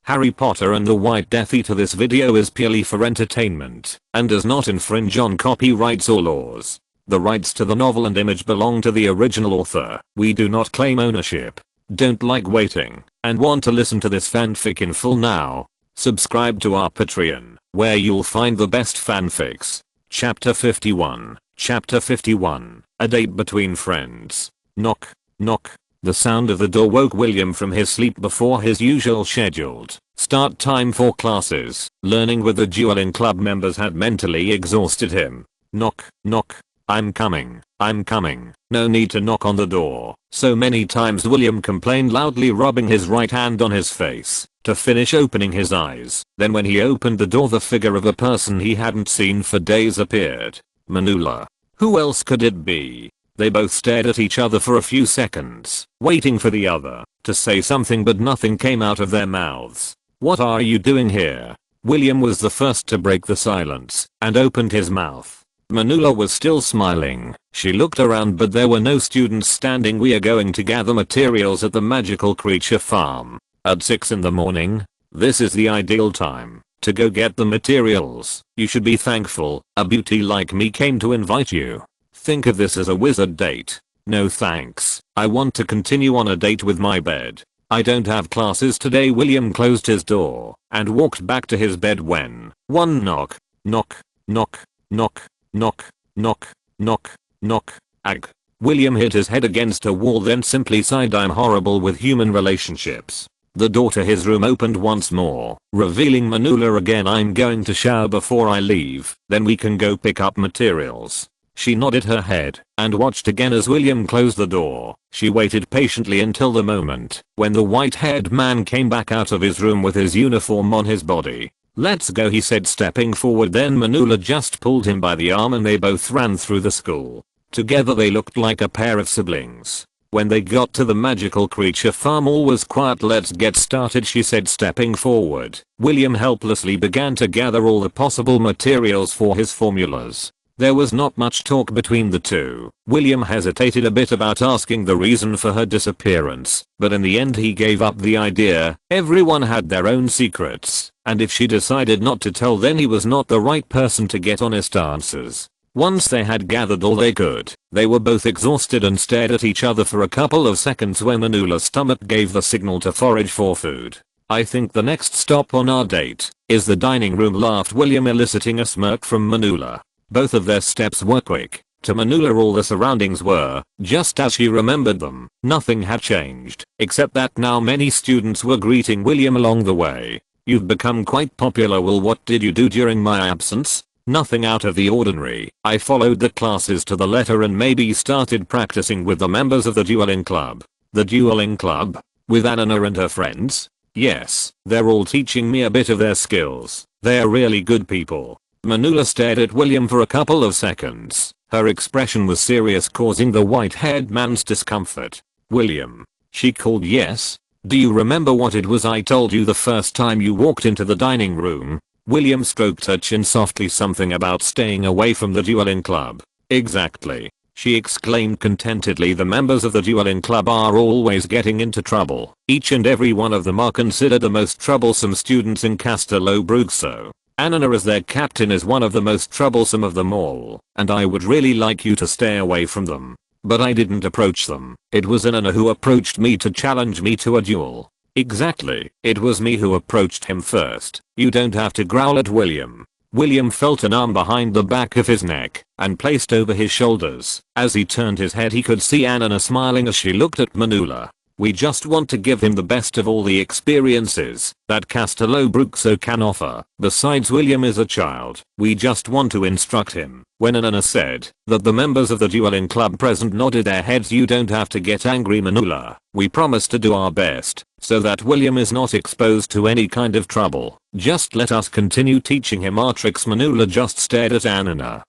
Harry Potter and the White Death Eater. This video is purely for entertainment and does not infringe on copyrights or laws. The rights to the novel and image belong to the original author. We do not claim ownership. Don't like waiting and want to listen to this fanfic in full now? Subscribe to our Patreon, where you'll find the best fanfics. Chapter 51. Chapter 51. A date between friends. Knock, knock. The sound of the door woke William from his sleep before his usual scheduled start time for classes. Learning with the dueling club members had mentally exhausted him. Knock, knock. I'm coming. I'm coming. No need to knock on the door. So many times William complained, loudly rubbing his right hand on his face to finish opening his eyes. Then when he opened the door, the figure of a person he hadn't seen for days appeared. Manula. Who else could it be? They both stared at each other for a few seconds, waiting for the other to say something, but nothing came out of their mouths. What are you doing here? William was the first to break the silence and opened his mouth. Manula was still smiling. She looked around, but there were no students standing. We are going to gather materials at the magical creature farm at 6 in the morning. This is the ideal time to go get the materials. You should be thankful a beauty like me came to invite you. Think of this as a wizard date. No thanks. I want to continue on a date with my bed. I don't have classes today. William closed his door and walked back to his bed when one knock, knock, knock, knock, knock, knock, knock, knock. Ag. William hit his head against a wall, then simply sighed. I'm horrible with human relationships. The door to his room opened once more, revealing Manula again. I'm going to shower before I leave, then we can go pick up materials. She nodded her head and watched again as William closed the door. She waited patiently until the moment when the white-haired man came back out of his room with his uniform on his body. Let's go, he said, stepping forward. Then Manula just pulled him by the arm and they both ran through the school. Together they looked like a pair of siblings. When they got to the magical creature farm, all was quiet. Let's get started, she said, stepping forward. William helplessly began to gather all the possible materials for his formulas. There was not much talk between the two. William hesitated a bit about asking the reason for her disappearance, but in the end he gave up the idea. Everyone had their own secrets, and if she decided not to tell, then he was not the right person to get honest answers. Once they had gathered all they could, they were both exhausted and stared at each other for a couple of seconds when Manula's stomach gave the signal to forage for food. I think the next stop on our date is the dining room, laughed William, eliciting a smirk from Manula. Both of their steps were quick. To Manula all the surroundings were just as she remembered them. Nothing had changed, except that now many students were greeting William along the way. You've become quite popular. Well, what did you do during my absence? Nothing out of the ordinary. I followed the classes to the letter and maybe started practicing with the members of the dueling club. The dueling club? With Anna and her friends? Yes, they're all teaching me a bit of their skills. They're really good people. Manula stared at William for a couple of seconds. Her expression was serious, causing the white-haired man's discomfort. William, she called. Yes? Do you remember what it was I told you the first time you walked into the dining room? William stroked her chin softly. Something about staying away from the dueling club. Exactly, she exclaimed contentedly. The members of the dueling club are always getting into trouble. Each and every one of them are considered the most troublesome students in Castello Brugso. Anna as their captain is one of the most troublesome of them all, and I would really like you to stay away from them. But I didn't approach them. It was Anna who approached me to challenge me to a duel. Exactly, it was me who approached him first. You don't have to growl at William. William felt an arm behind the back of his neck and placed over his shoulders. As he turned his head, he could see Anna smiling as she looked at Manula. We just want to give him the best of all the experiences that Castello Brugso can offer. Besides, William is a child. We just want to instruct him. When Anna said that the members of the dueling club present nodded their heads. You don't have to get angry, Manula. We promise to do our best so that William is not exposed to any kind of trouble. Just let us continue teaching him our tricks. Manula just stared at Anna.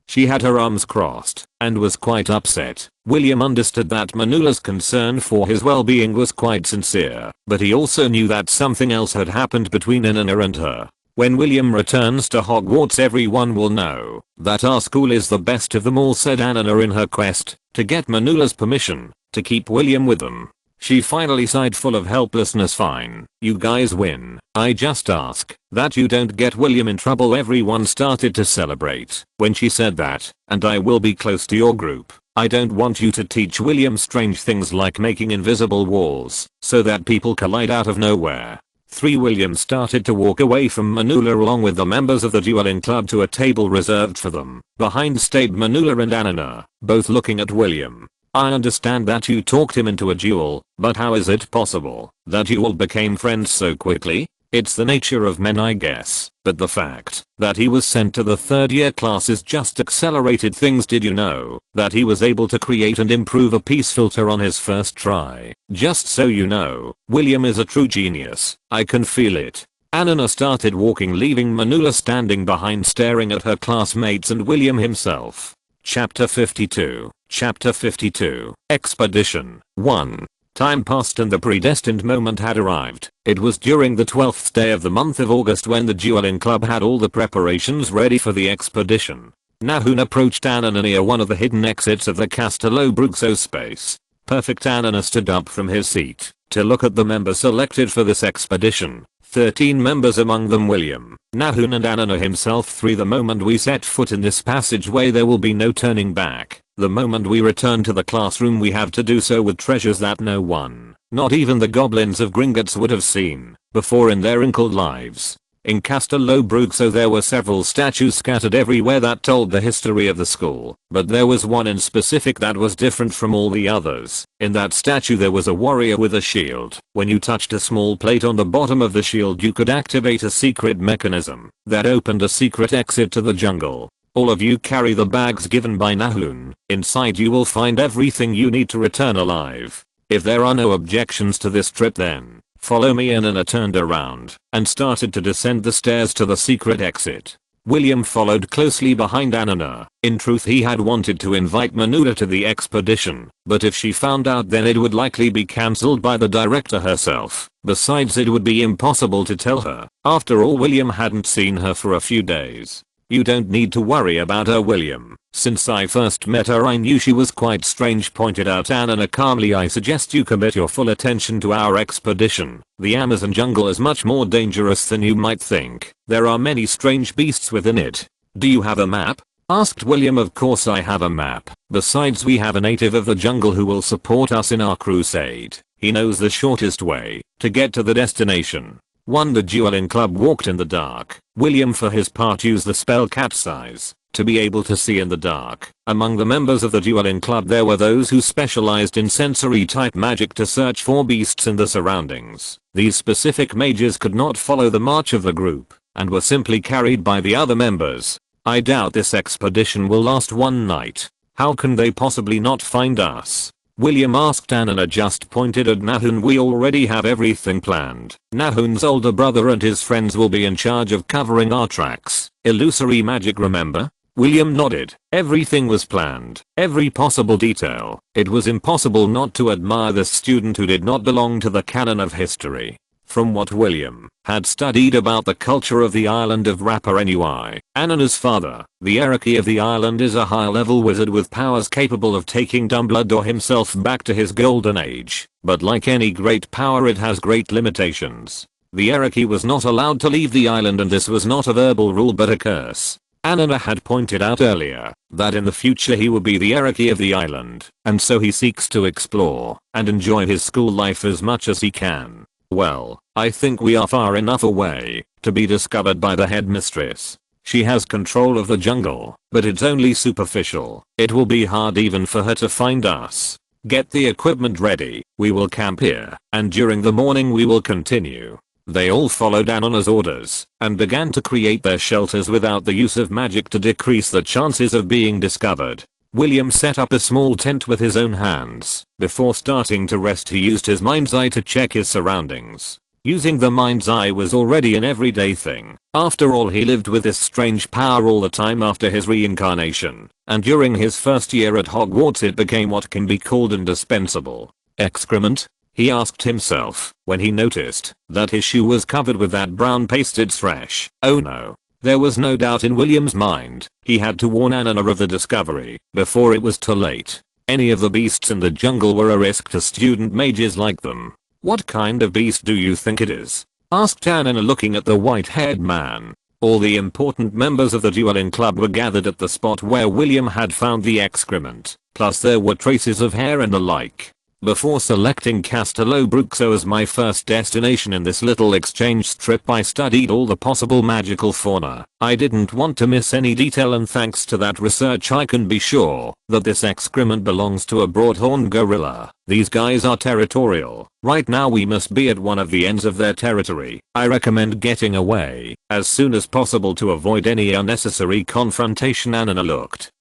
She had her arms crossed and was quite upset. William understood that Manula's concern for his well-being was quite sincere, but he also knew that something else had happened between Anna and her. When William returns to Hogwarts, everyone will know that our school is the best of them all, said Anna in her quest to get Manula's permission to keep William with them. She finally sighed, full of helplessness. Fine, you guys win. I just ask that you don't get William in trouble. Everyone started to celebrate when she said that, and I will be close to your group. I don't want you to teach William strange things like making invisible walls so that people collide out of nowhere. 3. William started to walk away from Manula along with the members of the dueling club to a table reserved for them. Behind stayed Manula and Anana, both looking at William. I understand that you talked him into a duel, but how is it possible that you all became friends so quickly? It's the nature of men, I guess, but the fact that he was sent to the third year classes just accelerated things. Did you know that he was able to create and improve a peace filter on his first try? Just so you know, William is a true genius. I can feel it. Anana started walking, leaving Manula standing behind staring at her classmates and William himself. Chapter 52. Chapter 52. Expedition 1. Time passed and the predestined moment had arrived. It was during the 12th day of the month of August when the dueling club had all the preparations ready for the expedition. Nahun approached Anana near one of the hidden exits of the Castello Bruxo space. Perfect. Anana stood up from his seat to look at the members selected for this expedition. 13 members, among them William, Nahun and Anana himself. 3. The moment we set foot in this passageway there will be no turning back. The moment we return to the classroom we have to do so with treasures that no one, not even the goblins of Gringotts, would have seen before in their wrinkled lives. In Castello Bruxo there were several statues scattered everywhere that told the history of the school, but there was one in specific that was different from all the others. In that statue there was a warrior with a shield. When you touched a small plate on the bottom of the shield you could activate a secret mechanism that opened a secret exit to the jungle. All of you carry the bags given by Nahun. Inside you will find everything you need to return alive. If there are no objections to this trip then follow me. Anana turned around and started to descend the stairs to the secret exit. William followed closely behind Anana. In truth he had wanted to invite Manula to the expedition, but if she found out then it would likely be cancelled by the director herself. Besides, it would be impossible to tell her. After all, William hadn't seen her for a few days. You don't need to worry about her, William. Since I first met her I knew she was quite strange, pointed out Anana calmly. I suggest you commit your full attention to our expedition. The Amazon jungle is much more dangerous than you might think. There are many strange beasts within it. Do you have a map? Asked William. Of course I have a map. Besides, we have a native of the jungle who will support us in our crusade. He knows the shortest way to get to the destination. 1. The dueling club walked in the dark. William for his part used the spell Capsize to be able to see in the dark. Among the members of the dueling club there were those who specialized in sensory type magic to search for beasts in the surroundings. These specific mages could not follow the march of the group and were simply carried by the other members. I doubt this expedition will last one night. How can they possibly not find us? William asked. Anana just pointed at Nahun. We already have everything planned. Nahun's older brother and his friends will be in charge of covering our tracks. Illusory magic, remember? William nodded. Everything was planned. Every possible detail. It was impossible not to admire this student who did not belong to the canon of history. From what William had studied about the culture of the island of Rapa Nui, Anana's father, the hierarchy of the island, is a high-level wizard with powers capable of taking Dumbledore himself back to his golden age. But like any great power it has great limitations. The hierarchy was not allowed to leave the island, and this was not a verbal rule but a curse. Anana had pointed out earlier that in the future he will be the hierarchy of the island, and so he seeks to explore and enjoy his school life as much as he can. Well, I think we are far enough away to be discovered by the headmistress. She has control of the jungle, but it's only superficial. It will be hard even for her to find us. Get the equipment ready. We will camp here, and during the morning we will continue. They all followed Anana's orders and began to create their shelters without the use of magic to decrease the chances of being discovered. William set up a small tent with his own hands. Before starting to rest he used his mind's eye to check his surroundings. Using the mind's eye was already an everyday thing. After all, he lived with this strange power all the time after his reincarnation, and during his first year at Hogwarts it became what can be called indispensable. Excrement? He asked himself when he noticed that his shoe was covered with that brown pasted thresh. Oh no. There was no doubt in William's mind. He had to warn Anana of the discovery before it was too late. Any of the beasts in the jungle were a risk to student mages like them. What kind of beast do you think it is? Asked Anna, looking at the white-haired man. All the important members of the dueling club were gathered at the spot where William had found the excrement, plus there were traces of hair and the like. Before selecting Castello Bruxo as my first destination in this little exchange trip, I studied all the possible magical fauna. I didn't want to miss any detail, and thanks to that research I can be sure that this excrement belongs to a broad-horned gorilla. These guys are territorial. Right now we must be at one of the ends of their territory. I recommend getting away as soon as possible to avoid any unnecessary confrontation. Anna looked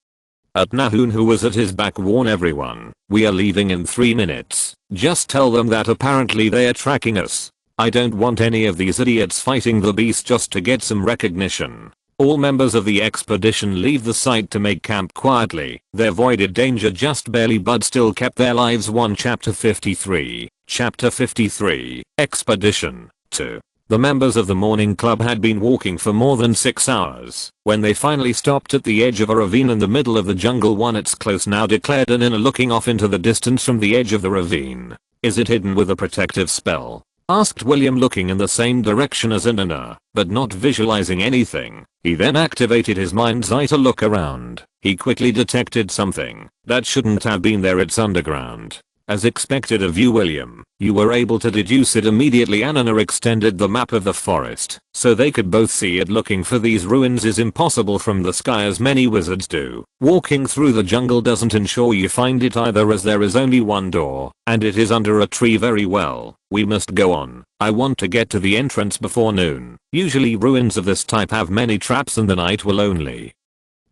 at Nahun, who was at his back. Warn everyone, we are leaving in 3 minutes. Just tell them that apparently they are tracking us. I don't want any of these idiots fighting the beast just to get some recognition. All members of the expedition leave the site to make camp quietly. They avoided danger just barely but still kept their lives. 1 Chapter 53. Chapter 53. Expedition 2. The members of the morning club had been walking for more than 6 hours. When they finally stopped at the edge of a ravine in the middle of the jungle. It's close now, declared Anna, looking off into the distance from the edge of the ravine. Is it hidden with a protective spell? Asked William, looking in the same direction as Anna, but not visualizing anything. He then activated his mind's eye to look around. He quickly detected something that shouldn't have been there. It's underground. As expected of you, William, you were able to deduce it immediately. Anna extended the map of the forest so they could both see it. Looking for these ruins is impossible from the sky, as many wizards do. Walking through the jungle doesn't ensure you find it either, as there is only one door, and it is under a tree. Very well, we must go on. I want to get to the entrance before noon. Usually ruins of this type have many traps, and the night will only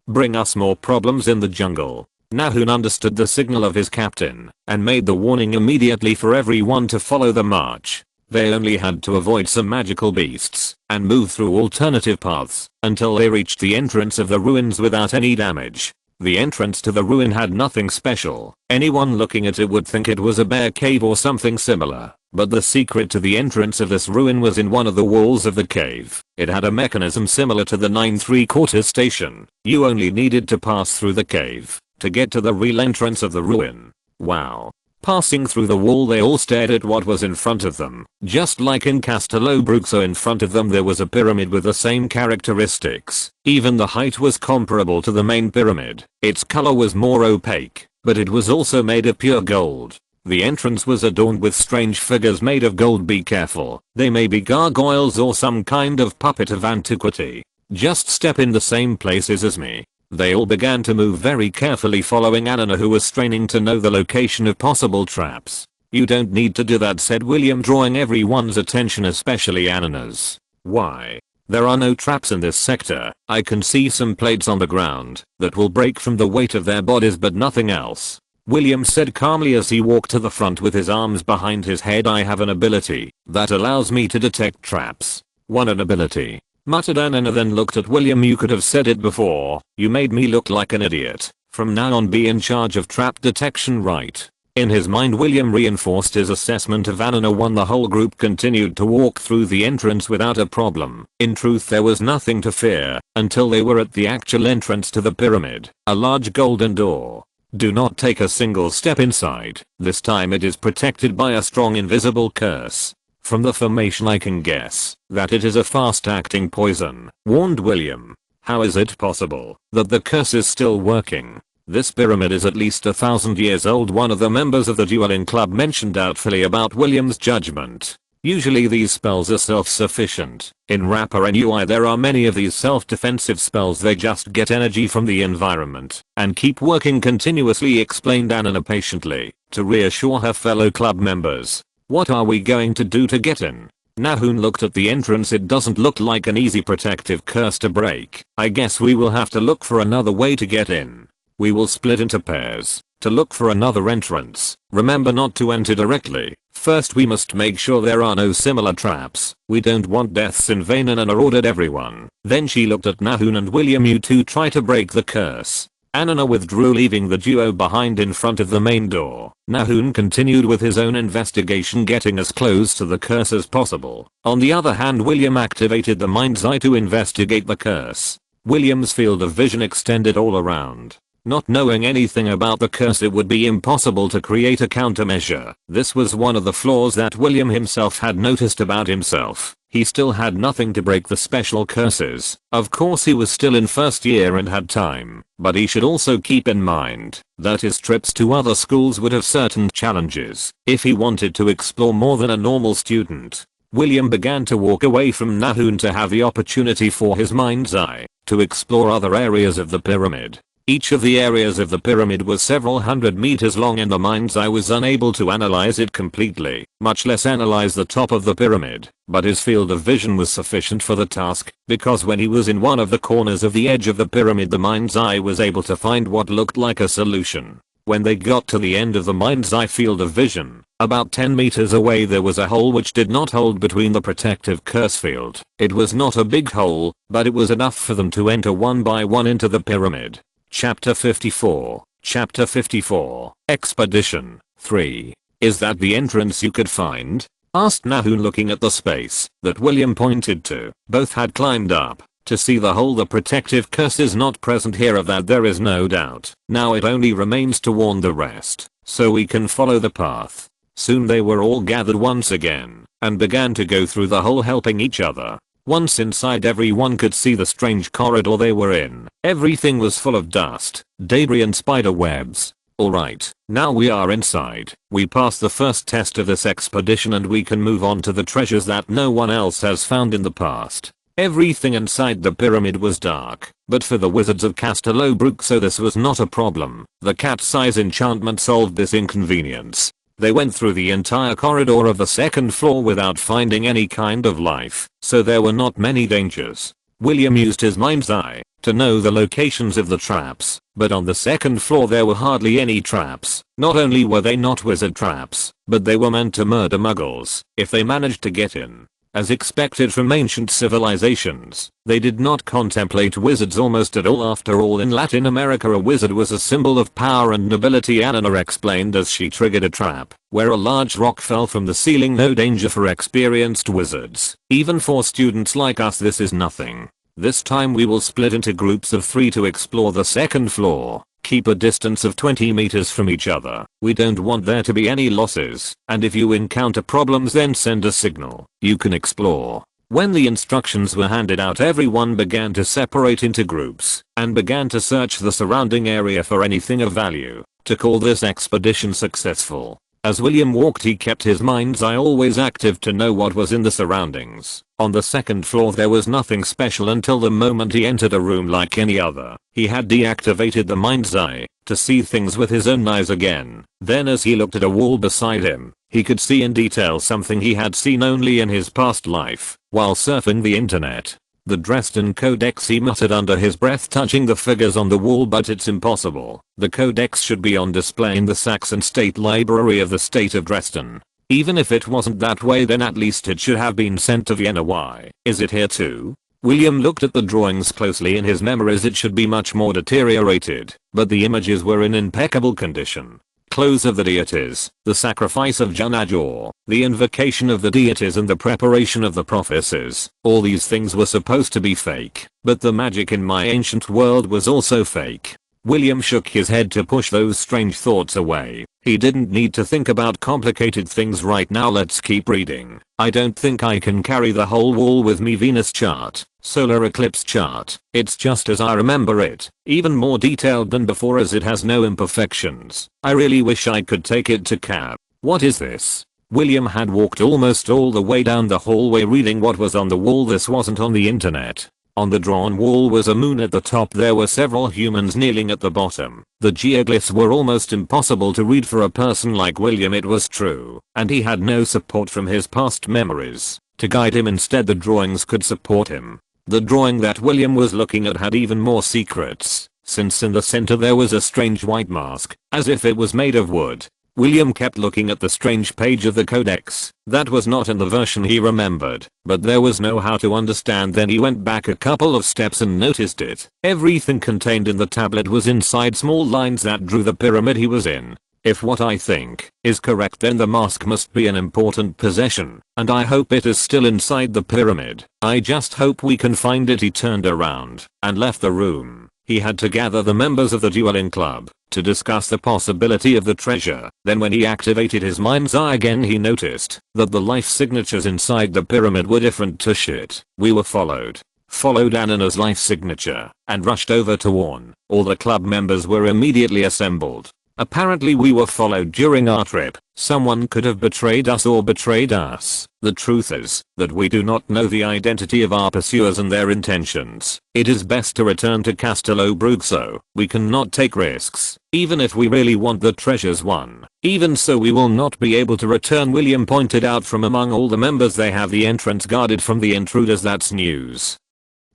bring us more problems in the jungle. Nahun understood the signal of his captain and made the warning immediately for everyone to follow the march. They only had to avoid some magical beasts and move through alternative paths until they reached the entrance of the ruins without any damage. The entrance to the ruin had nothing special. Anyone looking at it would think it was a bear cave or something similar. But the secret to the entrance of this ruin was in one of the walls of the cave. It had a mechanism similar to the 9 3/4 station. You only needed to pass through the cave to get to the real entrance of the ruin. Wow. Passing through the wall, they all stared at what was in front of them. Just like in Castello Bruxo, in front of them there was a pyramid with the same characteristics. Even the height was comparable to the main pyramid. Its color was more opaque, but it was also made of pure gold. The entrance was adorned with strange figures made of gold. Be careful, they may be gargoyles or some kind of puppet of antiquity. Just step in the same places as me. They all began to move very carefully, following Anna, who was straining to know the location of possible traps. You don't need to do that, said William, drawing everyone's attention, especially Anna's. Why? There are no traps in this sector. I can see some plates on the ground that will break from the weight of their bodies, but nothing else. William said calmly as he walked to the front with his arms behind his head. I have an ability that allows me to detect traps. An ability, muttered Anna, then looked at William. You could have said it before. You made me look like an idiot. From now on, be in charge of trap detection, right? In his mind, William reinforced his assessment of Anna. The whole group continued to walk through the entrance without a problem. In truth, there was nothing to fear until they were at the actual entrance to the pyramid, a large golden door. Do not take a single step inside. This time it is protected by a strong invisible curse. From the formation I can guess that it is a fast-acting poison, warned William. How is it possible that the curse is still working? This pyramid is at least 1,000 years old. One of the members of the dueling club mentioned doubtfully about William's judgment. Usually these spells are self-sufficient. In Rapper and UI there are many of these self-defensive spells. They just get energy from the environment and keep working continuously, explained Anna patiently to reassure her fellow club members. What are we going to do to get in? Nahun looked at the entrance. It doesn't look like an easy protective curse to break. I guess we will have to look for another way to get in. We will split into pairs to look for another entrance. Remember not to enter directly. First we must make sure there are no similar traps. We don't want deaths in vain, and Anna ordered everyone. Then she looked at Nahun and William. You two try to break the curse. Anna withdrew, leaving the duo behind in front of the main door. Nahun continued with his own investigation, getting as close to the curse as possible. On the other hand, William activated the mind's eye to investigate the curse. William's field of vision extended all around. Not knowing anything about the curse, it would be impossible to create a countermeasure. This was one of the flaws that William himself had noticed about himself. He still had nothing to break the special curses. Of course he was still in first year and had time, but he should also keep in mind that his trips to other schools would have certain challenges if he wanted to explore more than a normal student. William began to walk away from Nahum to have the opportunity for his mind's eye to explore other areas of the pyramid. Each of the areas of the pyramid was several hundred meters long and the mind's eye was unable to analyze it completely, much less analyze the top of the pyramid, but his field of vision was sufficient for the task, because when he was in one of the corners of the edge of the pyramid, the mind's eye was able to find what looked like a solution. When they got to the end of the mind's eye field of vision, about 10 meters away there was a hole which did not hold between the protective curse field. It was not a big hole, but it was enough for them to enter one by one into the pyramid. Chapter 54. Chapter 54. Expedition 3. Is that the entrance you could find? Asked Nahum, looking at the space that William pointed to. Both had climbed up to see the hole. The protective curse is not present here, of that there is no doubt. Now it only remains to warn the rest, so we can follow the path. Soon they were all gathered once again and began to go through the hole, helping each other. Once inside, everyone could see the strange corridor they were in. Everything was full of dust, debris and spider webs. Alright, now we are inside. We passed the first test of this expedition and we can move on to the treasures that no one else has found in the past. Everything inside the pyramid was dark, but for the wizards of Castelobrook, so this was not a problem. The cat's size enchantment solved this inconvenience. They went through the entire corridor of the second floor without finding any kind of life, so there were not many dangers. William used his mind's eye to know the locations of the traps, but on the second floor there were hardly any traps. Not only were they not wizard traps, but they were meant to murder muggles if they managed to get in. As expected from ancient civilizations, they did not contemplate wizards almost at all. After all, in Latin America a wizard was a symbol of power and nobility. Anna explained as she triggered a trap where a large rock fell from the ceiling. No danger for experienced wizards. Even for students like us this is nothing. This time we will split into groups of 3 to explore the second floor. Keep a distance of 20 meters from each other. We don't want there to be any losses, and if you encounter problems then send a signal. You can explore. When the instructions were handed out, everyone began to separate into groups and began to search the surrounding area for anything of value to call this expedition successful. As William walked, he kept his mind's eye always active to know what was in the surroundings. On the second floor there was nothing special until the moment he entered a room like any other. He had deactivated the mind's eye to see things with his own eyes again. Then as he looked at a wall beside him, he could see in detail something he had seen only in his past life while surfing the internet. The Dresden Codex, he muttered under his breath, touching the figures on the wall. But it's impossible. The Codex should be on display in the Saxon State Library of the state of Dresden. Even if it wasn't that way, then at least it should have been sent to Vienna. Why is it here too? William looked at the drawings closely. In his memories it should be much more deteriorated, but the images were in impeccable condition. Clothes of the deities, the sacrifice of Junajor, the invocation of the deities and the preparation of the prophecies. All these things were supposed to be fake, but the magic in my ancient world was also fake. William shook his head to push those strange thoughts away. He didn't need to think about complicated things right now. Let's keep reading. I don't think I can carry the whole wall with me. Venus chart, solar eclipse chart. It's just as I remember it, even more detailed than before as it has no imperfections. I really wish I could take it to Cap. What is this? William had walked almost all the way down the hallway reading what was on the wall. This wasn't on the internet. On the drawn wall was a moon at the top. There were several humans kneeling at the bottom. The geoglyphs were almost impossible to read for a person like William, it was true, and he had no support from his past memories to guide him. Instead, the drawings could support him. The drawing that William was looking at had even more secrets, since in the center there was a strange white mask, as if it was made of wood. William kept looking at the strange page of the codex. That was not in the version he remembered, but there was no how to understand. Then he went back a couple of steps and noticed it. Everything contained in the tablet was inside small lines that drew the pyramid he was in. If what I think is correct, then the mask must be an important possession, and I hope it is still inside the pyramid. I just hope we can find it. He turned around and left the room. He had to gather the members of the dueling club to discuss the possibility of the treasure. Then when he activated his mind's eye again, he noticed that the life signatures inside the pyramid were different to shit. We were followed Anana's life signature and rushed over to warn. All the club members were immediately assembled. Apparently we were followed during our trip. Someone could have betrayed us or betrayed us. The truth is that we do not know the identity of our pursuers and their intentions. It is best to return to Castello Bruxo. We cannot take risks, even if we really want the treasures won. Even so, we will not be able to return. William pointed out from among all the members they have the entrance guarded from the intruders. That's news.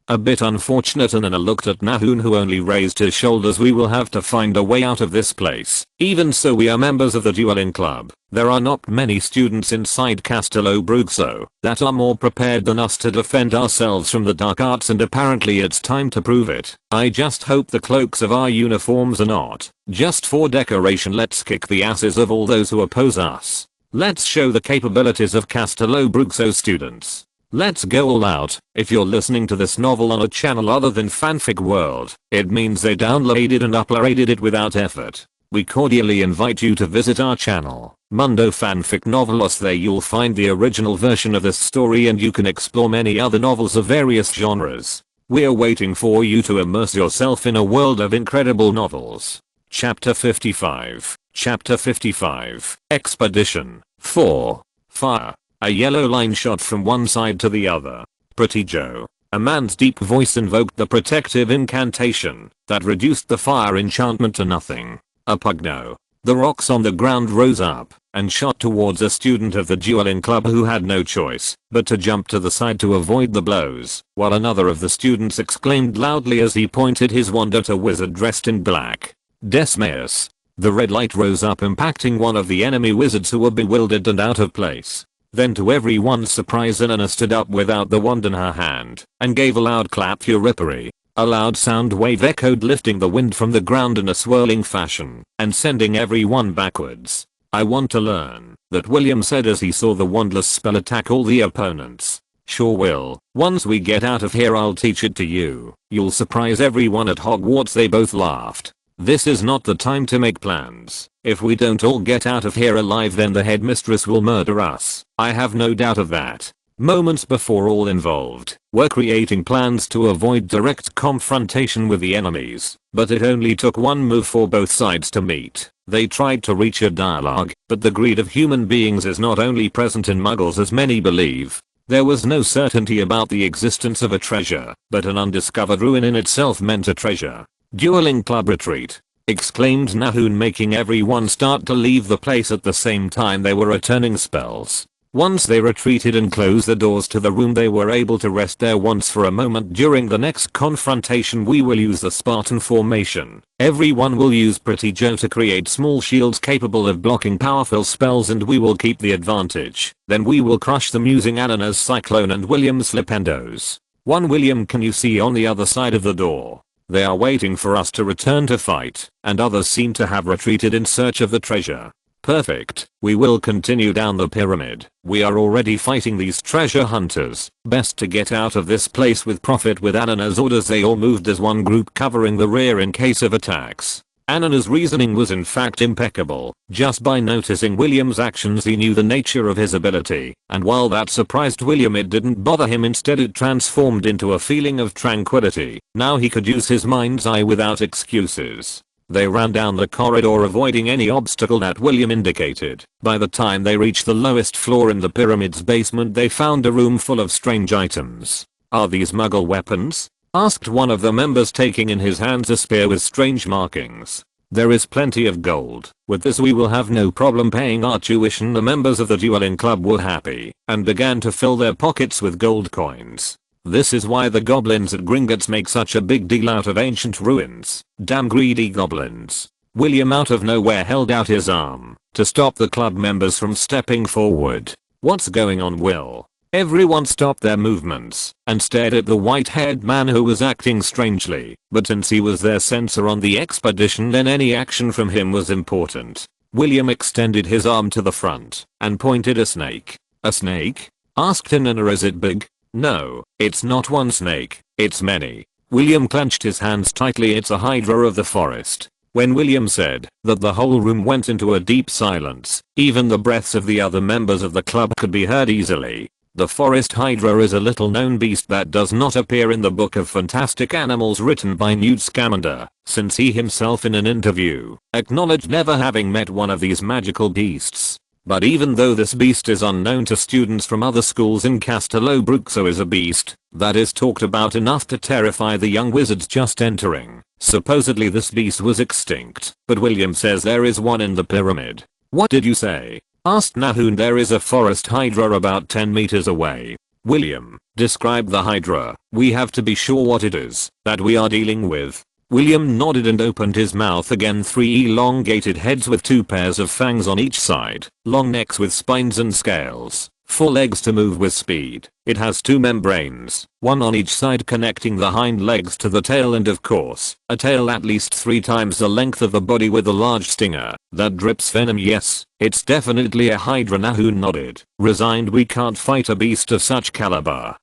A bit unfortunate. And Anna looked at Nahun, who only raised his shoulders. We will have to find a way out of this place. Even so, we are members of the dueling club. There are not many students inside Castello Bruxo that are more prepared than us to defend ourselves from the dark arts, and apparently it's time to prove it. I just hope the cloaks of our uniforms are not just for decoration. Let's kick the asses of all those who oppose us. Let's show the capabilities of Castello Bruxo students. Let's go all out. If you're listening to this novel on a channel other than Fanfic World, it means they downloaded and uploaded it without effort. We cordially invite you to visit our channel, Mundo Fanfic Novelos. There you'll find the original version of this story, and you can explore many other novels of various genres. We're waiting for you to immerse yourself in a world of incredible novels. Chapter 55. Chapter 55. Expedition 4. Fire. A yellow line shot from one side to the other. Pretty Joe. A man's deep voice invoked the protective incantation that reduced the fire enchantment to nothing. A pugno. The rocks on the ground rose up and shot towards a student of the dueling club who had no choice but to jump to the side to avoid the blows, while another of the students exclaimed loudly as he pointed his wand at a wizard dressed in black. Desmaeus. The red light rose up, impacting one of the enemy wizards, who were bewildered and out of place. Then to everyone's surprise, Elena stood up without the wand in her hand and gave a loud clap. Furiperi. A loud sound wave echoed, lifting the wind from the ground in a swirling fashion and sending everyone backwards. I want to learn that, William said as he saw the wandless spell attack all the opponents. Sure will. Once we get out of here, I'll teach it to you. You'll surprise everyone at Hogwarts. They both laughed. This is not the time to make plans. If we don't all get out of here alive, then the headmistress will murder us. I have no doubt of that. Moments before, all involved were creating plans to avoid direct confrontation with the enemies, but it only took one move for both sides to meet. They tried to reach a dialogue, but the greed of human beings is not only present in muggles as many believe. There was no certainty about the existence of a treasure, but an undiscovered ruin in itself meant a treasure. Dueling club retreat, exclaimed Nahun, making everyone start to leave the place at the same time they were returning spells. Once they retreated and closed the doors to the room, they were able to rest there once for a moment. During the next confrontation, we will use the Spartan formation. Everyone will use Pretty Joe to create small shields capable of blocking powerful spells, and we will keep the advantage. Then we will crush them using Anana's Cyclone and William's Flipendos. William, can you see on the other side of the door? They are waiting for us to return to fight, and others seem to have retreated in search of the treasure. Perfect. We will continue down the pyramid. We are already fighting these treasure hunters. Best to get out of this place with profit. With Anana's orders, they all moved as one group, covering the rear in case of attacks. Anana's reasoning was in fact impeccable. Just by noticing William's actions, he knew the nature of his ability, and while that surprised William, it didn't bother him. Instead, it transformed into a feeling of tranquility. Now he could use his mind's eye without excuses. They ran down the corridor, avoiding any obstacle that William indicated. By the time they reached the lowest floor in the pyramid's basement, they found a room full of strange items. Are these Muggle weapons? Asked one of the members, taking in his hands a spear with strange markings. There is plenty of gold. With this we will have no problem paying our tuition. The members of the dueling club were happy and began to fill their pockets with gold coins. This is why the goblins at Gringotts make such a big deal out of ancient ruins. Damn greedy goblins. William out of nowhere held out his arm to stop the club members from stepping forward. What's going on, Will? Everyone stopped their movements and stared at the white-haired man, who was acting strangely, but since he was their censor on the expedition, then any action from him was important. William extended his arm to the front and pointed a snake. A snake? Asked Anana. Is it big? No, it's not one snake, it's many. William clenched his hands tightly. It's a hydra of the forest. When William said that, the whole room went into a deep silence. Even the breaths of the other members of the club could be heard easily. The forest hydra is a little known beast that does not appear in the Book of Fantastic Animals written by Newt Scamander, since he himself in an interview acknowledged never having met one of these magical beasts. But even though this beast is unknown to students from other schools in Castelobrook, so is a beast that is talked about enough to terrify the young wizards just entering. Supposedly this beast was extinct, but William says there is one in the pyramid. What did you say? Asked Nahum. There is a forest hydra about 10 meters away. William, describe the hydra. We have to be sure what it is that we are dealing with. William nodded and opened his mouth again. 3 elongated heads with 2 pairs of fangs on each side, long necks with spines and scales, 4 legs to move with speed. It has 2 membranes, one on each side connecting the hind legs to the tail, and of course, a tail at least 3 times the length of the body with a large stinger that drips venom. Yes, it's definitely a hydra. Nahum nodded, resigned. We can't fight a beast of such caliber.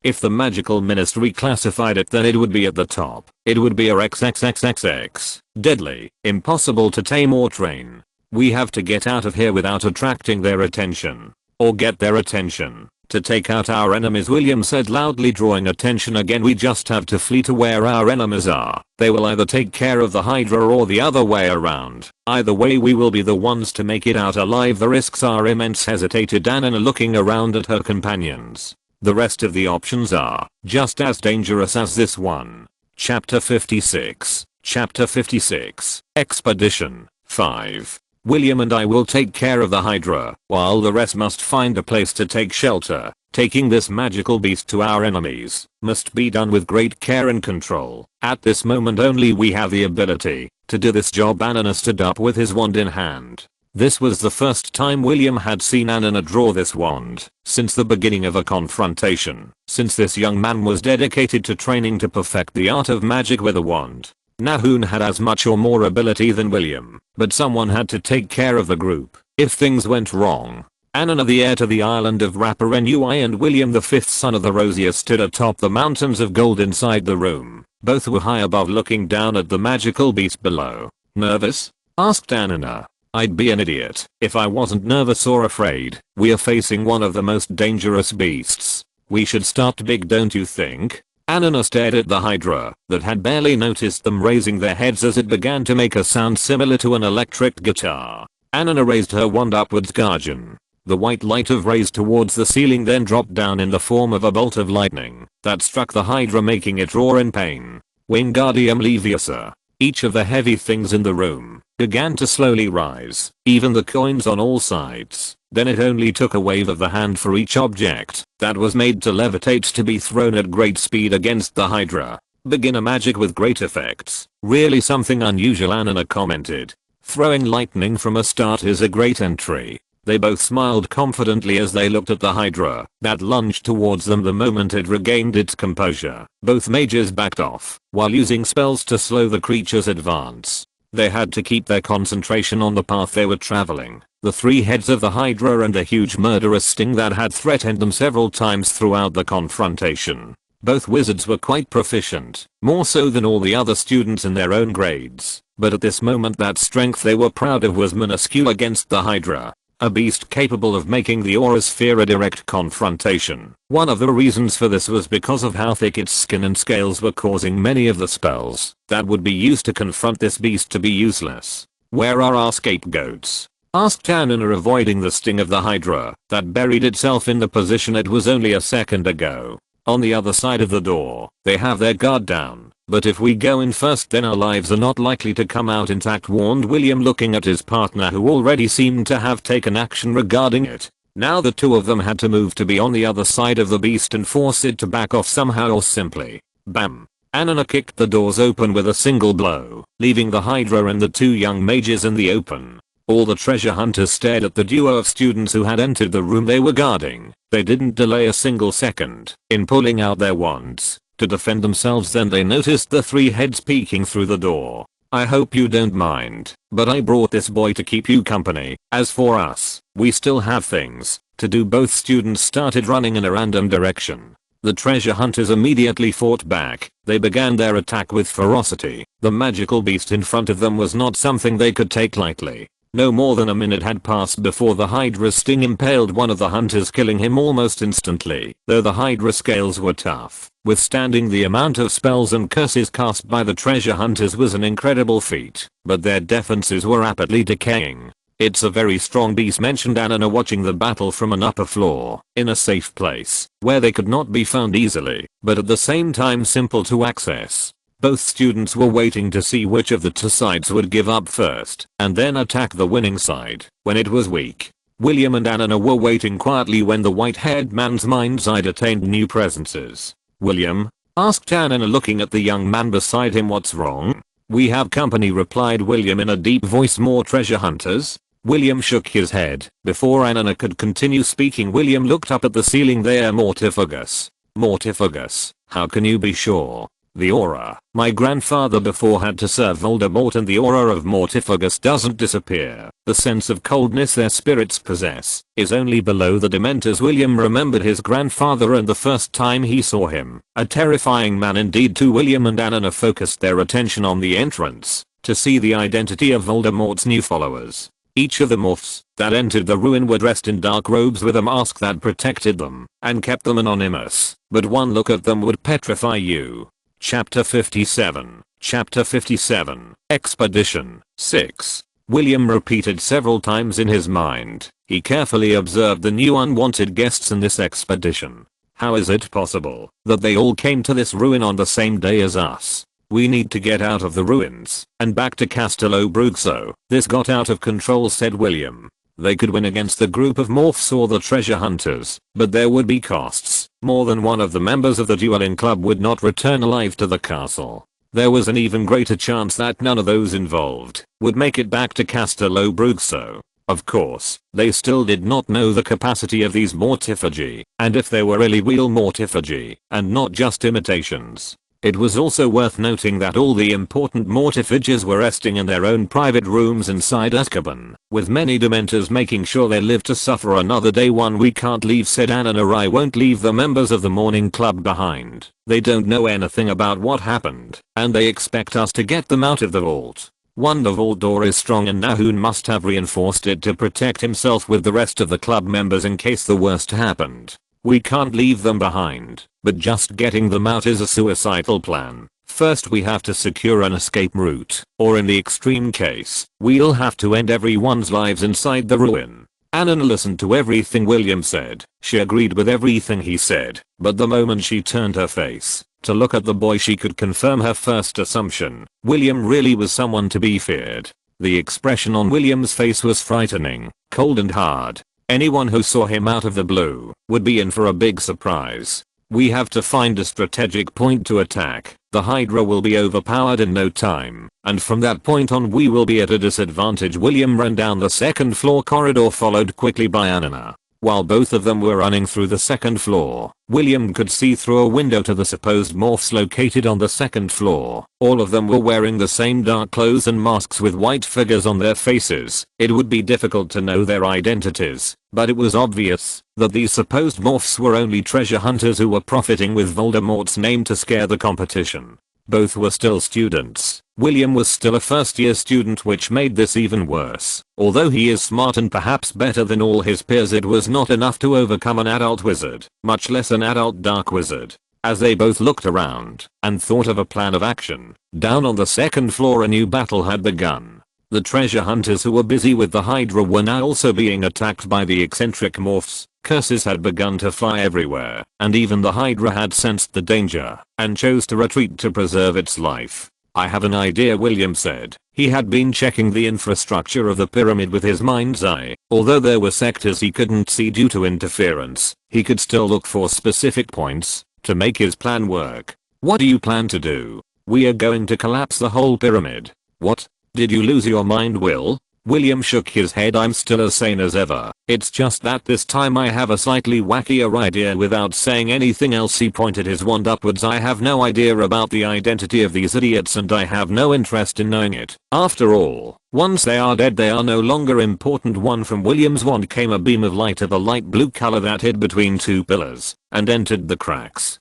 If the magical ministry classified it, then it would be at the top. It would be a XXXXX. Deadly, impossible to tame or train. We have to get out of here without attracting their attention. Or get their attention. To take out our enemies, William said loudly, drawing attention again. We just have to flee to where our enemies are. They will either take care of the hydra or the other way around. Either way we will be the ones to make it out alive. The risks are immense, hesitated Anna, looking around at her companions. The rest of the options are just as dangerous as this one. Chapter 56. Chapter 56. Expedition 5. William and I will take care of the hydra, while the rest must find a place to take shelter. Taking this magical beast to our enemies must be done with great care and control. At this moment only we have the ability to do this job. Anna stood up with his wand in hand. This was the first time William had seen Anna draw this wand since the beginning of a confrontation, since this young man was dedicated to training to perfect the art of magic with a wand. Nahum had as much or more ability than William, but someone had to take care of the group if things went wrong. Anna, the heir to the island of Raparenui, and William, the 5th son of the Rosier, stood atop the mountains of gold inside the room. Both were high above, looking down at the magical beast below. Nervous? Asked Anna. I'd be an idiot if I wasn't nervous or afraid. We are facing one of the most dangerous beasts. We should start big, don't you think? Anna stared at the hydra that had barely noticed them raising their heads as it began to make a sound similar to an electric guitar. Anna raised her wand upwards. Guardian. The white light of rays towards the ceiling then dropped down in the form of a bolt of lightning that struck the hydra, making it roar in pain. Wingardium Leviosa. Each of the heavy things in the room began to slowly rise, even the coins on all sides. Then it only took a wave of the hand for each object that was made to levitate to be thrown at great speed against the hydra. Beginner magic with great effects. Really something unusual, Anna commented. Throwing lightning from a start is a great entry. They both smiled confidently as they looked at the hydra that lunged towards them the moment it regained its composure. Both mages backed off while using spells to slow the creature's advance. They had to keep their concentration on the path they were traveling. The 3 heads of the hydra and the huge murderous sting that had threatened them several times throughout the confrontation. Both wizards were quite proficient, more so than all the other students in their own grades. But at this moment that strength they were proud of was minuscule against the hydra. A beast capable of making the auras fear a direct confrontation. One of the reasons for this was because of how thick its skin and scales were, causing many of the spells that would be used to confront this beast to be useless. Where are our scapegoats? Asked Anna, avoiding the sting of the hydra that buried itself in the position it was only a second ago. On the other side of the door, they have their guard down. But if we go in first, then our lives are not likely to come out intact, warned William, looking at his partner who already seemed to have taken action regarding it. Now the 2 of them had to move to be on the other side of the beast and force it to back off somehow, or simply bam. Anna kicked the doors open with a single blow, leaving the hydra and the 2 young mages in the open. All the treasure hunters stared at the duo of students who had entered the room they were guarding. They didn't delay a single second in pulling out their wands to defend themselves. Then they noticed the 3 heads peeking through the door. I hope you don't mind, but I brought this boy to keep you company. As for us, we still have things to do. Both students started running in a random direction. The treasure hunters immediately fought back. They began their attack with ferocity. The magical beast in front of them was not something they could take lightly. No more than a minute had passed before the Hydra's sting impaled one of the hunters, killing him almost instantly. Though the Hydra scales were tough, withstanding the amount of spells and curses cast by the treasure hunters was an incredible feat, but their defenses were rapidly decaying. "It's a very strong beast," mentioned Anna, watching the battle from an upper floor, in a safe place, where they could not be found easily, but at the same time simple to access. Both students were waiting to see which of the two sides would give up first, and then attack the winning side when it was weak. William and Anna were waiting quietly when the white-haired man's mind's eye attained new presences. "William?" asked Anna, looking at the young man beside him. "What's wrong?" "We have company," replied William in a deep voice. "More treasure hunters?" William shook his head. Before Anna could continue speaking, William looked up at the ceiling. "There, Mortifagus." "Mortifagus? How can you be sure?" "The aura. My grandfather before had to serve Voldemort, and the aura of Mortifagus doesn't disappear. The sense of coldness their spirits possess is only below the Dementors." William remembered his grandfather and the first time he saw him. A terrifying man indeed. Too. William and Anna focused their attention on the entrance to see the identity of Voldemort's new followers. Each of the morphs that entered the ruin were dressed in dark robes with a mask that protected them and kept them anonymous, but one look at them would petrify you. Chapter 57. Chapter 57. Expedition 6. William repeated several times in his mind. He carefully observed the new unwanted guests in this expedition. "How is it possible that they all came to this ruin on the same day as us? We need to get out of the ruins and back to Castello Bruxo. This got out of control," said William. They could win against the group of morphs or the treasure hunters, but there would be costs. More than one of the members of the dueling club would not return alive to the castle. There was an even greater chance that none of those involved would make it back to Castello Bruxo. Of course, they still did not know the capacity of these mortifagi, and if they were really real mortifagi, and not just imitations. It was also worth noting that all the important mortifages were resting in their own private rooms inside Azkaban, with many Dementors making sure they lived to suffer another day. "We can't leave," said Anna. "I won't leave the members of the morning club behind. They don't know anything about what happened, and they expect us to get them out of the vault. The vault door is strong, and Nahun must have reinforced it to protect himself with the rest of the club members in case the worst happened. We can't leave them behind, but just getting them out is a suicidal plan. First we have to secure an escape route, or in the extreme case, we'll have to end everyone's lives inside the ruin." Anna listened to everything William said. She agreed with everything he said, but the moment she turned her face to look at the boy, she could confirm her first assumption. William really was someone to be feared. The expression on William's face was frightening, cold and hard. Anyone who saw him out of the blue would be in for a big surprise. "We have to find a strategic point to attack. The Hydra will be overpowered in no time, and from that point on we will be at a disadvantage." William ran down the second floor corridor, followed quickly by Anna. While both of them were running through the second floor, William could see through a window to the supposed morphs located on the second floor. All of them were wearing the same dark clothes and masks with white figures on their faces. It would be difficult to know their identities, but it was obvious that these supposed morphs were only treasure hunters who were profiting with Voldemort's name to scare the competition. Both were still students. William was still a first-year student, which made this even worse. Although he is smart and perhaps better than all his peers, it was not enough to overcome an adult wizard, much less an adult dark wizard. As they both looked around and thought of a plan of action, down on the second floor a new battle had begun. The treasure hunters who were busy with the Hydra were now also being attacked by the eccentric morphs. Curses had begun to fly everywhere, and even the Hydra had sensed the danger and chose to retreat to preserve its life. "I have an idea," William said. He had been checking the infrastructure of the pyramid with his mind's eye. Although there were sectors he couldn't see due to interference, he could still look for specific points to make his plan work. "What do you plan to do?" "We are going to collapse the whole pyramid." "What? Did you lose your mind, Will?" William shook his head. I'm still as sane as ever. It's just that this time I have a slightly wackier idea. Without saying anything else, he pointed his wand upwards. I have no idea about the identity of these idiots and I have no interest in knowing it. After all, once they are dead they are no longer important. One from William's wand came a beam of light of a light blue color that hid between two pillars and entered the cracks.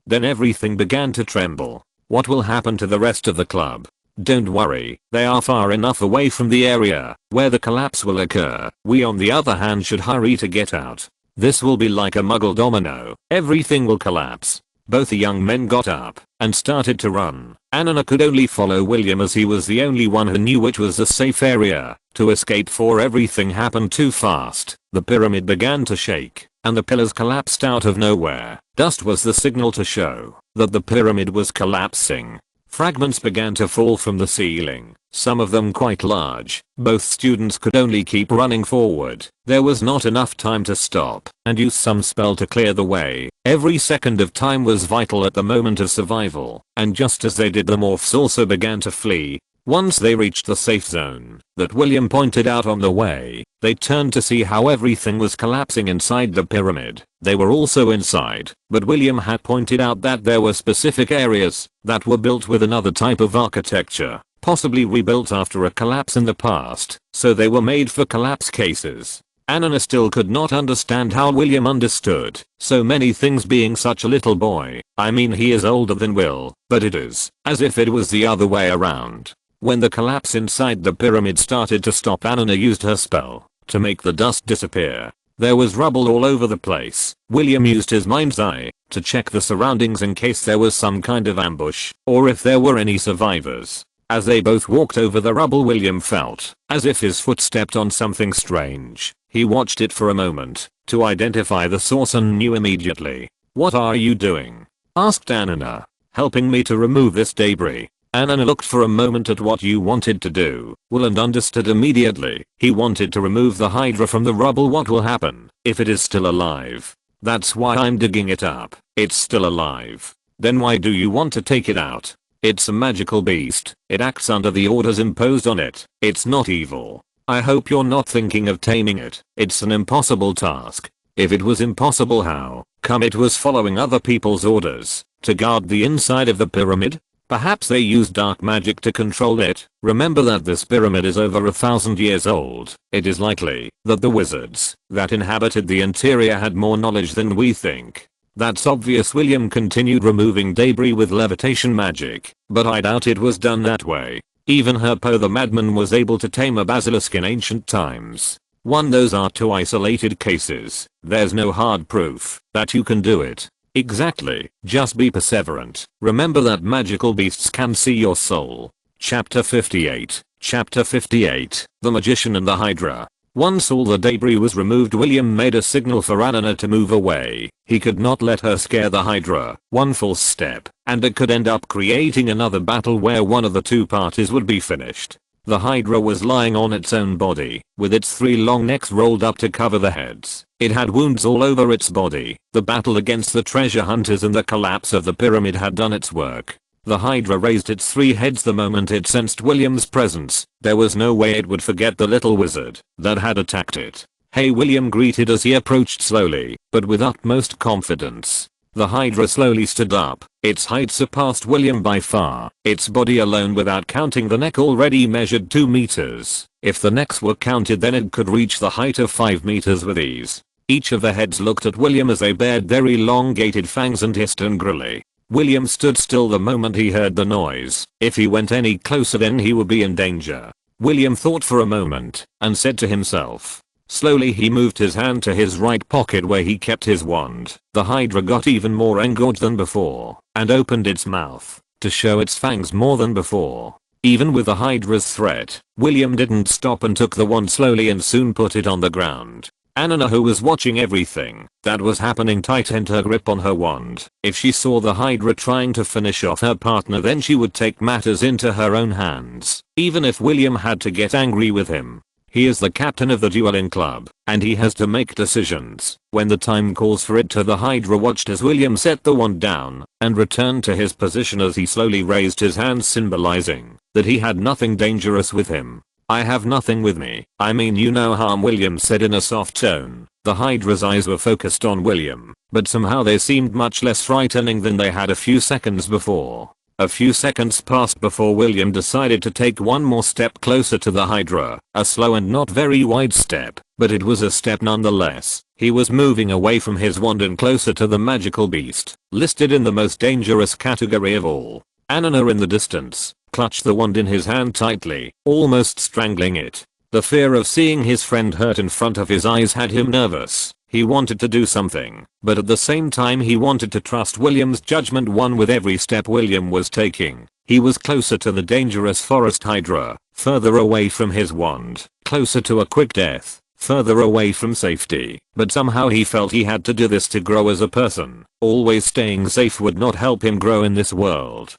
Then everything began to tremble. What will happen to the rest of the club? Don't worry, they are far enough away from the area where the collapse will occur. We on the other hand should hurry to get out. This will be like a muggle domino. Everything will collapse. Both the young men got up and started to run. Anna could only follow William as he was the only one who knew which was a safe area to escape, for everything happened too fast. The pyramid began to shake and the pillars collapsed out of nowhere. Dust was the signal to show that the pyramid was collapsing. Fragments began to fall from the ceiling, some of them quite large. Both students could only keep running forward. There was not enough time to stop and use some spell to clear the way. Every second of time was vital at the moment of survival, and just as they did the morphs also began to flee. Once they reached the safe zone that William pointed out on the way, they turned to see how everything was collapsing inside the pyramid. They were also inside, but William had pointed out that there were specific areas that were built with another type of architecture, possibly rebuilt after a collapse in the past, so they were made for collapse cases. Anna still could not understand how William understood so many things, being such a little boy. I mean, he is older than Will, but it is as if it was the other way around. When the collapse inside the pyramid started to stop, Anna used her spell to make the dust disappear. There was rubble all over the place. William used his mind's eye to check the surroundings in case there was some kind of ambush or if there were any survivors. As they both walked over the rubble, William felt as if his foot stepped on something strange. He watched it for a moment to identify the source and knew immediately. "What are you doing?" asked Anna. "Helping me to remove this debris." Anna looked for a moment at what you wanted to do. Will and understood immediately. He wanted to remove the Hydra from the rubble. What will happen if it is still alive? That's why I'm digging it up. It's still alive. Then why do you want to take it out? It's a magical beast. It acts under the orders imposed on it. It's not evil. I hope you're not thinking of taming it. It's an impossible task. If it was impossible, how come it was following other people's orders to guard the inside of the pyramid? Perhaps they used dark magic to control it. Remember that this pyramid is over 1,000 years old. It is likely that the wizards that inhabited the interior had more knowledge than we think. That's obvious. William continued removing debris with levitation magic, but I doubt it was done that way. Even Herpo the madman was able to tame a basilisk in ancient times. Those are two isolated cases. There's no hard proof that you can do it. Exactly. Just be perseverant. Remember that magical beasts can see your soul. Chapter 58. Chapter 58. The Magician and the Hydra. Once all the debris was removed, William made a signal for Anna to move away. He could not let her scare the Hydra. One false step, and it could end up creating another battle where one of the two parties would be finished. The Hydra was lying on its own body, with its three long necks rolled up to cover the heads. It had wounds all over its body. The battle against the treasure hunters and the collapse of the pyramid had done its work. The Hydra raised its three heads the moment it sensed William's presence. There was no way it would forget the little wizard that had attacked it. "Hey," William greeted as he approached slowly, but with utmost confidence. The Hydra slowly stood up. Its height surpassed William by far. Its body alone, without counting the neck, already measured 2 meters. If the necks were counted, then it could reach the height of 5 meters with ease. Each of the heads looked at William as they bared their elongated fangs and hissed angrily. William stood still the moment he heard the noise. If he went any closer, then he would be in danger. William thought for a moment and said to himself. Slowly he moved his hand to his right pocket where he kept his wand. The Hydra got even more engorged than before and opened its mouth to show its fangs more than before. Even with the Hydra's threat, William didn't stop and took the wand slowly and soon put it on the ground. Anna, who was watching everything that was happening, tightened her grip on her wand. If she saw the Hydra trying to finish off her partner, then she would take matters into her own hands, even if William had to get angry with him. He is the captain of the dueling club, and he has to make decisions when the time calls for it to. The Hydra watched as William set the wand down and returned to his position as he slowly raised his hands, symbolizing that he had nothing dangerous with him. I have nothing with me. I mean you no harm, William said in a soft tone. The Hydra's eyes were focused on William, but somehow they seemed much less frightening than they had a few seconds before. A few seconds passed before William decided to take one more step closer to the Hydra, a slow and not very wide step, but it was a step nonetheless. He was moving away from his wand and closer to the magical beast, listed in the most dangerous category of all. Anna in the distance, clutched the wand in his hand tightly, almost strangling it. The fear of seeing his friend hurt in front of his eyes had him nervous. He wanted to do something, but at the same time he wanted to trust William's judgment. One with every step William was taking, he was closer to the dangerous forest Hydra, further away from his wand, closer to a quick death, further away from safety. But somehow he felt he had to do this to grow as a person. Always staying safe would not help him grow in this world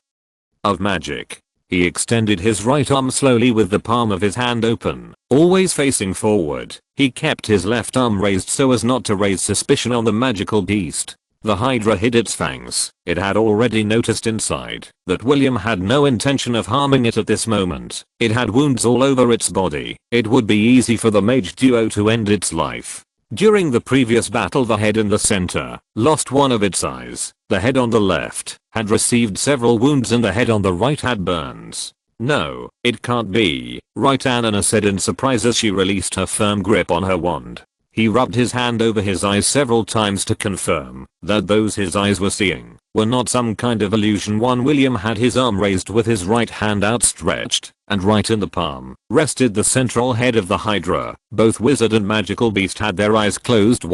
of magic. He extended his right arm slowly with the palm of his hand open, always facing forward. He kept his left arm raised so as not to raise suspicion on the magical beast. The Hydra hid its fangs. It had already noticed inside that William had no intention of harming it at this moment. It had wounds all over its body. It would be easy for the mage duo to end its life. During the previous battle, the head in the center lost one of its eyes. The head on the left had received several wounds and the head on the right had burns. No, it can't be, right? Anna said in surprise as she released her firm grip on her wand. He rubbed his hand over his eyes several times to confirm that those his eyes were seeing were not some kind of illusion. William had his arm raised with his right hand outstretched, and right in the palm rested the central head of the Hydra. Both wizard and magical beast had their eyes closed.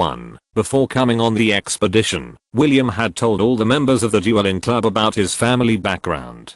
Before coming on the expedition, William had told all the members of the dueling club about his family background,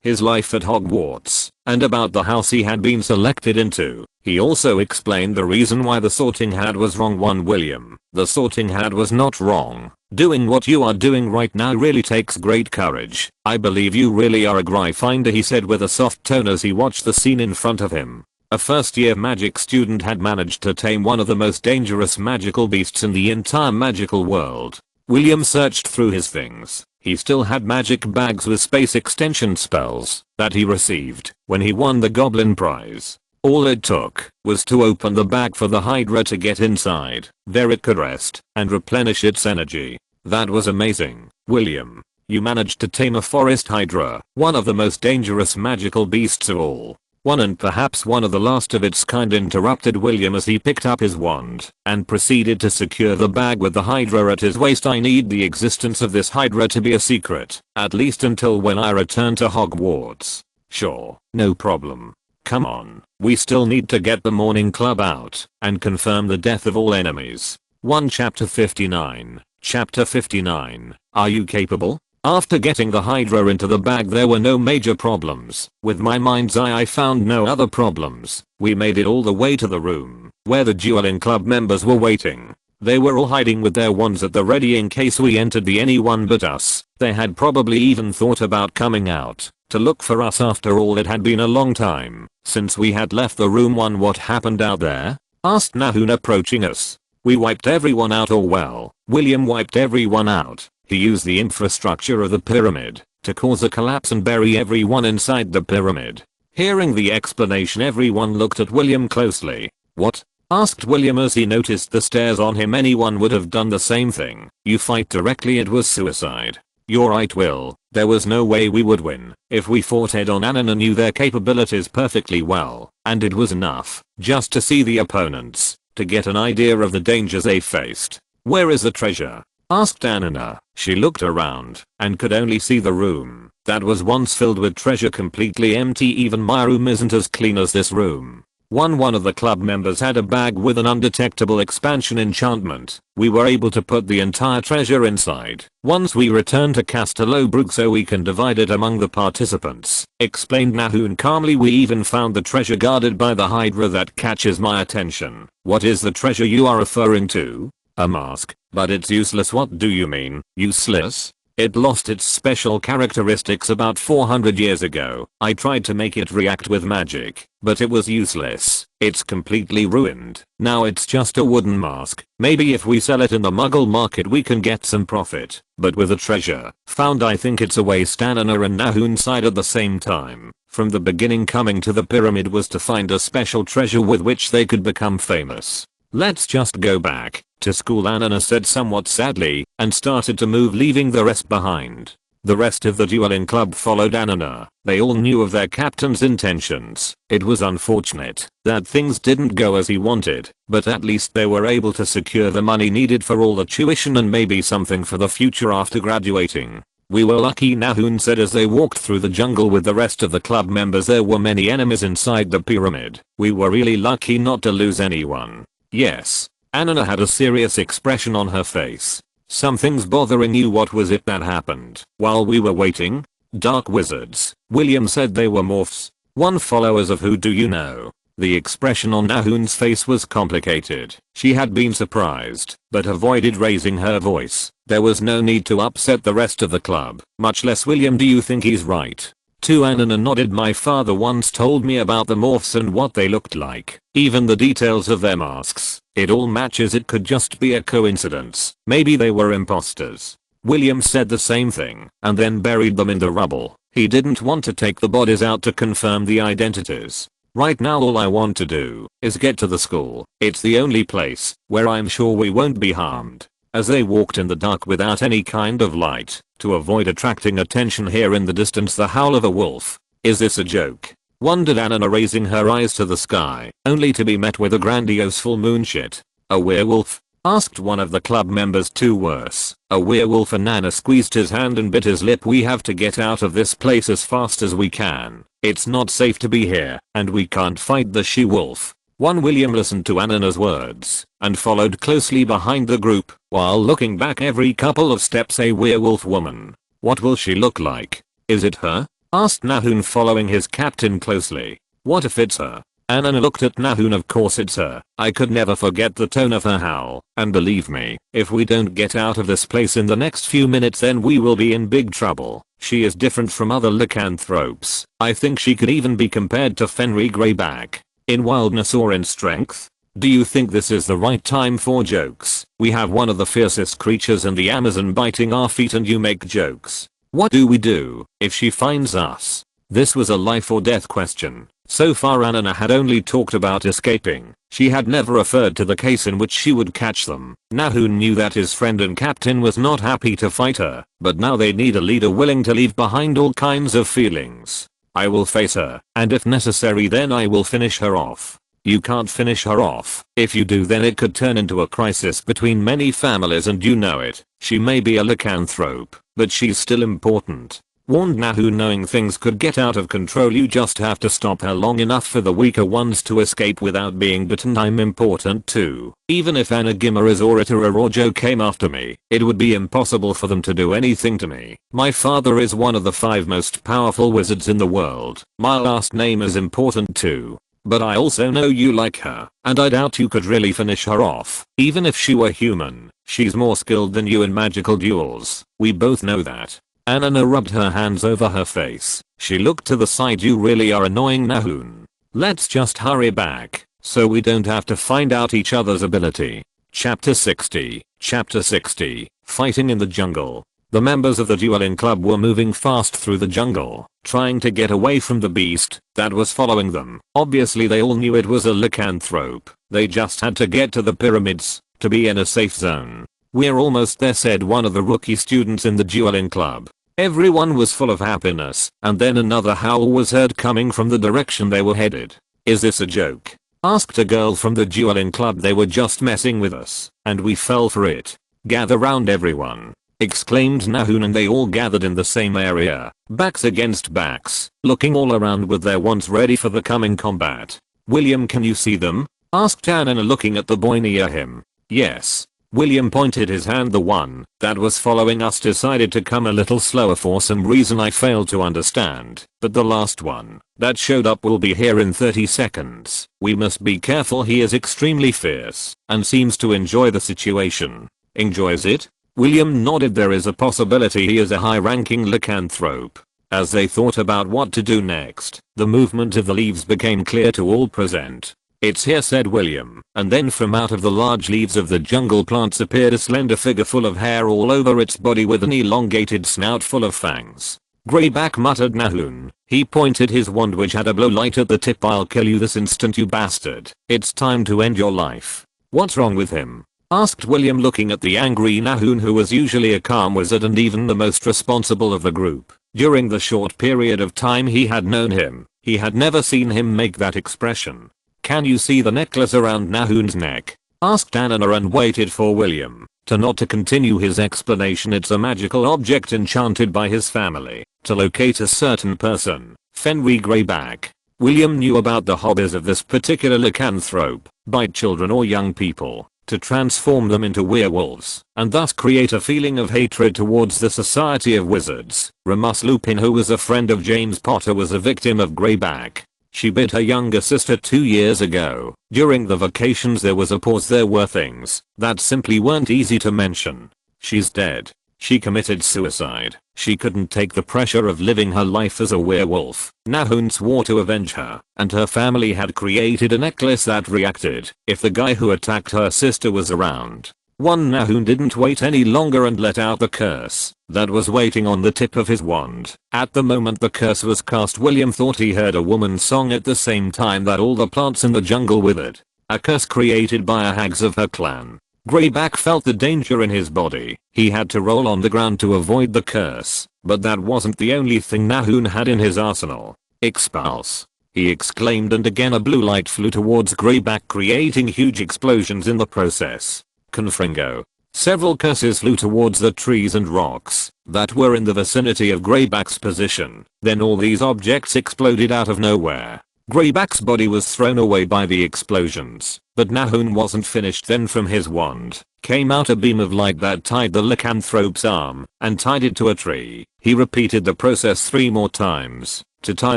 his life at Hogwarts, and about the house he had been selected into. He also explained the reason why the sorting hat was wrong. William, the sorting hat was not wrong. Doing what you are doing right now really takes great courage. I believe you really are a Gryffindor, he said with a soft tone as he watched the scene in front of him. A first-year magic student had managed to tame one of the most dangerous magical beasts in the entire magical world. William searched through his things. He still had magic bags with space extension spells that he received when he won the Goblin Prize. All it took was to open the bag for the Hydra to get inside. There it could rest and replenish its energy. That was amazing. William, you managed to tame a forest Hydra, one of the most dangerous magical beasts of all. One and perhaps one of the last of its kind, interrupted William as he picked up his wand and proceeded to secure the bag with the Hydra at his waist. I need the existence of this Hydra to be a secret, at least until when I return to Hogwarts. Sure, no problem. Come on, we still need to get the morning club out and confirm the death of all enemies. 1 Chapter 59. Chapter 59. Are you capable? After getting the Hydra into the bag, there were no major problems. With my mind's eye, I found no other problems. We made it all the way to the room where the dueling club members were waiting. They were all hiding with their wands at the ready in case we entered. The anyone but us. They had probably even thought about coming out to look for us. After all, it had been a long time since we had left the room. What happened out there? Asked Nahun, approaching us. We wiped everyone out. Oh well, William wiped everyone out. He used the infrastructure of the pyramid to cause a collapse and bury everyone inside the pyramid. Hearing the explanation, everyone looked at William closely. What? Asked William as he noticed the stares on him. Anyone would have done the same thing. You fight directly, it was suicide. You're right, Will. There was no way we would win if we fought head on. Anna knew their capabilities perfectly well, and it was enough just to see the opponents to get an idea of the dangers they faced. Where is the treasure? Asked Anna. She looked around and could only see the room that was once filled with treasure completely empty. Even my room isn't as clean as this room. One of the club members had a bag with an undetectable expansion enchantment. We were able to put the entire treasure inside once we returned to Castelobrook so we can divide it among the participants, explained Nahun calmly. We even found the treasure guarded by the Hydra. That catches my attention. What is the treasure you are referring to? A mask, but it's useless. What do you mean, useless? It lost its special characteristics about 400 years ago. I tried to make it react with magic, but it was useless. It's completely ruined. Now it's just a wooden mask. Maybe if we sell it in the Muggle market we can get some profit. But with a treasure found, I think it's a waste. Anna and Nahun sighed at the same time. From the beginning, coming to the pyramid was to find a special treasure with which they could become famous. Let's just go back to school, Anna said somewhat sadly, and started to move, leaving the rest behind. The rest of the dueling club followed Anna. They all knew of their captain's intentions. It was unfortunate that things didn't go as he wanted, but at least they were able to secure the money needed for all the tuition and maybe something for the future after graduating. We were lucky, Nahun said as they walked through the jungle with the rest of the club members. There were many enemies inside the pyramid. We were really lucky not to lose anyone. Yes. Anna had a serious expression on her face. Something's bothering you. What was it that happened while we were waiting? Dark wizards. William said they were morphs. One followers of who, do you know? The expression on Nahun's face was complicated. She had been surprised, but avoided raising her voice. There was no need to upset the rest of the club, much less William. Do you think he's right? Anna nodded. My father once told me about the morphs and what they looked like. Even the details of their masks. It all matches. It could just be a coincidence. Maybe they were imposters. William said the same thing and then buried them in the rubble. He didn't want to take the bodies out to confirm the identities. Right now all I want to do is get to the school. It's the only place where I'm sure we won't be harmed. As they walked in the dark without any kind of light, to avoid attracting attention, here in the distance the howl of a wolf. Is this a joke? Wondered Anna, raising her eyes to the sky, only to be met with a grandiose full moon. Shit. A werewolf? Asked one of the club members. Too worse. A werewolf. And Anna squeezed his hand and bit his lip. We have to get out of this place as fast as we can. It's not safe to be here, and we can't fight the she-wolf. William listened to Anna's words and followed closely behind the group while looking back every couple of steps. A werewolf woman. What will she look like? Is it her? Asked Nahun, following his captain closely. What if it's her? Anna looked at Nahun. Of course it's her. I could never forget the tone of her howl, and believe me, if we don't get out of this place in the next few minutes then we will be in big trouble. She is different from other lycanthropes. I think she could even be compared to Fenrir Greyback. In wildness or in strength? Do you think this is the right time for jokes? We have one of the fiercest creatures in the Amazon biting our feet and you make jokes. What do we do if she finds us? This was a life or death question. So far Anna had only talked about escaping. She had never referred to the case in which she would catch them. Nahun knew that his friend and captain was not happy to fight her, but now they need a leader willing to leave behind all kinds of feelings. I will face her, and if necessary then I will finish her off. You can't finish her off. If you do then it could turn into a crisis between many families and you know it. She may be a lycanthrope, but she's still important. Warned Nahun, knowing things could get out of control. You just have to stop her long enough for the weaker ones to escape without being bitten. I'm important too. Even if Anna Gimmer's Orator or Joe came after me, it would be impossible for them to do anything to me. My father is one of the 5 most powerful wizards in the world. My last name is important too. But I also know you like her, and I doubt you could really finish her off. Even if she were human, she's more skilled than you in magical duels. We both know that. Anna rubbed her hands over her face. She looked to the side. You really are annoying, Nahun. Let's just hurry back, so we don't have to find out each other's ability. Chapter 60. Chapter 60. Fighting in the jungle. The members of the dueling club were moving fast through the jungle, trying to get away from the beast that was following them. Obviously they all knew it was a lycanthrope. They just had to get to the pyramids to be in a safe zone. We're almost there, said one of the rookie students in the dueling club. Everyone was full of happiness, and then another howl was heard coming from the direction they were headed. Is this a joke? Asked a girl from the dueling club. They were just messing with us, and we fell for it. Gather round everyone, exclaimed Nahun, and they all gathered in the same area, backs against backs, looking all around with their wands ready for the coming combat. William, can you see them? Asked Anna, looking at the boy near him. Yes. William pointed his hand. The one that was following us decided to come a little slower for some reason I failed to understand, but the last one that showed up will be here in 30 seconds. We must be careful. He is extremely fierce and seems to enjoy the situation. Enjoys it? William nodded. There is a possibility he is a high-ranking lycanthrope. As they thought about what to do next, the movement of the leaves became clear to all present. "It's here," said William, and then from out of the large leaves of the jungle plants appeared a slender figure full of hair all over its body with an elongated snout full of fangs. "Greyback," muttered Nahum. He pointed his wand which had a blow light at the tip. "I'll kill you this instant, you bastard. It's time to end your life." "What's wrong with him?" asked William, looking at the angry Nahum, who was usually a calm wizard and even the most responsible of the group. During the short period of time he had known him, he had never seen him make that expression. "Can you see the necklace around Nahum's neck?" asked Anna, and waited for William to nod to continue his explanation. "It's a magical object enchanted by his family to locate a certain person, Fenrir Greyback." William knew about the hobbies of this particular lycanthrope: bite children or young people, to transform them into werewolves, and thus create a feeling of hatred towards the Society of Wizards. Remus Lupin, who was a friend of James Potter, was a victim of Greyback. She bit her younger sister 2 years ago. During the vacations there was a pause. There were things that simply weren't easy to mention. "She's dead. She committed suicide. She couldn't take the pressure of living her life as a werewolf." Nahum swore to avenge her, and her family had created a necklace that reacted if the guy who attacked her sister was around. Nahum didn't wait any longer and let out the curse that was waiting on the tip of his wand. At the moment the curse was cast, William thought he heard a woman's song at the same time that all the plants in the jungle withered. A curse created by a hags of her clan. Greyback felt the danger in his body. He had to roll on the ground to avoid the curse, but that wasn't the only thing Nahum had in his arsenal. "Expulse!" he exclaimed, and again a blue light flew towards Greyback, creating huge explosions in the process. Confringo. Several curses flew towards the trees and rocks that were in the vicinity of Greyback's position. Then all these objects exploded out of nowhere. Greyback's body was thrown away by the explosions, but Nahum wasn't finished. Then from his wand came out a beam of light that tied the lycanthrope's arm and tied it to a tree. He repeated the process 3 more times to tie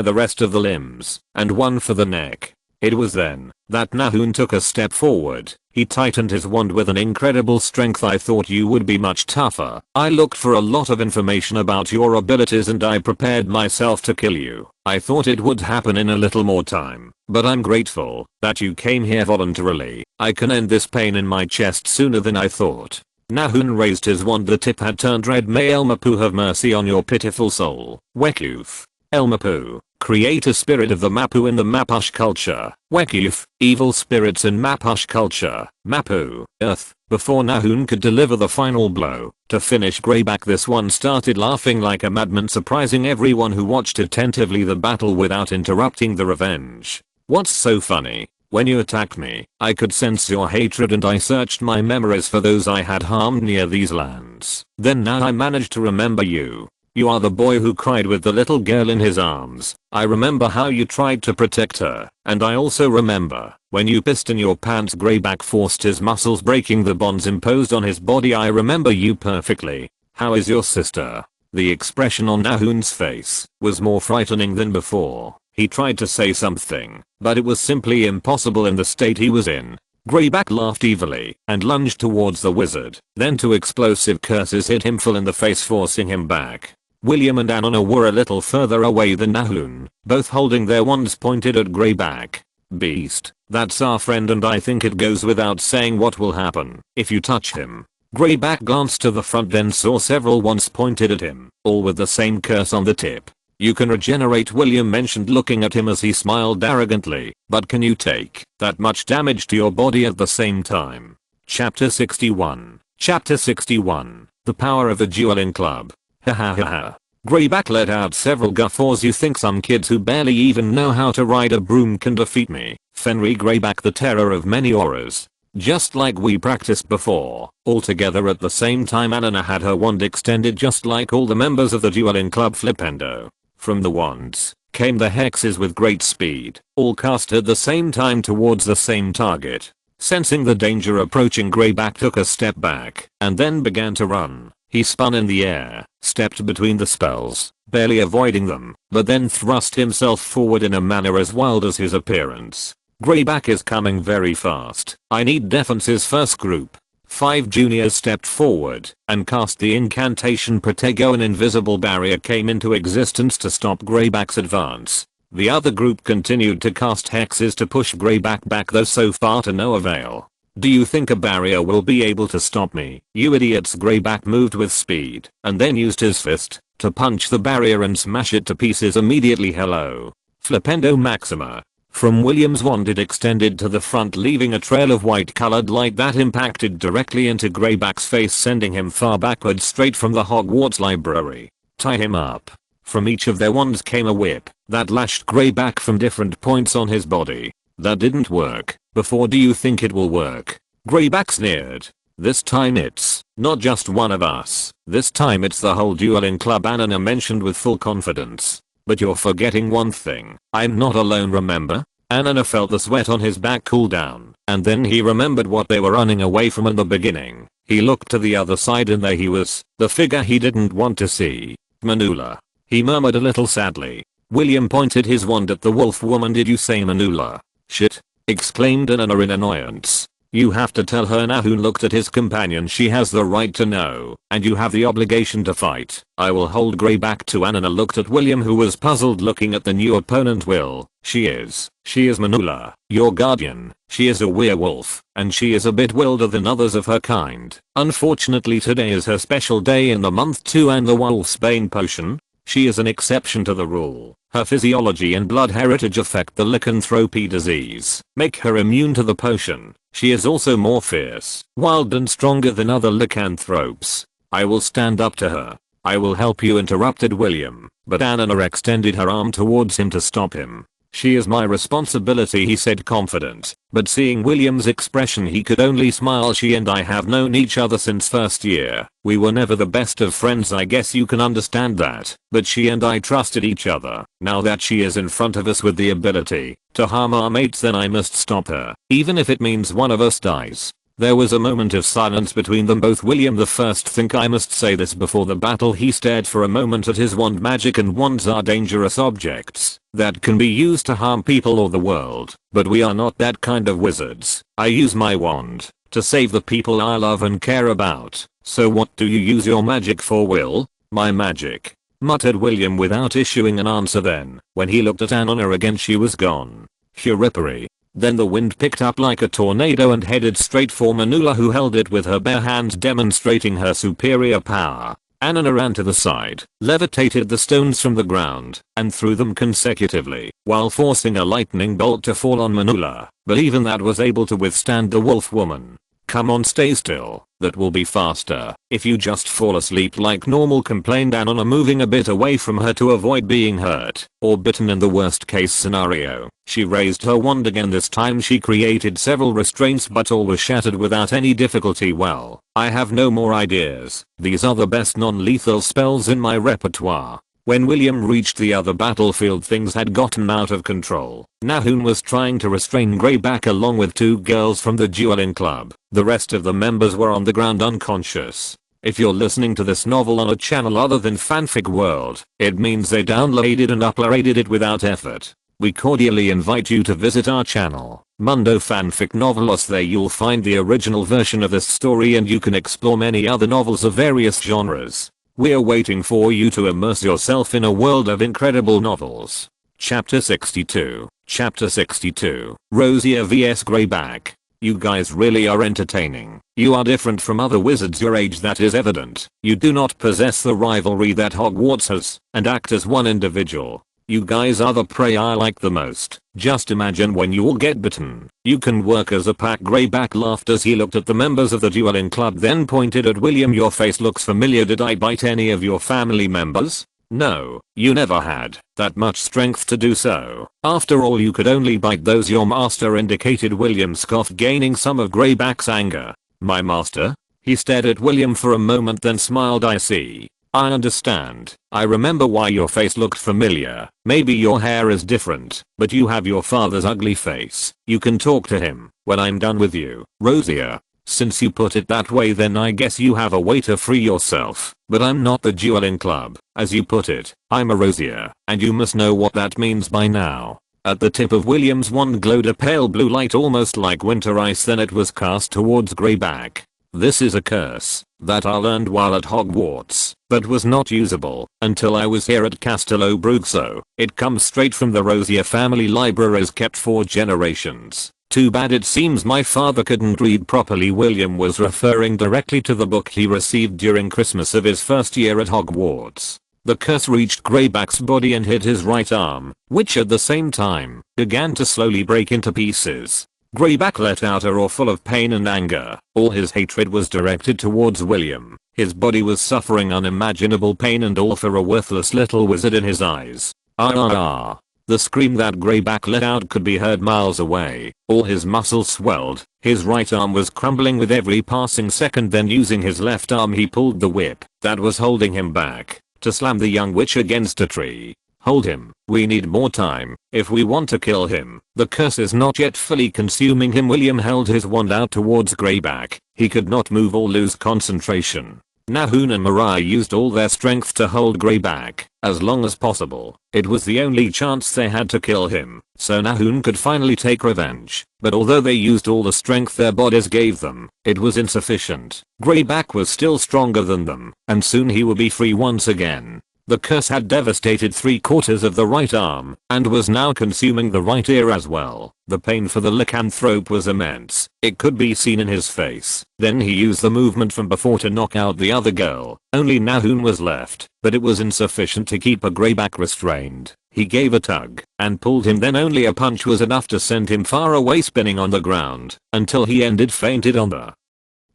the rest of the limbs, and 1 for the neck. It was then that Nahum took a step forward. He tightened his wand with an incredible strength. "I thought you would be much tougher. I looked for a lot of information about your abilities and I prepared myself to kill you. I thought it would happen in a little more time, but I'm grateful that you came here voluntarily. I can end this pain in my chest sooner than I thought." Nahum raised his wand. The tip had turned red. "May Elmapu have mercy on your pitiful soul." Wekuf. Elmapu. Creator spirit of the Mapu in the Mapush culture. Wekuf. Evil spirits in Mapush culture. Mapu. Earth. Before Nahum could deliver the final blow to finish Greyback, this one started laughing like a madman, surprising everyone who watched attentively the battle without interrupting the revenge. "What's so funny? When you attacked me, I could sense your hatred and I searched my memories for those I had harmed near these lands. Then now I managed to remember you. You are the boy who cried with the little girl in his arms. I remember how you tried to protect her, and I also remember when you pissed in your pants." Greyback forced his muscles, breaking the bonds imposed on his body. "I remember you perfectly. How is your sister?" The expression on Nahum's face was more frightening than before. He tried to say something, but it was simply impossible in the state he was in. Greyback laughed evilly and lunged towards the wizard. Then 2 explosive curses hit him full in the face, forcing him back. William and Anna were a little further away than Nahum, both holding their wands pointed at Greyback. "Beast, that's our friend and I think it goes without saying what will happen if you touch him." Greyback glanced to the front, then saw several wands pointed at him, all with the same curse on the tip. "You can regenerate," William mentioned, looking at him as he smiled arrogantly, "but can you take that much damage to your body at the same time?" Chapter 61. Chapter 61. The Power of the Dueling Club. Ha ha ha ha. Greyback let out several guffaws. "You think some kids who barely even know how to ride a broom can defeat me?" Fenrir Greyback, the terror of many auras. Just like we practiced before. All together at the same time, Anna had her wand extended just like all the members of the Dueling Club. Flipendo. From the wands came the hexes with great speed, all cast at the same time towards the same target. Sensing the danger approaching, Greyback took a step back and then began to run. He spun in the air, stepped between the spells, barely avoiding them, but then thrust himself forward in a manner as wild as his appearance. "Greyback is coming very fast. I need defenses first." Group 5 juniors stepped forward and cast the incantation Protego. An invisible barrier came into existence to stop Greyback's advance. The other group continued to cast hexes to push Greyback back, though so far to no avail. Do you think a barrier will be able to stop me, you idiots? Greyback moved with speed and then used his fist to punch the barrier and smash it to pieces immediately. Hello. Flipendo Maxima. From William's wand it extended to the front, leaving a trail of white colored light that impacted directly into Greyback's face, sending him far backwards straight from the Hogwarts library. Tie him up. From each of their wands came a whip that lashed Greyback from different points on his body. That didn't work before. Do you think it will work? Greyback sneered. This time it's not just one of us. This time it's the whole dueling club, Anna mentioned with full confidence. But you're forgetting one thing. I'm not alone, remember? Anna felt the sweat on his back cool down, and then he remembered what they were running away from in the beginning. He looked to the other side and there he was, the figure he didn't want to see. Manula. He murmured a little sadly. William pointed his wand at the wolf woman. Did you say Manula? Shit! Exclaimed Anna in annoyance. You have to tell her. Nahun looked at his companion. She has the right to know, and you have the obligation to fight. I will hold Greyback to. Anna looked at William, who was puzzled looking at the new opponent. Will. She is Manula, your guardian. She is a werewolf, and she is a bit wilder than others of her kind. Unfortunately today is her special day in the month too, and the wolf's bane potion. She is an exception to the rule. Her physiology and blood heritage affect the lycanthropy disease, make her immune to the potion. She is also more fierce, wild and stronger than other lycanthropes. I will stand up to her. I will help you, interrupted William, but Anna extended her arm towards him to stop him. She is my responsibility, he said confident, but seeing William's expression he could only smile. She and I have known each other since first year. We were never the best of friends, I guess you can understand that, but she and I trusted each other. Now that she is in front of us with the ability to harm our mates, then I must stop her, even if it means one of us dies. There was a moment of silence between them both. William, the first think I must say this before the battle. He stared for a moment at his wand. Magic and wands are dangerous objects that can be used to harm people or the world, but we are not that kind of wizards. I use my wand to save the people I love and care about. So what do you use your magic for, Will? My magic, muttered William without issuing an answer. Then, when he looked at Anna again, she was gone. Hurippery. Then the wind picked up like a tornado and headed straight for Manula, who held it with her bare hands, demonstrating her superior power. Anna ran to the side, levitated the stones from the ground, and threw them consecutively, while forcing a lightning bolt to fall on Manula, but even that was able to withstand the wolf woman. Come on, stay still. That will be faster if you just fall asleep like normal, complained Anna, moving a bit away from her to avoid being hurt or bitten in the worst case scenario. She raised her wand again. This time she created several restraints, but all were shattered without any difficulty. Well, I have no more ideas. These are the best non-lethal spells in my repertoire. When William reached the other battlefield, things had gotten out of control. Nahun was trying to restrain Greyback along with 2 girls from the dueling club. The rest of the members were on the ground unconscious. If you're listening to this novel on a channel other than Fanfic World, it means they downloaded and uploaded it without effort. We cordially invite you to visit our channel, Mundo Fanfic Novelos. There you'll find the original version of this story, and you can explore many other novels of various genres. We're waiting for you to immerse yourself in a world of incredible novels. Chapter 62. Chapter 62. Rosier vs Greyback. You guys really are entertaining. You are different from other wizards your age, that is evident. You do not possess the rivalry that Hogwarts has, and act as one individual. You guys are the prey I like the most. Just imagine when you all get bitten. You can work as a pack. Greyback laughed as he looked at the members of the dueling club, then pointed at William. Your face looks familiar. Did I bite any of your family members? No, you never had that much strength to do so. After all, you could only bite those your master indicated. William scoffed, gaining some of Greyback's anger. My master? He stared at William for a moment, then smiled. I see. I understand. I remember why your face looked familiar. Maybe your hair is different, but you have your father's ugly face. You can talk to him when I'm done with you. Rosier. Since you put it that way, then I guess you have a way to free yourself. But I'm not the dueling club, as you put it. I'm a Rosier, and you must know what that means by now. At the tip of William's wand glowed a pale blue light, almost like winter ice. Then it was cast towards Greyback. This is a curse that I learned while at Hogwarts, but was not usable until I was here at Castello Brugso. It comes straight from the Rosier family libraries kept for generations. Too bad it seems my father couldn't read properly. William was referring directly to the book he received during Christmas of his first year at Hogwarts. The curse reached Greyback's body and hit his right arm, which at the same time began to slowly break into pieces. Greyback let out a roar full of pain and anger. All his hatred was directed towards William. His body was suffering unimaginable pain and all for a worthless little wizard in his eyes. Ah! The scream that Greyback let out could be heard miles away. All his muscles swelled. His right arm was crumbling with every passing second. Then using his left arm he pulled the whip that was holding him back to slam the young witch against a tree. Hold him. We need more time if we want to kill him. The curse is not yet fully consuming him. William held his wand out towards Greyback. He could not move or lose concentration. Nahun and Mariah used all their strength to hold Greyback as long as possible. It was the only chance they had to kill him, so Nahun could finally take revenge. But although they used all the strength their bodies gave them, it was insufficient. Greyback was still stronger than them, and soon he would be free once again. The curse had devastated 3/4 of the right arm and was now consuming the right ear as well. The pain for the lycanthrope was immense. It could be seen in his face. Then he used the movement from before to knock out the other girl. Only Nahun was left, but it was insufficient to keep a Greyback restrained. He gave a tug and pulled him. Then only a punch was enough to send him far away, spinning on the ground until he fainted on the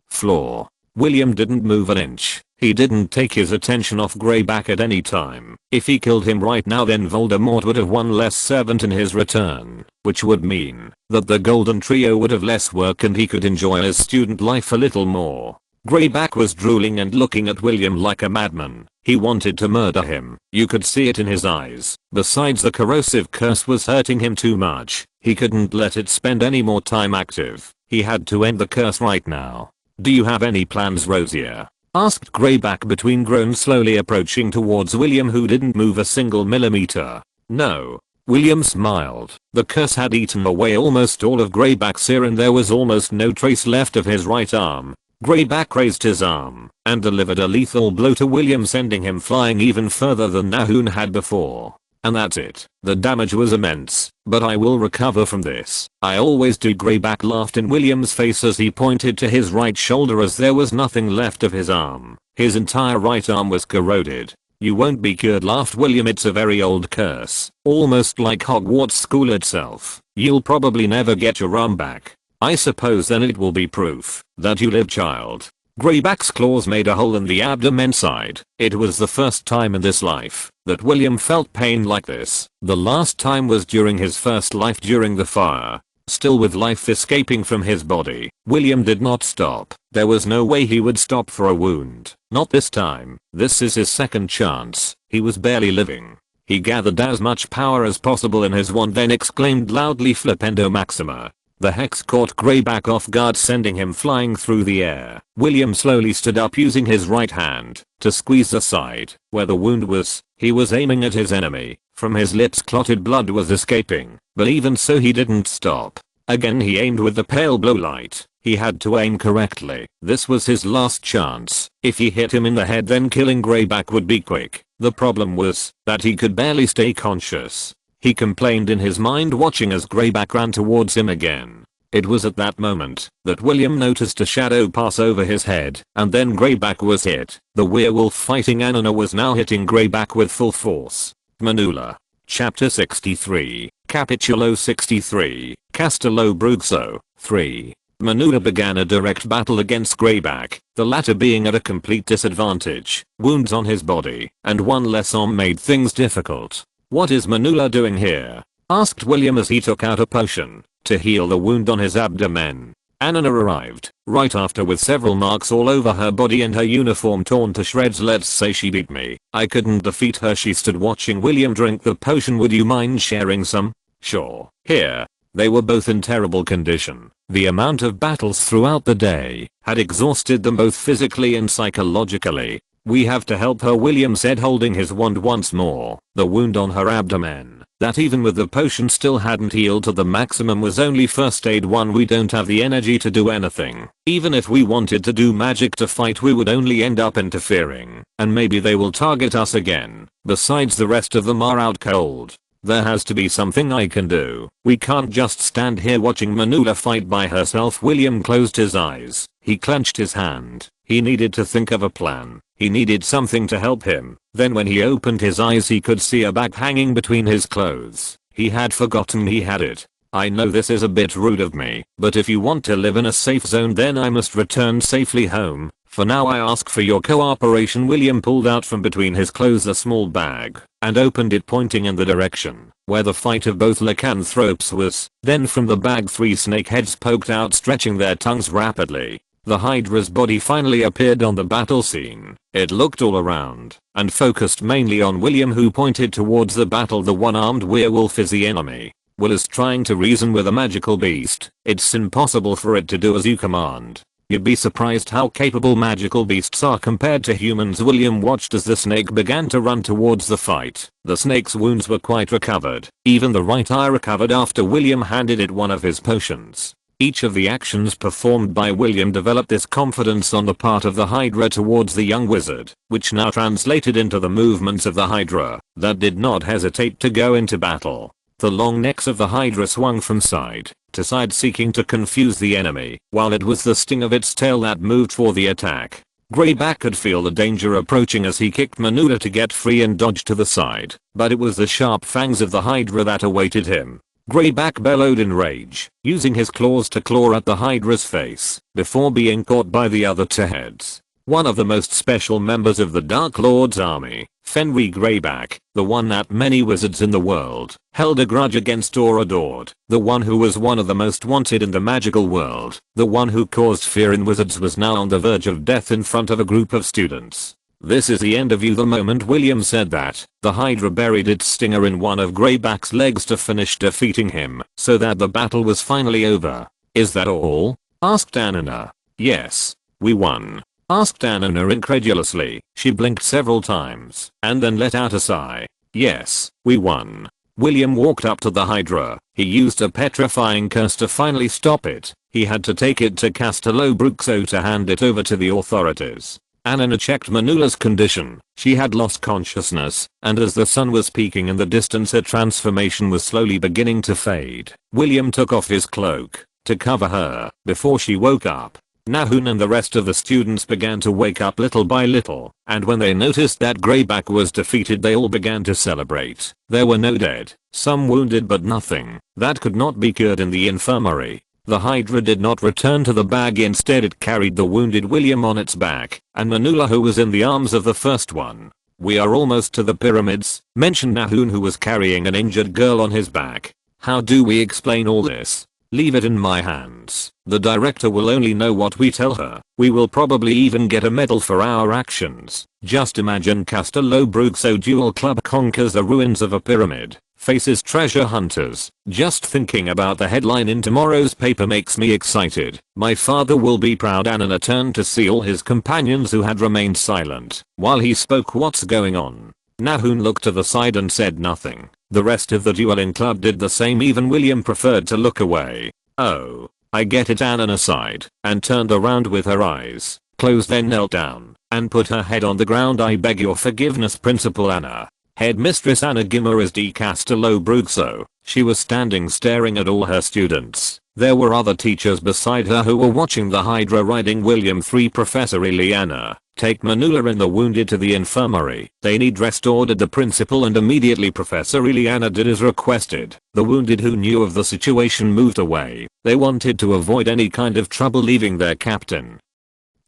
floor. William didn't move an inch. He didn't take his attention off Greyback at any time. If he killed him right now, then Voldemort would have one less servant in his return, which would mean that the Golden Trio would have less work and he could enjoy his student life a little more. Greyback was drooling and looking at William like a madman. He wanted to murder him. You could see it in his eyes. Besides, the corrosive curse was hurting him too much. He couldn't let it spend any more time active. He had to end the curse right now. Do you have any plans, Rosier? Asked Greyback between groans, slowly approaching towards William, who didn't move a single millimeter. No. William smiled. The curse had eaten away almost all of Greyback's ear and there was almost no trace left of his right arm. Greyback raised his arm and delivered a lethal blow to William, sending him flying even further than Nahun had before. And that's it. The damage was immense, but I will recover from this. I always do. Greyback laughed in William's face as he pointed to his right shoulder, as there was nothing left of his arm. His entire right arm was corroded. You won't be cured, laughed William. It's a very old curse, almost like Hogwarts school itself. You'll probably never get your arm back. I suppose then it will be proof that you live, child. Greyback's claws made a hole in the abdomen side. It was the first time in this life that William felt pain like this. The last time was during his first life during the fire. Still with life escaping from his body, William did not stop. There was no way he would stop for a wound. Not this time. This is his second chance. He was barely living. He gathered as much power as possible in his wand, then exclaimed loudly, Flipendo Maxima. The hex caught Greyback off guard, sending him flying through the air. William slowly stood up, using his right hand to squeeze the side where the wound was. He was aiming at his enemy. From his lips clotted blood was escaping, but even so he didn't stop. Again he aimed with the pale blue light. He had to aim correctly. This was his last chance. If he hit him in the head, then killing Greyback would be quick. The problem was that he could barely stay conscious. He complained in his mind, watching as Greyback ran towards him again. It was at that moment that William noticed a shadow pass over his head, and then Greyback was hit. The werewolf fighting Anana was now hitting Greyback with full force. Manula. Chapter 63. Capitulo 63. Castello Brugso. 3. Manula began a direct battle against Greyback, the latter being at a complete disadvantage. Wounds on his body and one less arm made things difficult. What is Manula doing here? Asked William as he took out a potion to heal the wound on his abdomen. Anana arrived right after with several marks all over her body and her uniform torn to shreds. Let's say she beat me. I couldn't defeat her. She stood watching William drink the potion. Would you mind sharing some? Sure. Here. They were both in terrible condition. The amount of battles throughout the day had exhausted them both physically and psychologically. We have to help her, William said, holding his wand once more. The wound on her abdomen That even with the potion still hadn't healed to the maximum was only first aid 1. We don't have the energy to do anything. Even if we wanted to do magic to fight, we would only end up interfering, and maybe they will target us again. Besides, the rest of them are out cold. There has to be something I can do. We can't just stand here watching Manula fight by herself. William closed his eyes. He clenched his hand. He needed to think of a plan. He needed something to help him. Then when he opened his eyes, he could see a bag hanging between his clothes. He had forgotten he had it. I know this is a bit rude of me, but if you want to live in a safe zone, then I must return safely home. For now I ask for your cooperation. William pulled out from between his clothes a small bag and opened it, pointing in the direction where the fight of both lycanthropes was. Then from the bag 3 snake heads poked out, stretching their tongues rapidly. The Hydra's body finally appeared on the battle scene. It looked all around and focused mainly on William, who pointed towards the battle. The one-armed werewolf is the enemy. Will is trying to reason with a magical beast. It's impossible for it to do as you command. You'd be surprised how capable magical beasts are compared to humans. William watched as the snake began to run towards the fight. The snake's wounds were quite recovered. Even the right eye recovered after William handed it one of his potions. Each of the actions performed by William developed this confidence on the part of the Hydra towards the young wizard, which now translated into the movements of the Hydra that did not hesitate to go into battle. The long necks of the Hydra swung from side to side, seeking to confuse the enemy, while it was the sting of its tail that moved for the attack. Greyback could feel the danger approaching as he kicked Manula to get free and dodged to the side, but it was the sharp fangs of the Hydra that awaited him. Greyback bellowed in rage, using his claws to claw at the Hydra's face before being caught by the other 2 heads. One of the most special members of the Dark Lord's army, Fenrir Greyback, the one that many wizards in the world held a grudge against or adored, the one who was one of the most wanted in the magical world, the one who caused fear in wizards, was now on the verge of death in front of a group of students. This is the end of you. The moment William said that, the Hydra buried its stinger in one of Greyback's legs to finish defeating him, so that the battle was finally over. Is that all? Asked Anana. Yes. We won. Asked Anana incredulously. She blinked several times and then let out a sigh. Yes, we won. William walked up to the Hydra. He used a petrifying curse to finally stop it. He had to take it to Castello Bruxo to hand it over to the authorities. Anana checked Manula's condition. She had lost consciousness, and as the sun was peaking in the distance, her transformation was slowly beginning to fade. William took off his cloak to cover her before she woke up. Nahun and the rest of the students began to wake up little by little, and when they noticed that Greyback was defeated, they all began to celebrate. There were no dead, some wounded, but nothing that could not be cured in the infirmary. The Hydra did not return to the bag. Instead, it carried the wounded William on its back, and Manula, who was in the arms of the first one. We are almost to the pyramids, mentioned Nahun, who was carrying an injured girl on his back. How do we explain all this? Leave it in my hands. The director will only know what we tell her. We will probably even get a medal for our actions. Just imagine Castello Bruxo Duel Club conquers the ruins of a pyramid, faces treasure hunters. Just thinking about the headline in tomorrow's paper makes me excited. My father will be proud. Anana turned to see all his companions who had remained silent while he spoke. What's going on? Nahun looked to the side and said nothing. The rest of the dueling club did the same. Even William preferred to look away. Oh, I get it. Anana sighed and turned around with her eyes closed, then knelt down and put her head on the ground. I beg your forgiveness, Principal Anna. Headmistress Anna Gimaras de Castello Bruxo. She was standing staring at all her students. There were other teachers beside her who were watching the Hydra riding William. 3. Professor Ileana, take Manula and the wounded to the infirmary. They need rest, ordered the principal, and immediately Professor Ileana did as requested. The wounded, who knew of the situation, moved away. They wanted to avoid any kind of trouble, leaving their captain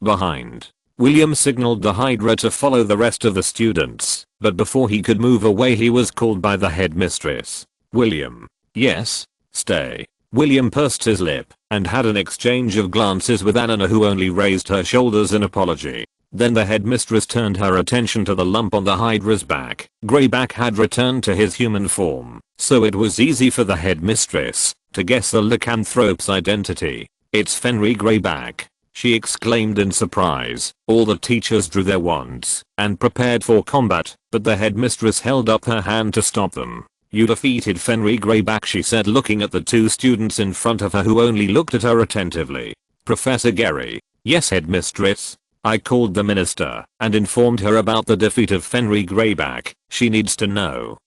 behind. William signaled the Hydra to follow the rest of the students, but before he could move away, he was called by the headmistress. William. Yes? Stay. William pursed his lip and had an exchange of glances with Anna, who only raised her shoulders in apology. Then the headmistress turned her attention to the lump on the Hydra's back. Greyback had returned to his human form, so it was easy for the headmistress to guess the lycanthrope's identity. It's Fenrir Greyback, she exclaimed in surprise. All the teachers drew their wands and prepared for combat, but the headmistress held up her hand to stop them. "You defeated Fenrir Greyback," she said, looking at the two students in front of her who only looked at her attentively. "Professor Gary." "Yes, headmistress." "I called the minister and informed her about the defeat of Fenrir Greyback. She needs to know."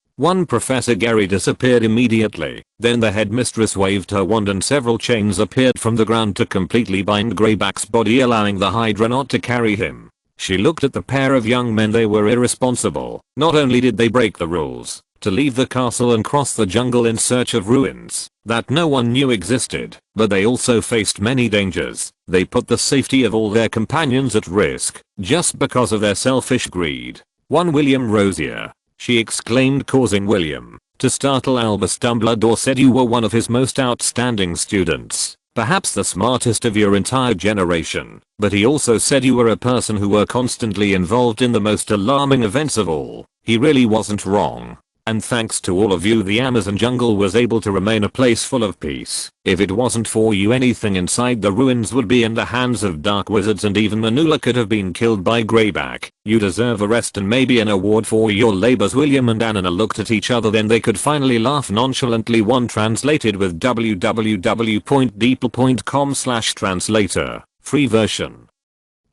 Professor Gary disappeared immediately. Then the headmistress waved her wand and several chains appeared from the ground to completely bind Greyback's body, allowing the Hydra not to carry him. She looked at the pair of young men. They were irresponsible. Not only did they break the rules to leave the castle and cross the jungle in search of ruins that no one knew existed, but they also faced many dangers. They put the safety of all their companions at risk just because of their selfish greed. William Rosier, she exclaimed, causing William to startle. Albus Dumbledore said you were one of his most outstanding students, perhaps the smartest of your entire generation, but he also said you were a person who were constantly involved in the most alarming events of all. He really wasn't wrong. And thanks to all of you, the Amazon jungle was able to remain a place full of peace. If it wasn't for you, anything inside the ruins would be in the hands of dark wizards, and even Manula could have been killed by Greyback. You deserve a rest and maybe an award for your labors." William and Anna looked at each other, then they could finally laugh nonchalantly. Translated with www.deeple.com/translator. Free version.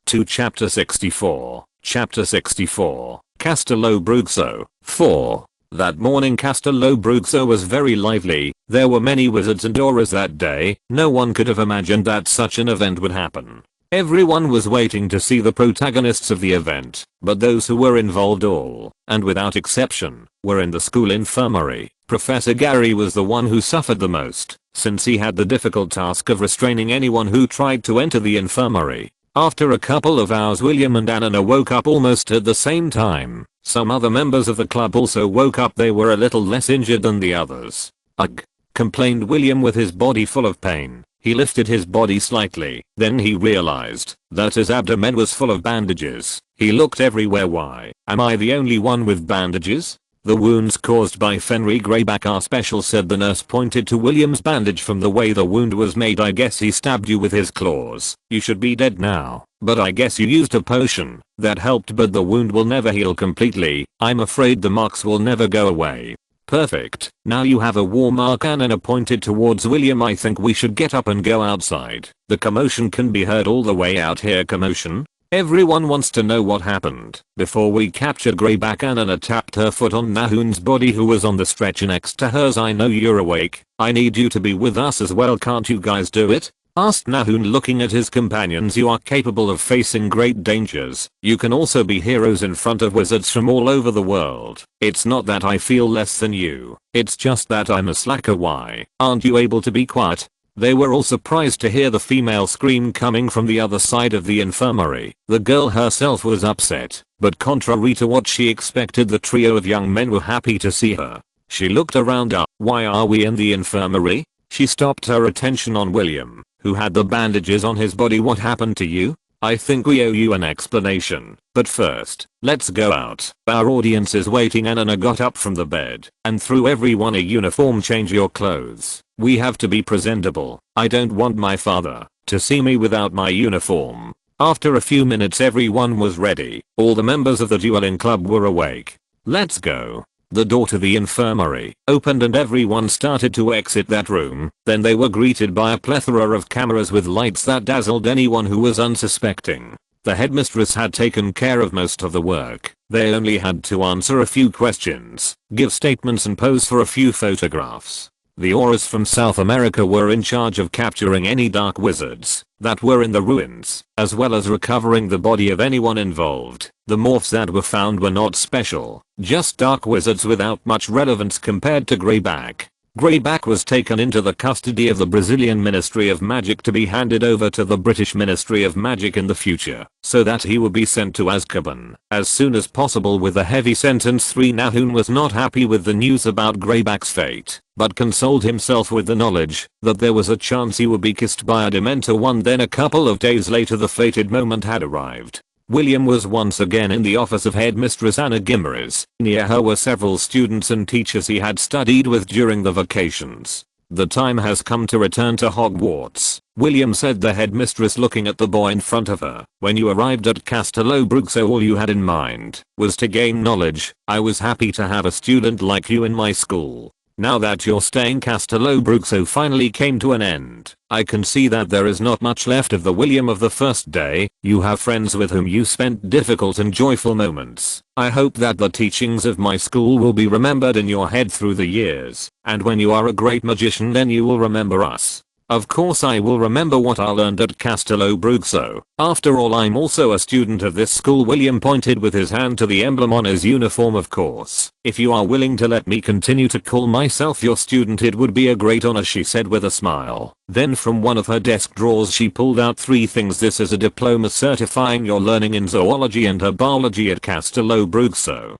2 Chapter 64. Chapter 64. Castello Brugso. 4. That morning Castello Brugso was very lively. There were many wizards and auras that day. No one could have imagined that such an event would happen. Everyone was waiting to see the protagonists of the event, but those who were involved, all, and without exception, were in the school infirmary. Professor Gary was the one who suffered the most, since he had the difficult task of restraining anyone who tried to enter the infirmary. After a couple of hours, William and Anna woke up almost at the same time. Some other members of the club also woke up. They were a little less injured than the others. "Ugh," complained William with his body full of pain. He lifted his body slightly. Then he realized that his abdomen was full of bandages. He looked everywhere. "Why am I the only one with bandages?" "The wounds caused by Fenrir Greyback are special," said the nurse, pointed to William's bandage. "From the way the wound was made, I guess he stabbed you with his claws. You should be dead now, but I guess you used a potion that helped, but the wound will never heal completely. I'm afraid the marks will never go away." "Perfect. Now you have a war mark." Anna pointed towards William. "I think we should get up and go outside. The commotion can be heard all the way out here." "Commotion? Everyone wants to know what happened before we captured Greyback." Anna tapped her foot on Nahun's body, who was on the stretcher next to hers. "I know you're awake. I need you to be with us as well. Can't you guys do it?" asked Nahun, looking at his companions. "You are capable of facing great dangers. You can also be heroes in front of wizards from all over the world. It's not that I feel less than you. It's just that I'm a slacker. Why aren't you able to be quiet?" They were all surprised to hear the female scream coming from the other side of the infirmary. The girl herself was upset, but contrary to what she expected, the trio of young men were happy to see her. She looked around. "Why are we in the infirmary?" She stopped her attention on William, who had the bandages on his body. "What happened to you? I think we owe you an explanation. But first, let's go out. Our audience is waiting." Anna got up from the bed and threw everyone a uniform. "Change your clothes. We have to be presentable. I don't want my father to see me without my uniform." After a few minutes, everyone was ready. All the members of the dueling club were awake. "Let's go." The door to the infirmary opened and everyone started to exit that room. Then they were greeted by a plethora of cameras with lights that dazzled anyone who was unsuspecting. The headmistress had taken care of most of the work. They only had to answer a few questions, give statements, and pose for a few photographs. The auras from South America were in charge of capturing any dark wizards that were in the ruins, as well as recovering the body of anyone involved. The morphs that were found were not special, just dark wizards without much relevance compared to Greyback. Greyback was taken into the custody of the Brazilian Ministry of Magic to be handed over to the British Ministry of Magic in the future, so that he would be sent to Azkaban as soon as possible with a heavy sentence. Nahun was not happy with the news about Greyback's fate, but consoled himself with the knowledge that there was a chance he would be kissed by a Dementor one. Then a couple of days later, the fated moment had arrived. William was once again in the office of Headmistress Anna Gimmeres. Near her were several students and teachers he had studied with during the vacations. The time has come to return to Hogwarts, William said, the headmistress looking at the boy in front of her. When you arrived at Castello Bruxo, all you had in mind was to gain knowledge. I was happy to have a student like you in my school. Now that your stay in Castello Bruxo finally came to an end, I can see that there is not much left of the William of the first day. You have friends with whom you spent difficult and joyful moments. I hope that the teachings of my school will be remembered in your head through the years, and when you are a great magician then you will remember us. Of course I will remember what I learned at Castello Bruxo. After all, I'm also a student of this school. William pointed with his hand to the emblem on his uniform. Of course, if you are willing to let me continue to call myself your student, it would be a great honor, she said with a smile. Then from one of her desk drawers she pulled out 3 things. This is a diploma certifying your learning in zoology and herbology at Castello Bruxo.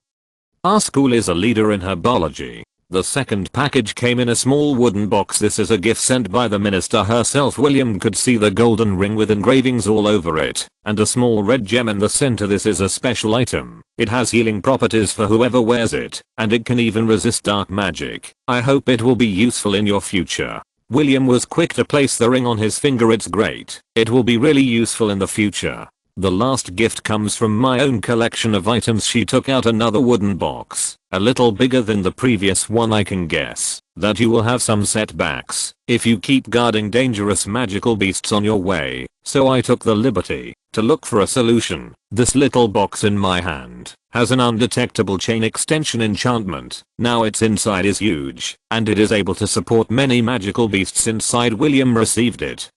Our school is a leader in herbology. The second package came in a small wooden box. This is a gift sent by the minister herself. William could see the golden ring with engravings all over it, and a small red gem in the center. This is a special item. It has healing properties for whoever wears it, and it can even resist dark magic. I hope it will be useful in your future. William was quick to place the ring on his finger. It's great. It will be really useful in the future. The last gift comes from my own collection of items. She took out another wooden box, a little bigger than the previous one. I can guess that you will have some setbacks if you keep guarding dangerous magical beasts on your way, so I took the liberty to look for a solution. This little box in my hand has an undetectable chain extension enchantment. Now its inside is huge, and it is able to support many magical beasts inside. William received it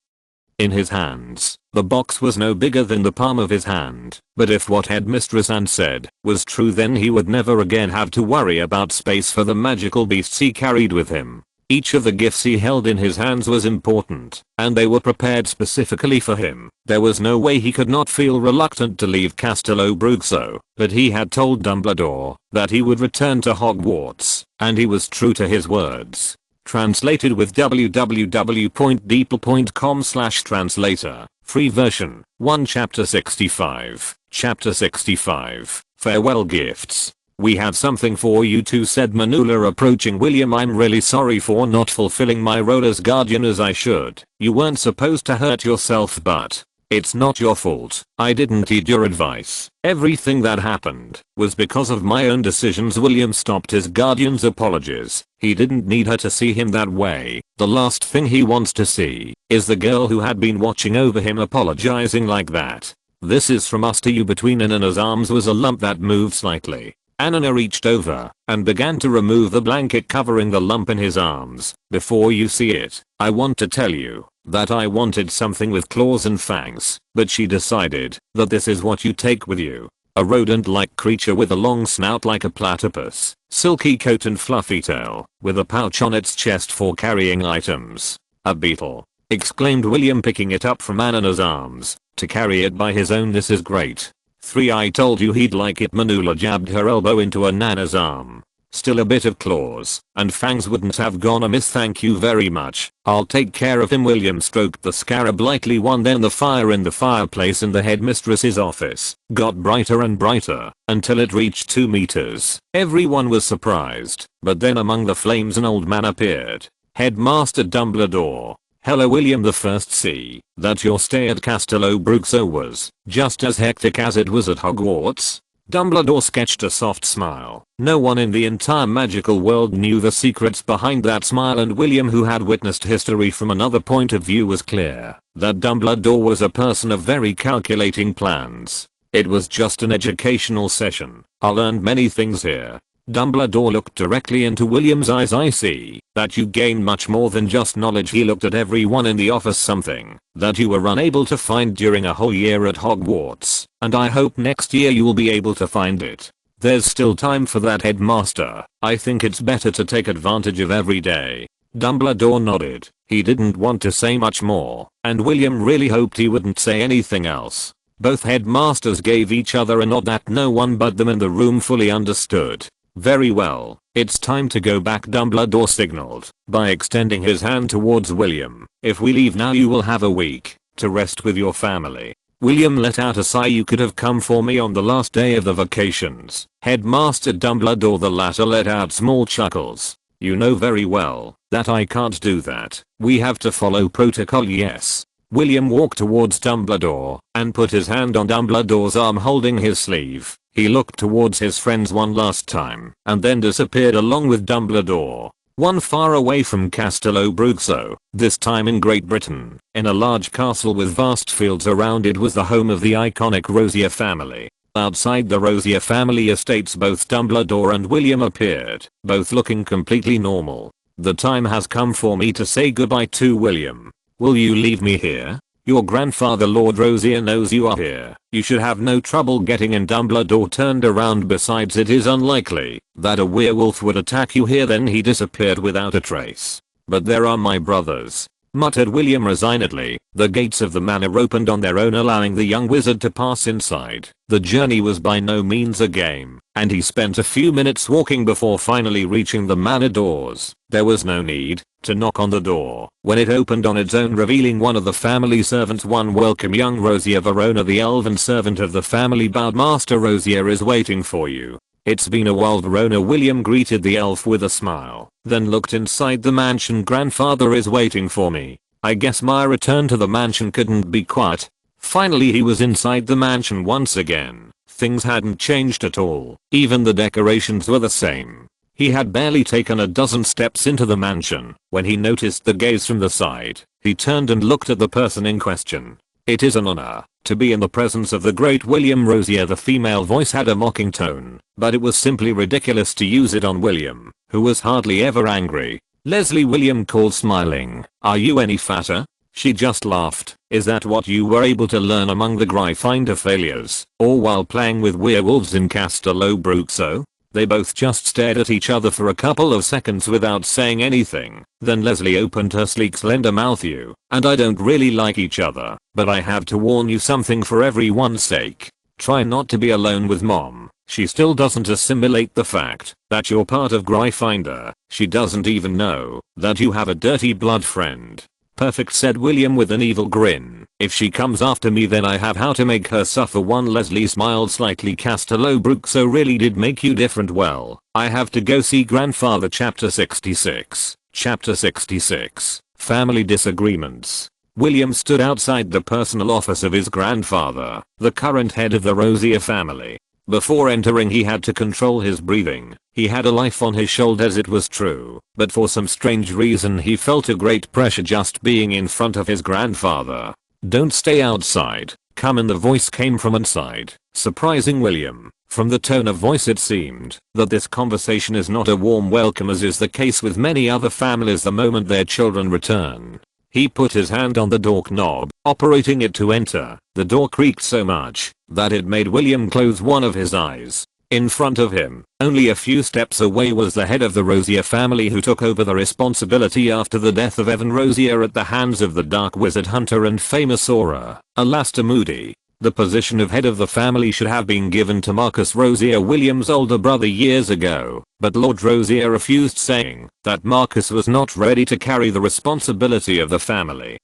in his hands. The box was no bigger than the palm of his hand, but if what Headmistress Anne said was true, then he would never again have to worry about space for the magical beasts he carried with him. Each of the gifts he held in his hands was important, and they were prepared specifically for him. There was no way he could not feel reluctant to leave Castello Bruxo, but he had told Dumbledore that he would return to Hogwarts, and he was true to his words. Translated with www.deeple.com/translator. Free version. 1 Chapter 65. Chapter 65. Farewell gifts. We have something for you too, said Manula, approaching William. I'm really sorry for not fulfilling my role as guardian as I should. You weren't supposed to hurt yourself, but it's not your fault. I didn't heed your advice. Everything that happened was because of my own decisions. William stopped his guardian's apologies. He didn't need her to see him that way. The last thing he wants to see is the girl who had been watching over him apologizing like that. This is from us to you. Between Anana's arms was a lump that moved slightly. Anana reached over and began to remove the blanket covering the lump in his arms. Before you see it, I want to tell you that I wanted something with claws and fangs, but she decided that this is what you take with you. A rodent-like creature with a long snout like a platypus, silky coat and fluffy tail, with a pouch on its chest for carrying items. A beetle, exclaimed William, picking it up from Anana's arms to carry it by his own. This is great. 3 I told you he'd like it. Manula jabbed her elbow into Anana's arm. Still a bit of claws and fangs wouldn't have gone amiss. Thank you very much. I'll take care of him. William stroked the scarab lightly. Then the fire in the fireplace in the headmistress's office got brighter and brighter until it reached 2 meters. Everyone was surprised, but then among the flames an old man appeared. Headmaster Dumbledore. Hello William. The first see that your stay at Castello Bruxo was just as hectic as it was at Hogwarts. Dumbledore sketched a soft smile. No one in the entire magical world knew the secrets behind that smile, and William, who had witnessed history from another point of view, was clear that Dumbledore was a person of very calculating plans. It was just an educational session. I learned many things here. Dumbledore looked directly into William's eyes. I see that you gained much more than just knowledge. He looked at everyone in the office. Something that you were unable to find during a whole year at Hogwarts, and I hope next year you will be able to find it. There's still time for that, headmaster. I think it's better to take advantage of every day. Dumbledore nodded. He didn't want to say much more, and William really hoped he wouldn't say anything else. Both headmasters gave each other a nod that no one but them in the room fully understood. Very well, it's time to go back, Dumbledore signaled by extending his hand towards William. If we leave now you will have a week to rest with your family. William let out a sigh. You could have come for me on the last day of the vacations, Headmaster Dumbledore. The latter let out small chuckles. You know very well that I can't do that. We have to follow protocol, yes. William walked towards Dumbledore and put his hand on Dumbledore's arm holding his sleeve. He looked towards his friends one last time and then disappeared along with Dumbledore. One far away from Castello Bruxo, this time in Great Britain, in a large castle with vast fields around it was the home of the iconic Rosier family. Outside the Rosier family estates both Dumbledore and William appeared, both looking completely normal. The time has come for me to say goodbye to William. Will you leave me here? Your grandfather Lord Rosier knows you are here. You should have no trouble getting in. Dumbledore turned around. Besides, it is unlikely that a werewolf would attack you here. Then he disappeared without a trace. But there are my brothers, muttered William resignedly. The gates of the manor opened on their own, allowing the young wizard to pass inside. The journey was by no means a game, and he spent a few minutes walking before finally reaching the manor doors. There was no need to knock on the door when it opened on its own, revealing one of the family servants. One welcome, young Rosier. Verona, the elven servant of the family, bowed. Master Rosier is waiting for you. It's been a while, Verona. William greeted the elf with a smile, then looked inside the mansion. Grandfather is waiting for me. I guess my return to the mansion couldn't be quiet. Finally he was inside the mansion once again. Things hadn't changed at all. Even the decorations were the same. He had barely taken a dozen steps into the mansion when he noticed the gaze from the side. He turned and looked at the person in question. It is an honor to be in the presence of the great William Rosier. The female voice had a mocking tone, but it was simply ridiculous to use it on William, who was hardly ever angry. Leslie, William called, smiling. Are you any fatter? She just laughed. Is that what you were able to learn among the Gryffindor failures, or while playing with werewolves in Castello Bruxo? They both just stared at each other for a couple of seconds without saying anything. Then Leslie opened her sleek slender mouth. You and I don't really like each other, but I have to warn you something for everyone's sake. Try not to be alone with Mom. She still doesn't assimilate the fact that you're part of Gryffindor. She doesn't even know that you have a dirty blood friend. Perfect, said William with an evil grin. If she comes after me, then I have how to make her suffer. One Leslie smiled slightly. Castello Bruxo really did make you different. Well, I have to go see grandfather. Chapter 66. Chapter 66. Family disagreements. William stood outside the personal office of his grandfather, the current head of the Rosier family. Before entering he had to control his breathing. He had a life on his shoulders, it was true, but for some strange reason he felt a great pressure just being in front of his grandfather. Don't stay outside, come in. The voice came from inside, surprising William. From the tone of voice it seemed that this conversation is not a warm welcome, as is the case with many other families the moment their children return. He put his hand on the door knob, operating it to enter. The door creaked so much that it made William close one of his eyes. In front of him, only a few steps away, was the head of the Rosier family, who took over the responsibility after the death of Evan Rosier at the hands of the dark wizard hunter and famous Aura, Alastair Moody. The position of head of the family should have been given to Marcus Rosier, William's older brother, years ago, but Lord Rosier refused, saying that Marcus was not ready to carry the responsibility of the family.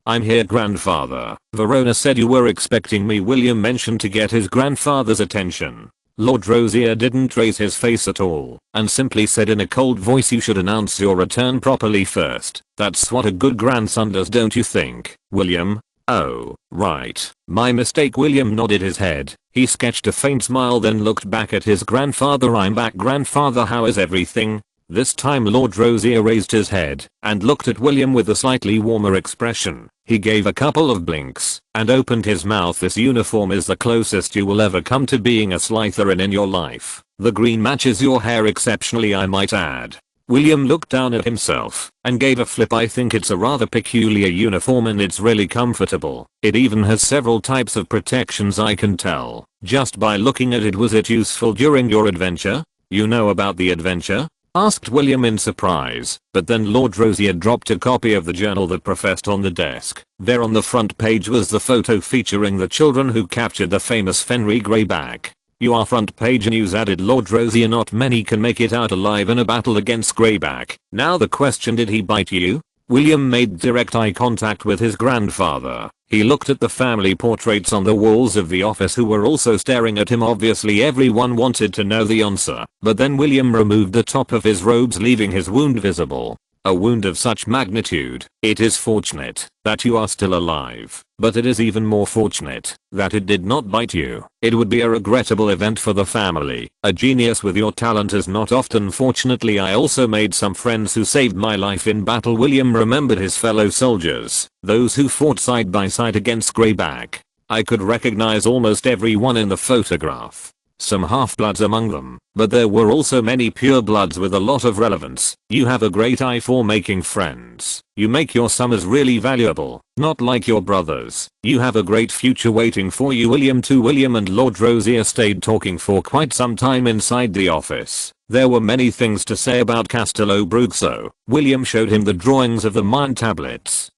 I'm here, grandfather. Verona said you were expecting me, William mentioned to get his grandfather's attention. Lord Rosier didn't raise his face at all and simply said in a cold voice, you should announce your return properly first. That's what a good grandson does, don't you think, William? Oh, right. My mistake. William nodded his head. He sketched a faint smile, then looked back at his grandfather. I'm back, grandfather. How is everything? This time Lord Rosier raised his head and looked at William with a slightly warmer expression. He gave a couple of blinks and opened his mouth. This uniform is the closest you will ever come to being a Slytherin in your life. The green matches your hair exceptionally, I might add. William looked down at himself and gave a flip. I think it's a rather peculiar uniform and it's really comfortable. It even has several types of protections, I can tell just by looking at it. Was it useful during your adventure? You know about the adventure? Asked William in surprise, but then Lord Rosier dropped a copy of the journal that professed on the desk. There on the front page was the photo featuring the children who captured the famous Fenrir Greyback. You are front page news, added Lord Rosier. Not many can make it out alive in a battle against Greyback. Now the question, did he bite you? William made direct eye contact with his grandfather. He looked at the family portraits on the walls of the office who were also staring at him. Obviously everyone wanted to know the answer, but then William removed the top of his robes, leaving his wound visible. A wound of such magnitude. It is fortunate that you are still alive, but it is even more fortunate that it did not bite you. It would be a regrettable event for the family. A genius with your talent is not often. Fortunately, I also made some friends who saved my life in battle. William remembered his fellow soldiers, those who fought side by side against Greyback. I could recognize almost everyone in the photograph. Some half-bloods among them, but there were also many purebloods with a lot of relevance. You have a great eye for making friends. You make your summers really valuable, not like your brothers. You have a great future waiting for you, William. William and Lord Rosier stayed talking for quite some time inside the office. There were many things to say about Castello Bruxo. William showed him the drawings of the Mayan tablets.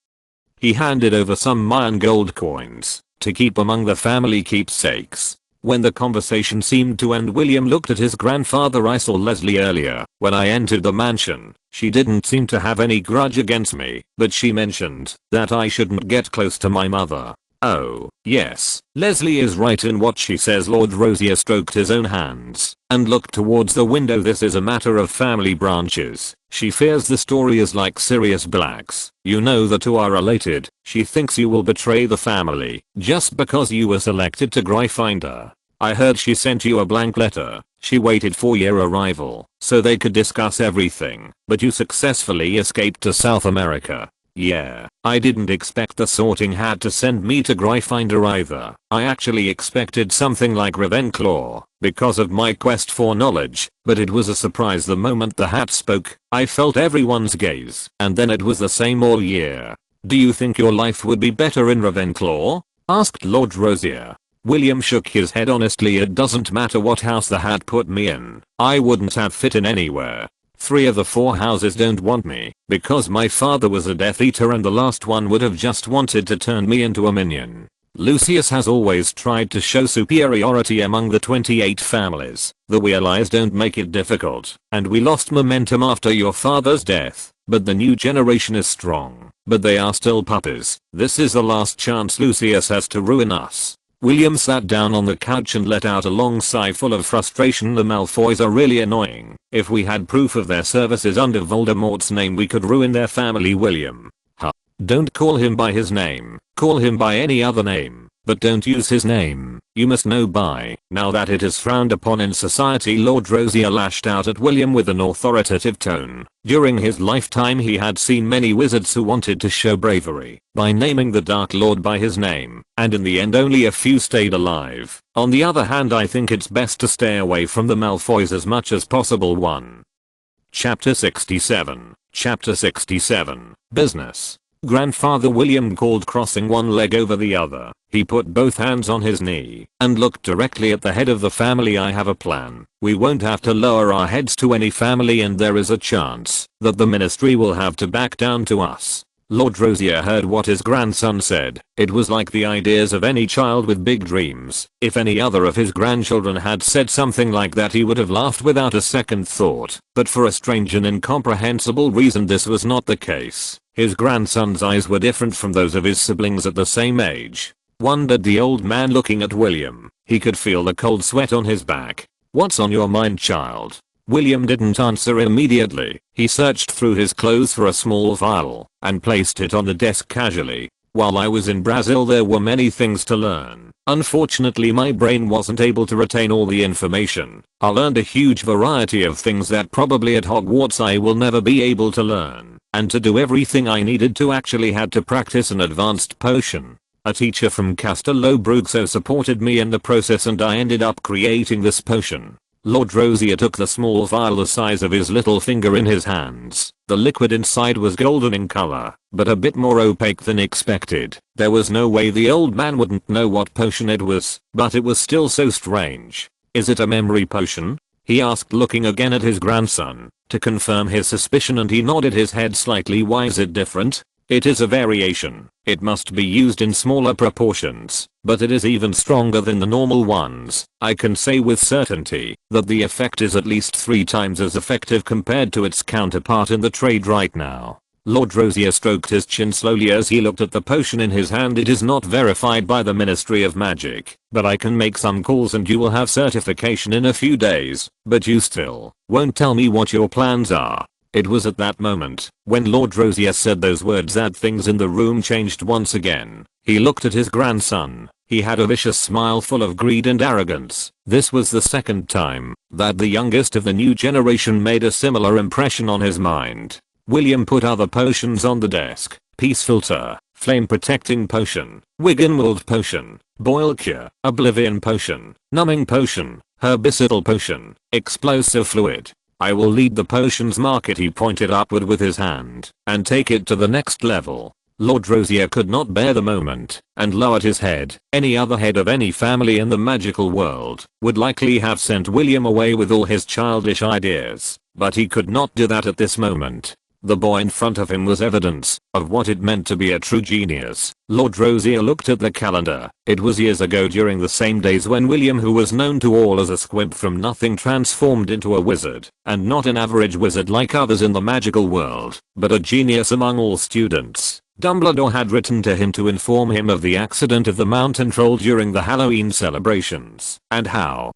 He handed over some Mayan gold coins to keep among the family keepsakes. When the conversation seemed to end, William looked at his grandfather. I saw Leslie earlier when I entered the mansion. She didn't seem to have any grudge against me, but she mentioned that I shouldn't get close to my mother. Oh, yes, Leslie is right in what she says. Lord Rosier stroked his own hands and looked towards the window. This is a matter of family branches. She fears the story is like Sirius Black's. You know the two are related. She thinks you will betray the family just because you were selected to Gryffindor. I heard she sent you a blank letter. She waited for your arrival so they could discuss everything, but you successfully escaped to South America. Yeah, I didn't expect the Sorting Hat to send me to Gryffindor either. I actually expected something like Ravenclaw because of my quest for knowledge, but it was a surprise the moment the hat spoke. I felt everyone's gaze, and then it was the same all year. Do you think your life would be better in Ravenclaw? Asked Lord Rosier. William shook his head. Honestly, it doesn't matter what house the hat put me in. I wouldn't have fit in anywhere. 3 of the 4 houses don't want me because my father was a Death Eater and the last one would have just wanted to turn me into a minion. Lucius has always tried to show superiority among the 28 families. The Weasleys don't make it difficult, and we lost momentum after your father's death, but the new generation is strong, but they are still puppies. This is the last chance Lucius has to ruin us. William sat down on the couch and let out a long sigh full of frustration. The Malfoys are really annoying. If we had proof of their services under Voldemort's name, we could ruin their family. William. Huh. Don't call him by his name. Call him by any other name, but don't use his name. You must know by now that it is frowned upon in society. Lord Rosier lashed out at William with an authoritative tone. During his lifetime he had seen many wizards who wanted to show bravery by naming the Dark Lord by his name, and in the end only a few stayed alive. On the other hand, I think it's best to stay away from the Malfoys as much as possible. 1. Chapter 67. Chapter 67. Business. Grandfather William called, crossing one leg over the other. He put both hands on his knee and looked directly at the head of the family. I have a plan. We won't have to lower our heads to any family, and there is a chance that the ministry will have to back down to us. Lord Rosier heard what his grandson said. It was like the ideas of any child with big dreams. If any other of his grandchildren had said something like that, he would have laughed without a second thought. But for a strange and incomprehensible reason, this was not the case. His grandson's eyes were different from those of his siblings at the same age. Wondered the old man, looking at William. He could feel the cold sweat on his back. What's on your mind, child? William didn't answer immediately. He searched through his clothes for a small vial and placed it on the desk casually. While I was in Brazil, there were many things to learn. Unfortunately, my brain wasn't able to retain all the information. I learned a huge variety of things that probably at Hogwarts I will never be able to learn. And to do everything I needed to, actually had to practice an advanced potion. A teacher from Castello Bruxo supported me in the process, and I ended up creating this potion. Lord Rosier took the small vial the size of his little finger in his hands. The liquid inside was golden in color, but a bit more opaque than expected. There was no way the old man wouldn't know what potion it was, but it was still so strange. Is it a memory potion? He asked, looking again at his grandson to confirm his suspicion, and he nodded his head slightly. Why is it different? It is a variation. It must be used in smaller proportions, but it is even stronger than the normal ones. I can say with certainty that the effect is at least 3 times as effective compared to its counterpart in the trade right now. Lord Rosier stroked his chin slowly as he looked at the potion in his hand. It is not verified by the Ministry of Magic, but I can make some calls and you will have certification in a few days, but you still won't tell me what your plans are. It was at that moment, when Lord Rosier said those words, that things in the room changed once again. He looked at his grandson. He had a vicious smile full of greed and arrogance. This was the second time that the youngest of the new generation made a similar impression on his mind. William put other potions on the desk. Peace filter, flame protecting potion, Wiggenweld potion, boil cure, oblivion potion, numbing potion, herbicidal potion, explosive fluid. I will lead the potions market. He pointed upward with his hand and take it to the next level. Lord Rosier could not bear the moment and lowered his head. Any other head of any family in the magical world would likely have sent William away with all his childish ideas, but he could not do that at this moment. The boy in front of him was evidence of what it meant to be a true genius. Lord Rosier looked at the calendar. It was years ago, during the same days when William, who was known to all as a squib from nothing, transformed into a wizard, and not an average wizard like others in the magical world, but a genius among all students. Dumbledore had written to him to inform him of the accident of the mountain troll during the Halloween celebrations, and how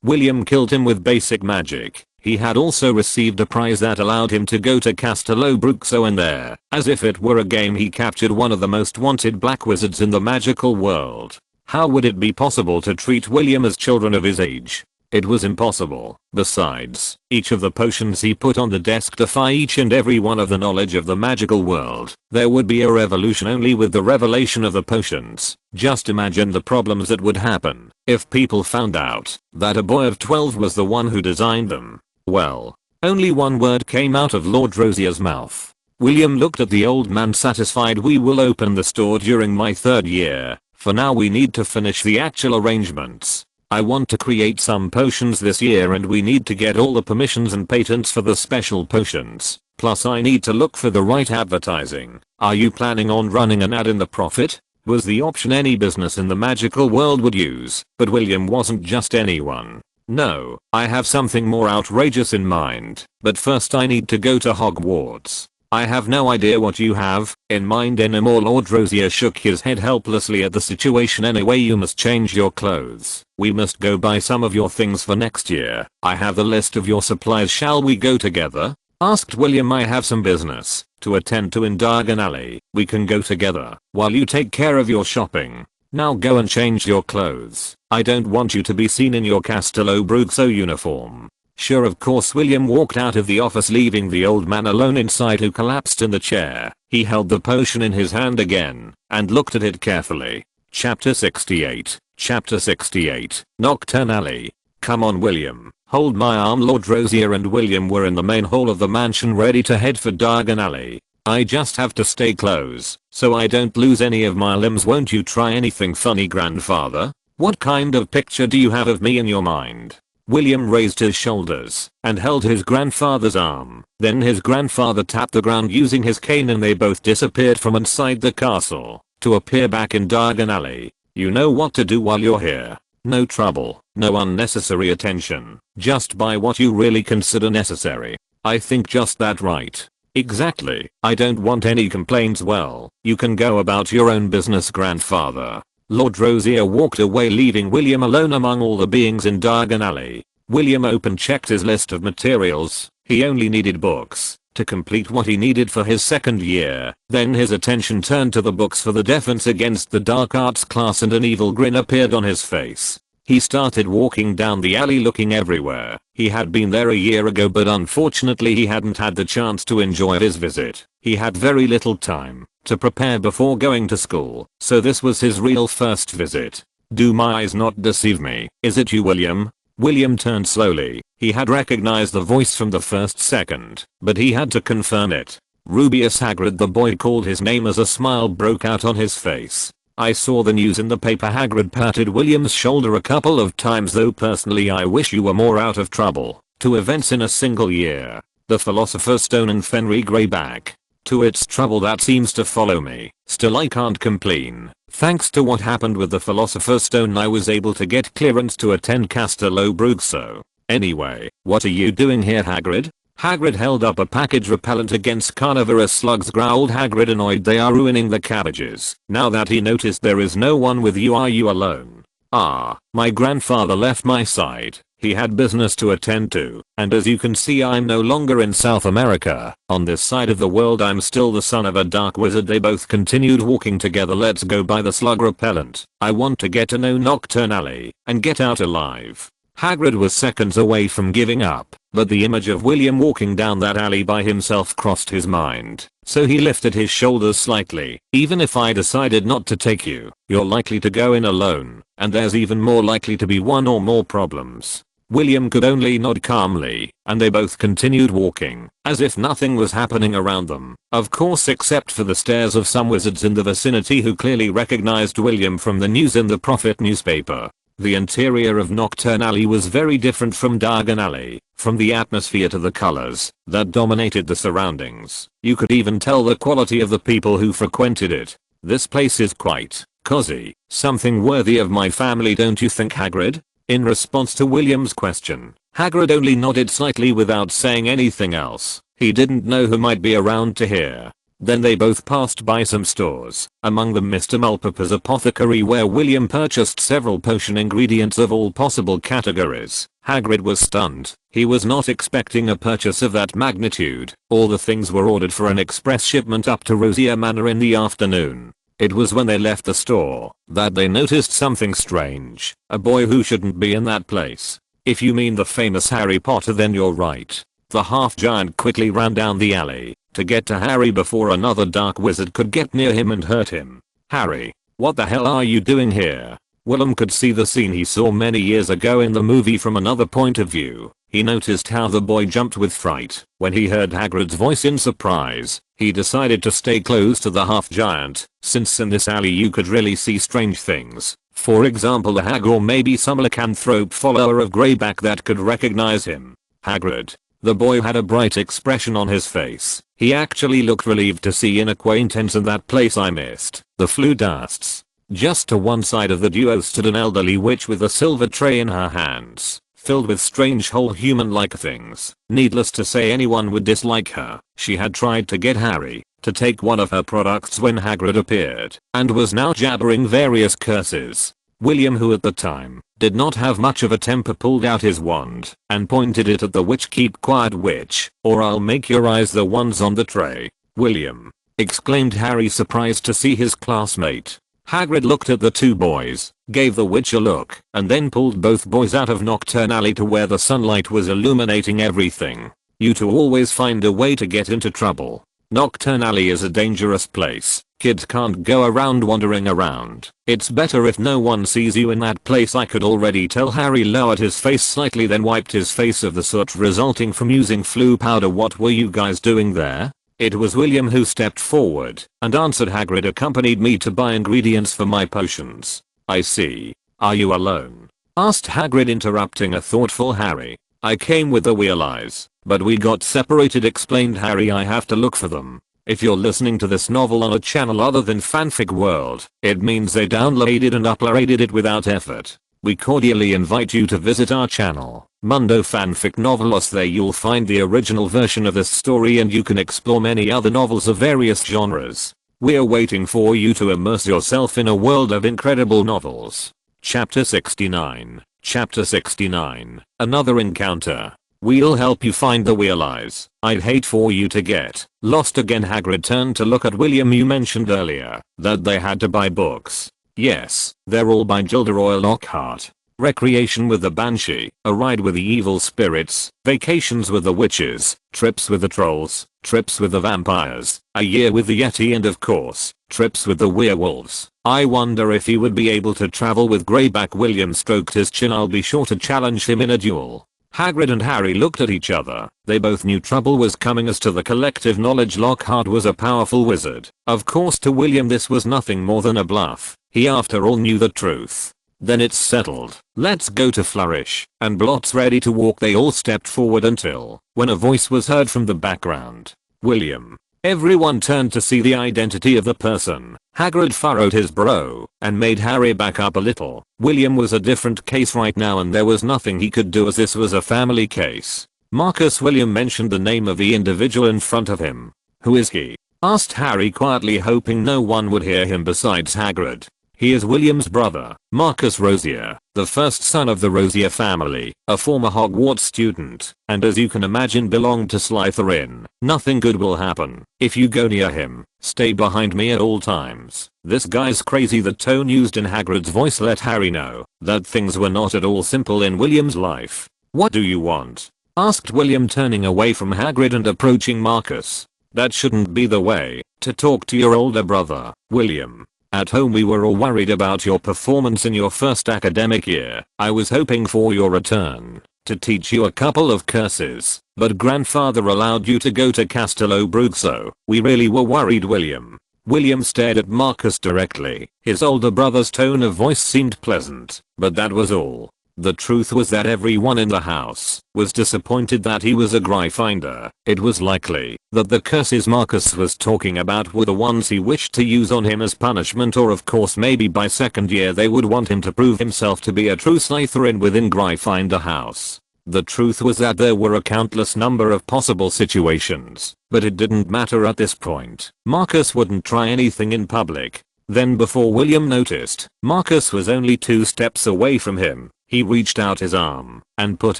William killed him with basic magic. He had also received a prize that allowed him to go to Castello Bruxo, and there, as if it were a game, he captured one of the most wanted black wizards in the magical world. How would it be possible to treat William as children of his age? It was impossible. Besides, each of the potions he put on the desk defy each and every one of the knowledge of the magical world. There would be a revolution only with the revelation of the potions. Just imagine the problems that would happen if people found out that a boy of 12 was the one who designed them. Well, only one word came out of Lord Rosier's mouth. William looked at the old man, satisfied. We will open the store during my 3rd year. For now we need to finish the actual arrangements. I want to create some potions this year and we need to get all the permissions and patents for the special potions. Plus I need to look for the right advertising. Are you planning on running an ad in the Prophet? Was the option any business in the magical world would use, but William wasn't just anyone. No, I have something more outrageous in mind, but first I need to go to Hogwarts. I have no idea what you have in mind anymore. Lord Rosier shook his head helplessly at the situation. Anyway, you must change your clothes. We must go buy some of your things for next year. I have the list of your supplies. Shall we go together? Asked William. I have some business to attend to in Diagon Alley. We can go together while you take care of your shopping. Now go and change your clothes. I don't want you to be seen in your Castello Bruxo uniform. Sure, of course. William walked out of the office, leaving the old man alone inside, who collapsed in the chair. He held the potion in his hand again and looked at it carefully. Chapter 68. Chapter 68. Nocturne Alley. Come on, William. Hold my arm. Lord Rosier and William were in the main hall of the mansion, ready to head for Diagon Alley. I just have to stay close so I don't lose any of my limbs. Won't you try anything funny, grandfather? What kind of picture do you have of me in your mind? William raised his shoulders and held his grandfather's arm. Then his grandfather tapped the ground using his cane and they both disappeared from inside the castle to appear back in Diagon Alley. You know what to do while you're here. No trouble, no unnecessary attention. Just buy what you really consider necessary. I think just that, right? Exactly. I don't want any complaints. Well, you can go about your own business, grandfather. Lord Rosier walked away, leaving William alone among all the beings in Diagon Alley. William checked his list of materials. He only needed books to complete what he needed for his 2nd year. Then his attention turned to the books for the defense against the dark arts class, and an evil grin appeared on his face. He started walking down the alley, looking everywhere. He had been there a year ago, but unfortunately he hadn't had the chance to enjoy his visit. He had very little time to prepare before going to school, so this was his real first visit. Do my eyes not deceive me? Is it you, William? William turned slowly. He had recognized the voice from the first second, but he had to confirm it. Rubius Hagrid. The boy called his name as a smile broke out on his face. I saw the news in the paper. Hagrid patted William's shoulder a couple of times. Though personally I wish you were more out of trouble. 2 events in a single year. The Philosopher's Stone and Fenrir Greyback. To its trouble that seems to follow me. Still, I can't complain. Thanks to what happened with the Philosopher's Stone, I was able to get clearance to attend Castello Bruxo. Anyway, what are you doing here, Hagrid? Hagrid held up a package repellent against carnivorous slugs. Growled Hagrid, annoyed. They are ruining the cabbages. Now that he noticed there is no one with you, are you alone? Ah, my grandfather left my side. He had business to attend to, and as you can see I'm no longer in South America. On this side of the world I'm still the son of a dark wizard. They both continued walking together. Let's go buy the slug repellent. I want to get to know Nocturnally and get out alive. Hagrid was seconds away from giving up, but the image of William walking down that alley by himself crossed his mind. So he lifted his shoulders slightly. Even if I decided not to take you, you're likely to go in alone, and there's even more likely to be one or more problems. William could only nod calmly, and they both continued walking, as if nothing was happening around them. Of course, except for the stares of some wizards in the vicinity who clearly recognized William from the news in the Prophet newspaper. The interior of Nocturnally was very different from Diagon Alley, from the atmosphere to the colors that dominated the surroundings. You could even tell the quality of the people who frequented it. This place is quite cozy, something worthy of my family, don't you think, Hagrid? In response to William's question, Hagrid only nodded slightly without saying anything else. He didn't know who might be around to hear. Then they both passed by some stores, among them Mr. Mulpurpur's apothecary, where William purchased several potion ingredients of all possible categories. Hagrid was stunned. He was not expecting a purchase of that magnitude. All the things were ordered for an express shipment up to Rosier Manor in the afternoon. It was when they left the store that they noticed something strange. A boy who shouldn't be in that place. If you mean the famous Harry Potter, then you're right. The half-giant quickly ran down the alley to get to Harry before another dark wizard could get near him and hurt him. Harry, what the hell are you doing here? William could see the scene he saw many years ago in the movie from another point of view. He noticed how the boy jumped with fright when he heard Hagrid's voice in surprise. He decided to stay close to the half-giant, since in this alley you could really see strange things. For example, a hag or maybe some lycanthrope follower of Greyback that could recognize him. Hagrid. The boy had a bright expression on his face. He actually looked relieved to see an acquaintance in that place I missed. The flue dusts. Just to one side of the duo stood an elderly witch with a silver tray in her hands, filled with strange whole human-like things. Needless to say, anyone would dislike her. She had tried to get Harry to take one of her products when Hagrid appeared, and was now jabbering various curses. William, who at the time did not have much of a temper, pulled out his wand and pointed it at the witch. "Keep quiet, witch, or I'll make your eyes the ones on the tray." "William!" exclaimed Harry, surprised to see his classmate. Hagrid looked at the two boys, gave the witch a look, and then pulled both boys out of Nocturnally to where the sunlight was illuminating everything. "You two always find a way to get into trouble. Nocturnally is a dangerous place. Kids can't go around wandering around. It's better if no one sees you in that place." I could already tell. Harry lowered his face slightly, then wiped his face of the soot resulting from using flue powder. "What were you guys doing there?" It was William who stepped forward and answered. "Hagrid accompanied me to buy ingredients for my potions." "I see. Are you alone?" asked Hagrid, interrupting a thoughtful Harry. "I came with the Wheel Eyes, but we got separated," explained Harry. "I have to look for them. If you're listening to this novel on a channel other than Fanfic World, it means they downloaded and uploaded it without effort. We cordially invite you to visit our channel, Mundo Fanfic Novelos. There you'll find the original version of this story, and you can explore many other novels of various genres. We're waiting for you to immerse yourself in a world of incredible novels. Chapter 69. Chapter 69. Another encounter. "We'll help you find the Wheel Eyes. I'd hate for you to get lost again." Hagrid turned to look at William. "You mentioned earlier that they had to buy books." "Yes, they're all by Gilderoy Lockhart. Recreation with the Banshee, A Ride with the Evil Spirits, Vacations with the Witches, Trips with the Trolls, Trips with the Vampires, A Year with the Yeti, and of course, Trips with the Werewolves. I wonder if he would be able to travel with Greyback." William stroked his chin. "I'll be sure to challenge him in a duel." Hagrid and Harry looked at each other. They both knew trouble was coming. As to the collective knowledge, Lockhart was a powerful wizard. Of course, to William this was nothing more than a bluff. He after all knew the truth. "Then it's settled. Let's go to Flourish." And Blot's ready to walk. They all stepped forward until, when a voice was heard from the background. "William." Everyone turned to see the identity of the person. Hagrid furrowed his brow and made Harry back up a little. William was a different case right now, and there was nothing he could do as this was a family case. Marcus William mentioned the name of the individual in front of him. "Who is he?" asked Harry quietly, hoping no one would hear him besides Hagrid. "He is William's brother, Marcus Rosier, the first son of the Rosier family, a former Hogwarts student, and as you can imagine belonged to Slytherin. Nothing good will happen if you go near him. Stay behind me at all times." "This guy's crazy." The tone used in Hagrid's voice let Harry know that things were not at all simple in William's life. "What do you want?" asked William, turning away from Hagrid and approaching Marcus. "That shouldn't be the way to talk to your older brother, William. At home we were all worried about your performance in your first academic year. I was hoping for your return to teach you a couple of curses, but grandfather allowed you to go to Castello Brugso. We really were worried, William." William stared at Marcus directly. His older brother's tone of voice seemed pleasant, but that was all. The truth was that everyone in the house was disappointed that he was a Gryffindor. It was likely that the curses Marcus was talking about were the ones he wished to use on him as punishment, or of course maybe by second year they would want him to prove himself to be a true Slytherin within Gryffindor house. The truth was that there were a countless number of possible situations, but it didn't matter at this point. Marcus wouldn't try anything in public. Then before William noticed, Marcus was only 2 steps away from him. He reached out his arm and put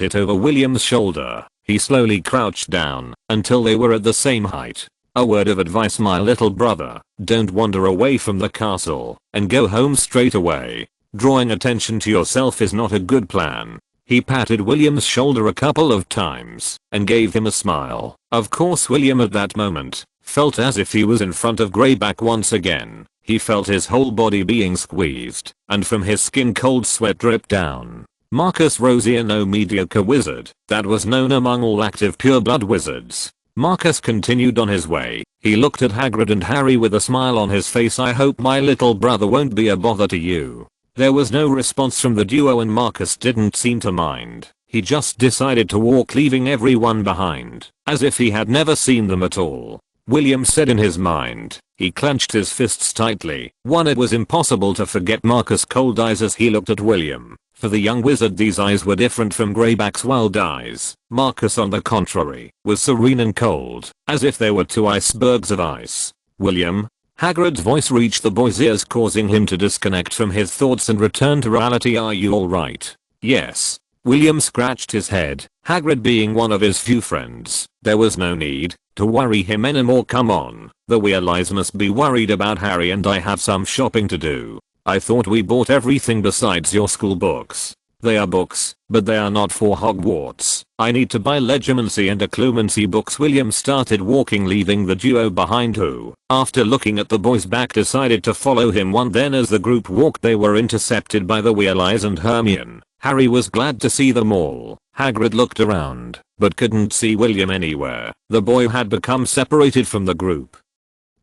it over William's shoulder. He slowly crouched down until they were at the same height. "A word of advice, my little brother. Don't wander away from the castle and go home straight away. Drawing attention to yourself is not a good plan." He patted William's shoulder a couple of times and gave him a smile. Of course William at that moment felt as if he was in front of Greyback once again. He felt his whole body being squeezed, and from his skin cold sweat dripped down. Marcus Rosier, no mediocre wizard that was known among all active pureblood wizards. Marcus continued on his way. He looked at Hagrid and Harry with a smile on his face. "I hope my little brother won't be a bother to you." There was no response from the duo and Marcus didn't seem to mind. He just decided to walk, leaving everyone behind, as if he had never seen them at all. William said in his mind. He clenched his fists tightly. It was impossible to forget Marcus' cold eyes as he looked at William. For the young wizard, these eyes were different from Greyback's wild eyes. Marcus, on the contrary, was serene and cold, as if they were 2 icebergs of ice. "William?" Hagrid's voice reached the boy's ears, causing him to disconnect from his thoughts and return to reality. "Are you alright?" "Yes." William scratched his head. Hagrid being one of his few friends, there was no need to worry him anymore. "Come on, the Weasleys must be worried about Harry and I have some shopping to do. I thought we bought everything besides your school books." "They are books, but they are not for Hogwarts. I need to buy Legimancy and Occlumency books." William started walking, leaving the duo behind, who, after looking at the boy's back, decided to follow him. Then as the group walked, they were intercepted by the Weasleys and Hermione. Harry was glad to see them all. Hagrid looked around, but couldn't see William anywhere. The boy had become separated from the group.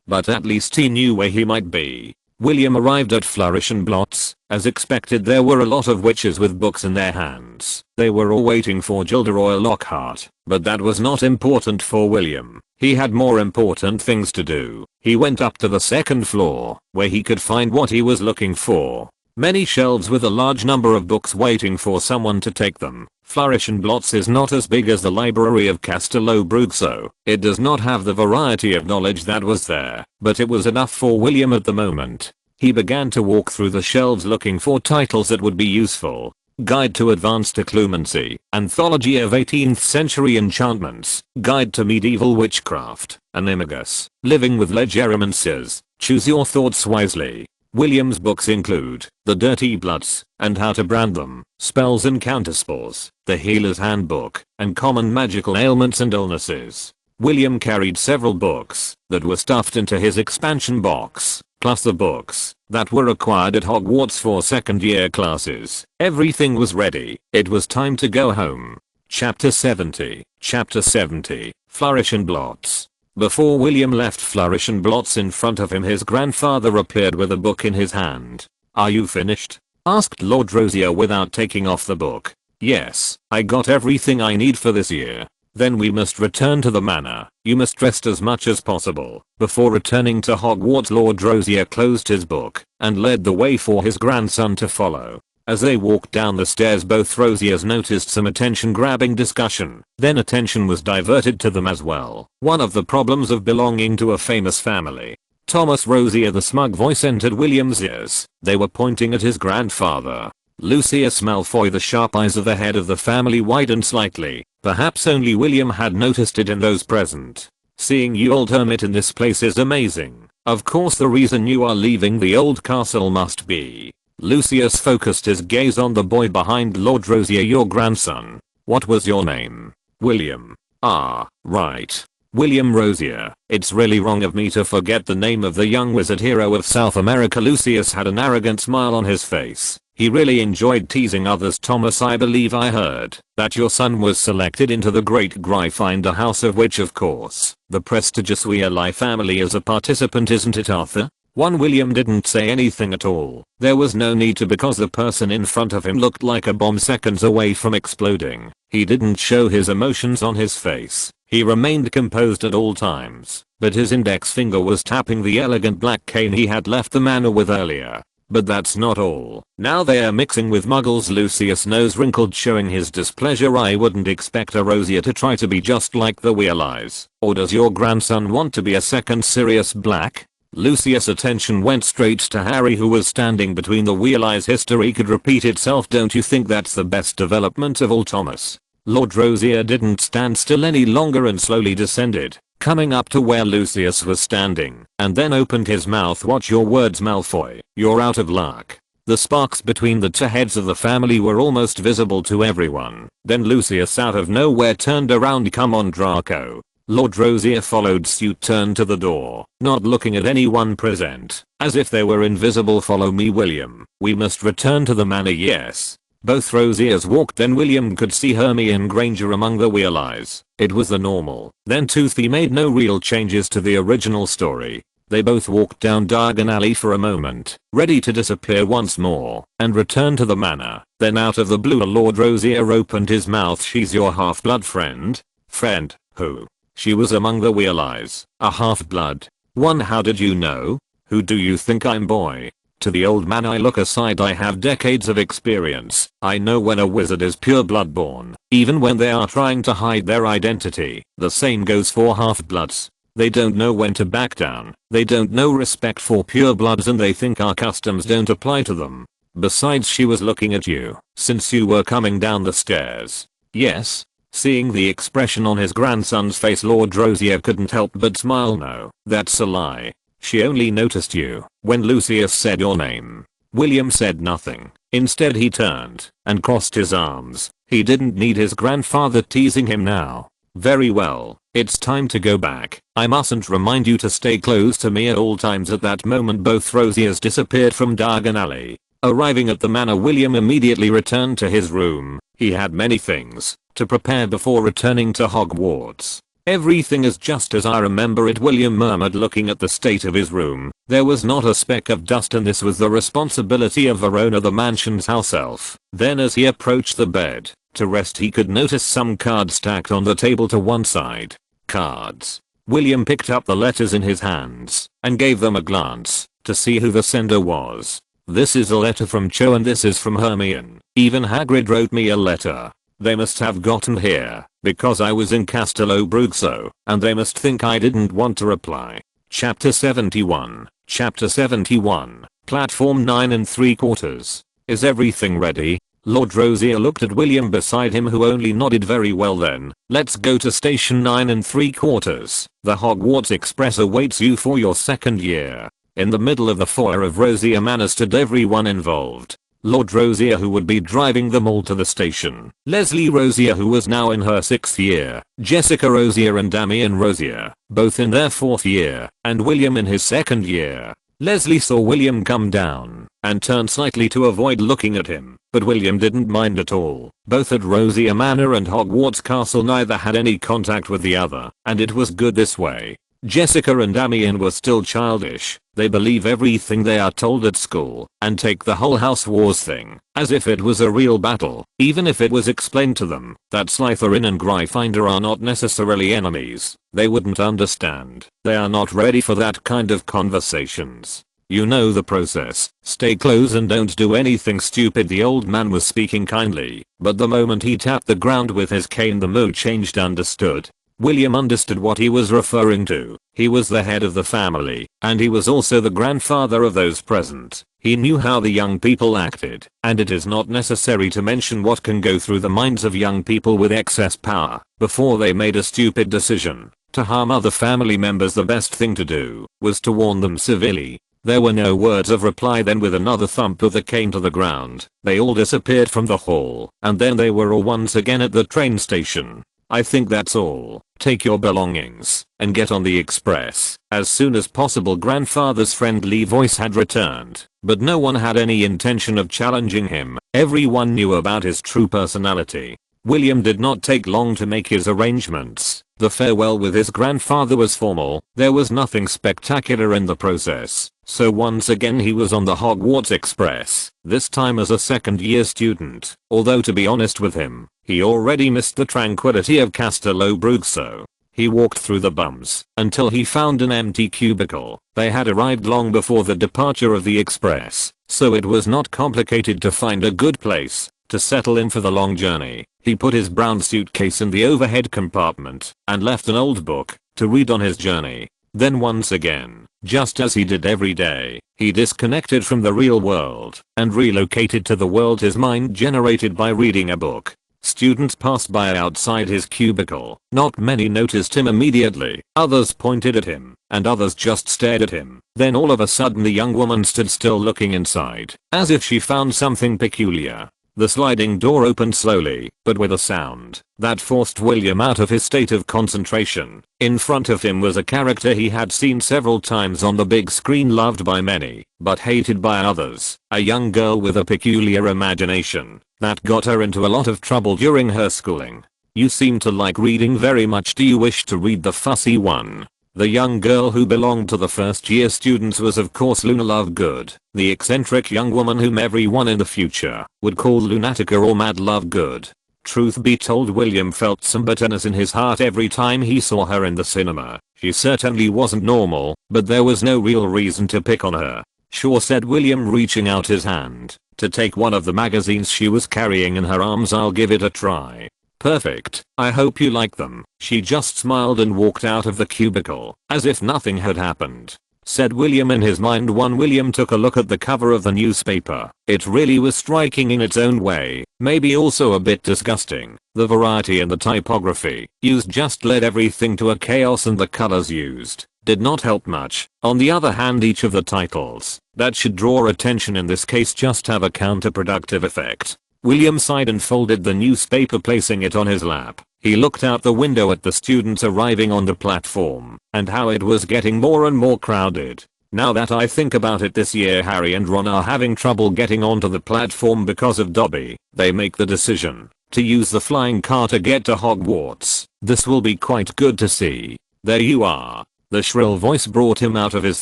But at least he knew where he might be. William arrived at Flourish and Blotts. As expected, there were a lot of witches with books in their hands. They were all waiting for Gilderoy Lockhart, but that was not important for William. He had more important things to do. He went up to the 2nd floor, where he could find what he was looking for. Many shelves with a large number of books waiting for someone to take them. Flourish and Blotts is not as big as the library of Castello Brugso. It does not have the variety of knowledge that was there, but it was enough for William at the moment. He began to walk through the shelves looking for titles that would be useful. Guide to Advanced Occlumency, Anthology of 18th Century Enchantments, Guide to Medieval Witchcraft, Animagus, Living with Legiromancers, Choose Your Thoughts Wisely. William's books include The Dirty Bloods and How to Brand Them, Spells and Counterspells, The Healer's Handbook, and Common Magical Ailments and Illnesses. William carried several books that were stuffed into his expansion box, plus the books that were required at Hogwarts for second-year classes. Everything was ready. It was time to go home. Chapter 70. Chapter 70. Flourish and Blotts. Before William left Flourish and Blotts, in front of him his grandfather appeared with a book in his hand. "Are you finished?" asked Lord Rosier without taking off the book. "Yes, I got everything I need for this year." "Then we must return to the manor. You must rest as much as possible." Before returning to Hogwarts, Lord Rosier closed his book and led the way for his grandson to follow. As they walked down the stairs, both Rosiers noticed some attention-grabbing discussion. Then attention was diverted to them as well. One of the problems of belonging to a famous family. Thomas Rosier, the smug voice entered William's ears. They were pointing at his grandfather. Lucius Malfoy. The sharp eyes of the head of the family widened slightly. Perhaps only William had noticed it in those present. Seeing you old hermit in this place is amazing. Of course the reason you are leaving the old castle must be. Lucius focused his gaze on the boy behind Lord Rosier. Your grandson. What was your name? William. Ah, right. William Rosier. It's really wrong of me to forget the name of the young wizard hero of South America. Lucius had an arrogant smile on his face. He really enjoyed teasing others. Thomas, I believe I heard that your son was selected into the Great Gryffindor House, of which of course the prestigious Weasley family is a participant, isn't it, Arthur? William didn't say anything at all. There was no need to, because the person in front of him looked like a bomb seconds away from exploding. He didn't show his emotions on his face. He remained composed at all times, but his index finger was tapping the elegant black cane he had left the manor with earlier. But that's not all. Now they are mixing with muggles. Lucius' nose wrinkled, showing his displeasure. I wouldn't expect a Rosier to try to be just like the Weasleys. Or does your grandson want to be a second Sirius Black? Lucius' attention went straight to Harry, who was standing between the Weasleys. History could repeat itself. Don't you think that's the best development of all, Thomas? Lord Rosier didn't stand still any longer and slowly descended, coming up to where Lucius was standing, and then opened his mouth. Watch your words, Malfoy. You're out of luck. The sparks between the two heads of the family were almost visible to everyone. Then Lucius out of nowhere turned around. Come on, Draco. Lord Rosier followed suit, turned to the door, not looking at anyone present, as if they were invisible. Follow me, William. We must return to the manor. Yes. Both Rosiers walked. Then William could see Hermione Granger among the Weasleys. It was the normal. Then Toothy made no real changes to the original story. They both walked down Diagon Alley for a moment, ready to disappear once more, and return to the manor. Then out of the blue Lord Rosier opened his mouth. She's your half-blood friend? Friend? Who? She was among the Weasleys. A half-blood? One? How did you know? Who do you think I'm, boy? To the old man I look. Aside, I have decades of experience. I know when a wizard is pure blood-born, even when they are trying to hide their identity. The same goes for half-bloods. They don't know when to back down. They don't know respect for purebloods, and they think our customs don't apply to them. Besides, she was looking at you since you were coming down the stairs. Yes? Seeing the expression on his grandson's face, Lord Rosier couldn't help but smile. No, that's a lie. She only noticed you when Lucius said your name. William said nothing. Instead he turned and crossed his arms. He didn't need his grandfather teasing him now. Very well, it's time to go back. I mustn't remind you to stay close to me at all times. At that moment both Rosiers disappeared from Diagon Alley. Arriving at the manor, William immediately returned to his room. He had many things to prepare before returning to Hogwarts. Everything is just as I remember it, William murmured, looking at the state of his room. There was not a speck of dust, and this was the responsibility of Verona, the mansion's house elf. Then as he approached the bed to rest, he could notice some cards stacked on the table to one side. Cards. William picked up the letters in his hands and gave them a glance to see who the sender was. This is a letter from Cho, and this is from Hermione. Even Hagrid wrote me a letter. They must have gotten here because I was in Castello Brugso, and they must think I didn't want to reply. Chapter 71. Chapter 71. Platform 9 3/4. Is everything ready? Lord Rosier looked at William beside him, who only nodded. Very well then, let's go to station 9 3/4. The Hogwarts Express awaits you for your second year. In the middle of the foyer of Rosier Manor stood everyone involved. Lord Rosier, who would be driving them all to the station, Leslie Rosier, who was now in her 6th year, Jessica Rosier and Damien Rosier, both in their 4th year, and William in his 2nd year. Leslie saw William come down and turned slightly to avoid looking at him, but William didn't mind at all. Both at Rosier Manor and Hogwarts Castle neither had any contact with the other, and it was good this way. Jessica and Damien were still childish. They believe everything they are told at school and take the whole house wars thing as if it was a real battle, even if it was explained to them that Slytherin and Gryffindor are not necessarily enemies. They wouldn't understand. They are not ready for that kind of conversations. You know the process. Stay close and don't do anything stupid. The old man was speaking kindly, but the moment he tapped the ground with his cane the mood changed. Understood. William understood what he was referring to. He was the head of the family, and he was also the grandfather of those present. He knew how the young people acted, and it is not necessary to mention what can go through the minds of young people with excess power before they made a stupid decision. To harm other family members, the best thing to do was to warn them civilly. There were no words of reply. Then with another thump of the cane to the ground, they all disappeared from the hall, and then they were all once again at the train station. I think that's all. Take your belongings and get on the express as soon as possible. Grandfather's friendly voice had returned, but no one had any intention of challenging him. Everyone knew about his true personality. William did not take long to make his arrangements. The farewell with his grandfather was formal. There was nothing spectacular in the process. So once again he was on the Hogwarts Express, this time as a second-year student. Although to be honest with him, he already missed the tranquility of Castello Brugso. He walked through the bums until he found an empty cubicle. They had arrived long before the departure of the express, so it was not complicated to find a good place to settle in for the long journey. He put his brown suitcase in the overhead compartment and left an old book to read on his journey. Then once again, just as he did every day, he disconnected from the real world and relocated to the world his mind generated by reading a book. Students passed by outside his cubicle. Not many noticed him immediately. Others pointed at him, and others just stared at him. Then all of a sudden the young woman stood still, looking inside, as if she found something peculiar. The sliding door opened slowly, but with a sound that forced William out of his state of concentration. In front of him was a character he had seen several times on the big screen, loved by many, but hated by others. A young girl with a peculiar imagination that got her into a lot of trouble during her schooling. You seem to like reading very much. Do you wish to read the fussy one? The young girl who belonged to the first year students was of course Luna Lovegood, the eccentric young woman whom everyone in the future would call Lunatica or Mad Lovegood. Truth be told, William felt some bitterness in his heart every time he saw her in the cinema. She certainly wasn't normal, but there was no real reason to pick on her. Sure, said William, reaching out his hand to take one of the magazines she was carrying in her arms. I'll give it a try. Perfect. I hope you like them. She just smiled and walked out of the cubicle, as if nothing had happened. Said William in his mind. William took a look at the cover of the newspaper. It really was striking in its own way, maybe also a bit disgusting. The variety and the typography used just led everything to a chaos, and the colors used did not help much. On the other hand, each of the titles that should draw attention in this case just have a counterproductive effect. William sighed and folded the newspaper, placing it on his lap. He looked out the window at the students arriving on the platform and how it was getting more and more crowded. Now that I think about it, this year Harry and Ron are having trouble getting onto the platform because of Dobby. They make the decision to use the flying car to get to Hogwarts. This will be quite good to see. There you are. The shrill voice brought him out of his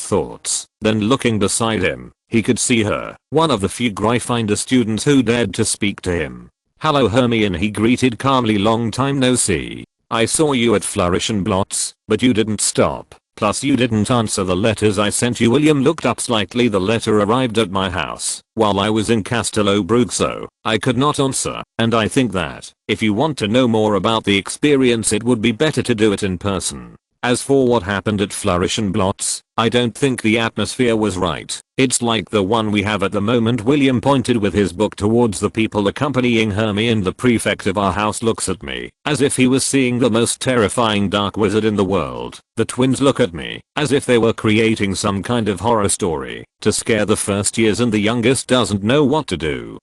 thoughts. Then looking beside him, he could see her, one of the few Gryffindor students who dared to speak to him. Hello Hermione, he greeted calmly. Long time no see. I saw you at Flourish and Blots, but you didn't stop. Plus you didn't answer the letters I sent you. William looked up slightly. The letter arrived at my house while I was in Castello Brugso. I could not answer, and I think that if you want to know more about the experience, it would be better to do it in person. As for what happened at Flourish and Blots, I don't think the atmosphere was right. It's like the one we have at the moment. William pointed with his book towards the people accompanying Hermione. The prefect of our house looks at me as if he was seeing the most terrifying dark wizard in the world. The twins look at me as if they were creating some kind of horror story to scare the first years, and the youngest doesn't know what to do.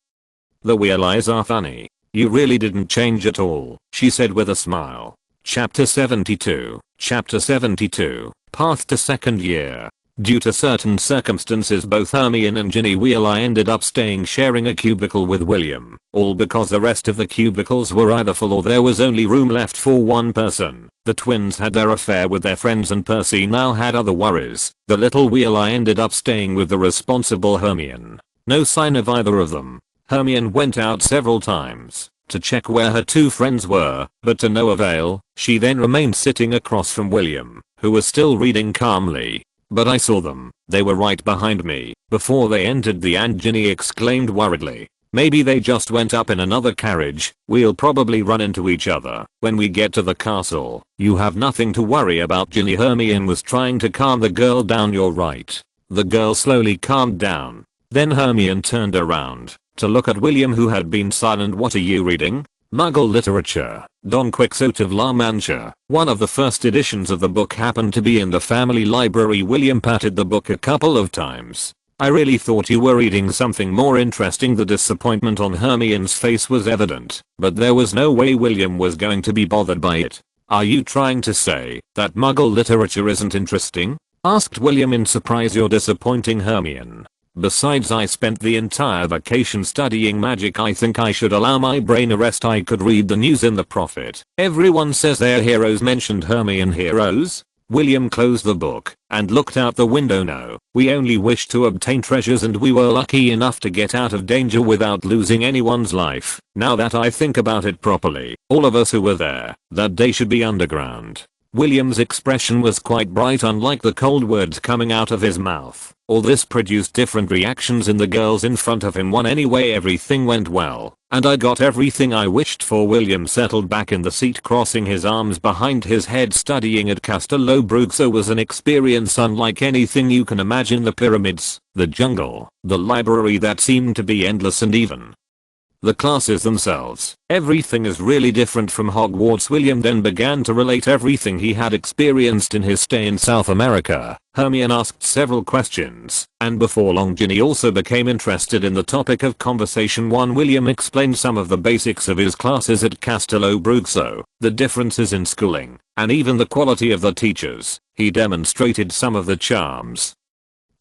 The real eyes are funny. You really didn't change at all, she said with a smile. Chapter 72. Chapter 72. Path to second year. Due to certain circumstances, both Hermione and Ginny Weasley ended up sharing a cubicle with William, all because the rest of the cubicles were either full or there was only room left for one person. The twins had their affair with their friends, and Percy now had other worries. The little Weasley ended up staying with the responsible Hermione. No sign of either of them. Hermione went out several times to check where her two friends were, but to no avail. She then remained sitting across from William, who was still reading calmly. but I saw them. They were right behind me before they entered the and Ginny exclaimed worriedly. Maybe they just went up in another carriage. We'll probably run into each other when we get to the castle. You have nothing to worry about, Ginny. Hermione was trying to calm the girl down. You're right. The girl slowly calmed down. Then Hermione turned around to look at William, who had been silent. What are you reading? Muggle literature. Don Quixote of La Mancha. One of the first editions of the book happened to be in the family library. William patted the book a couple of times. I really thought you were reading something more interesting. The disappointment on Hermione's face was evident, but there was no way William was going to be bothered by it. Are you trying to say that Muggle literature isn't interesting? Asked William in surprise. You're disappointing Hermione. Besides, I spent the entire vacation studying magic. I think I should allow my brain a rest. I could read the news in the Prophet. Everyone says they're heroes. Mentioned Hermione. Heroes? William closed the book and looked out the window. No, we only wish to obtain treasures, and we were lucky enough to get out of danger without losing anyone's life. Now that I think about it properly, all of us who were there that day should be underground. William's expression was quite bright, unlike the cold words coming out of his mouth. All this produced different reactions in the girls in front of him. Anyway, everything went well, and I got everything I wished for. William settled back in the seat, crossing his arms behind his head. Studying at Castello Bruxo was an experience unlike anything you can imagine. The pyramids, the jungle, the library that seemed to be endless, and even the classes themselves. Everything is really different from Hogwarts. William then began to relate everything he had experienced in his stay in South America. Hermione asked several questions, and before long Ginny also became interested in the topic of conversation. William explained some of the basics of his classes at Castello Bruxo, the differences in schooling, and even the quality of the teachers. He demonstrated some of the charms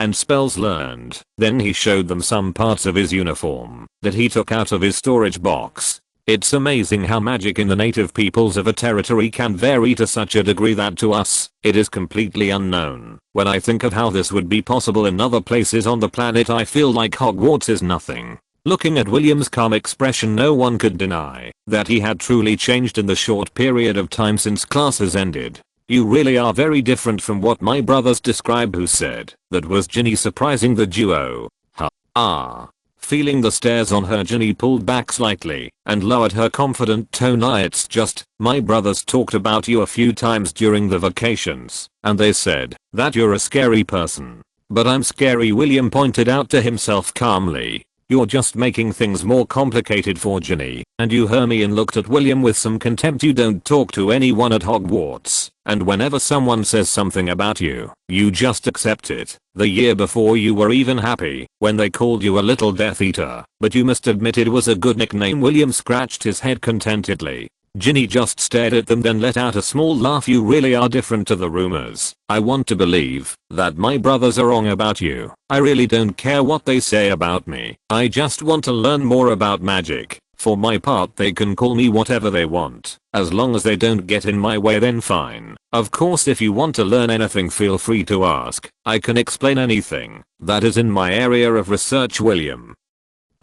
and spells learned. Then he showed them some parts of his uniform that he took out of his storage box. It's amazing how magic in the native peoples of a territory can vary to such a degree that to us, it is completely unknown. When I think of how this would be possible in other places on the planet, I feel like Hogwarts is nothing. Looking at William's calm expression, no one could deny that he had truly changed in the short period of time since classes ended. You really are very different from what my brothers describe. Who said that? Was Ginny, surprising the duo. Feeling the stares on her, Ginny pulled back slightly and lowered her confident tone. It's just, my brothers talked about you a few times during the vacations, and they said that you're a scary person. But I'm scary, William pointed out to himself calmly. You're just making things more complicated for Ginny. And you? Hermione looked at William with some contempt. You don't talk to anyone at Hogwarts, and whenever someone says something about you, you just accept it. The year before you were even happy when they called you a little Death Eater, but you must admit it was a good nickname. William scratched his head contentedly. Ginny just stared at them, then let out a small laugh. You really are different to the rumors. I want to believe that my brothers are wrong about you. I really don't care what they say about me. I just want to learn more about magic. For my part, they can call me whatever they want. As long as they don't get in my way, then fine. Of course, if you want to learn anything, feel free to ask. I can explain anything that is in my area of research. William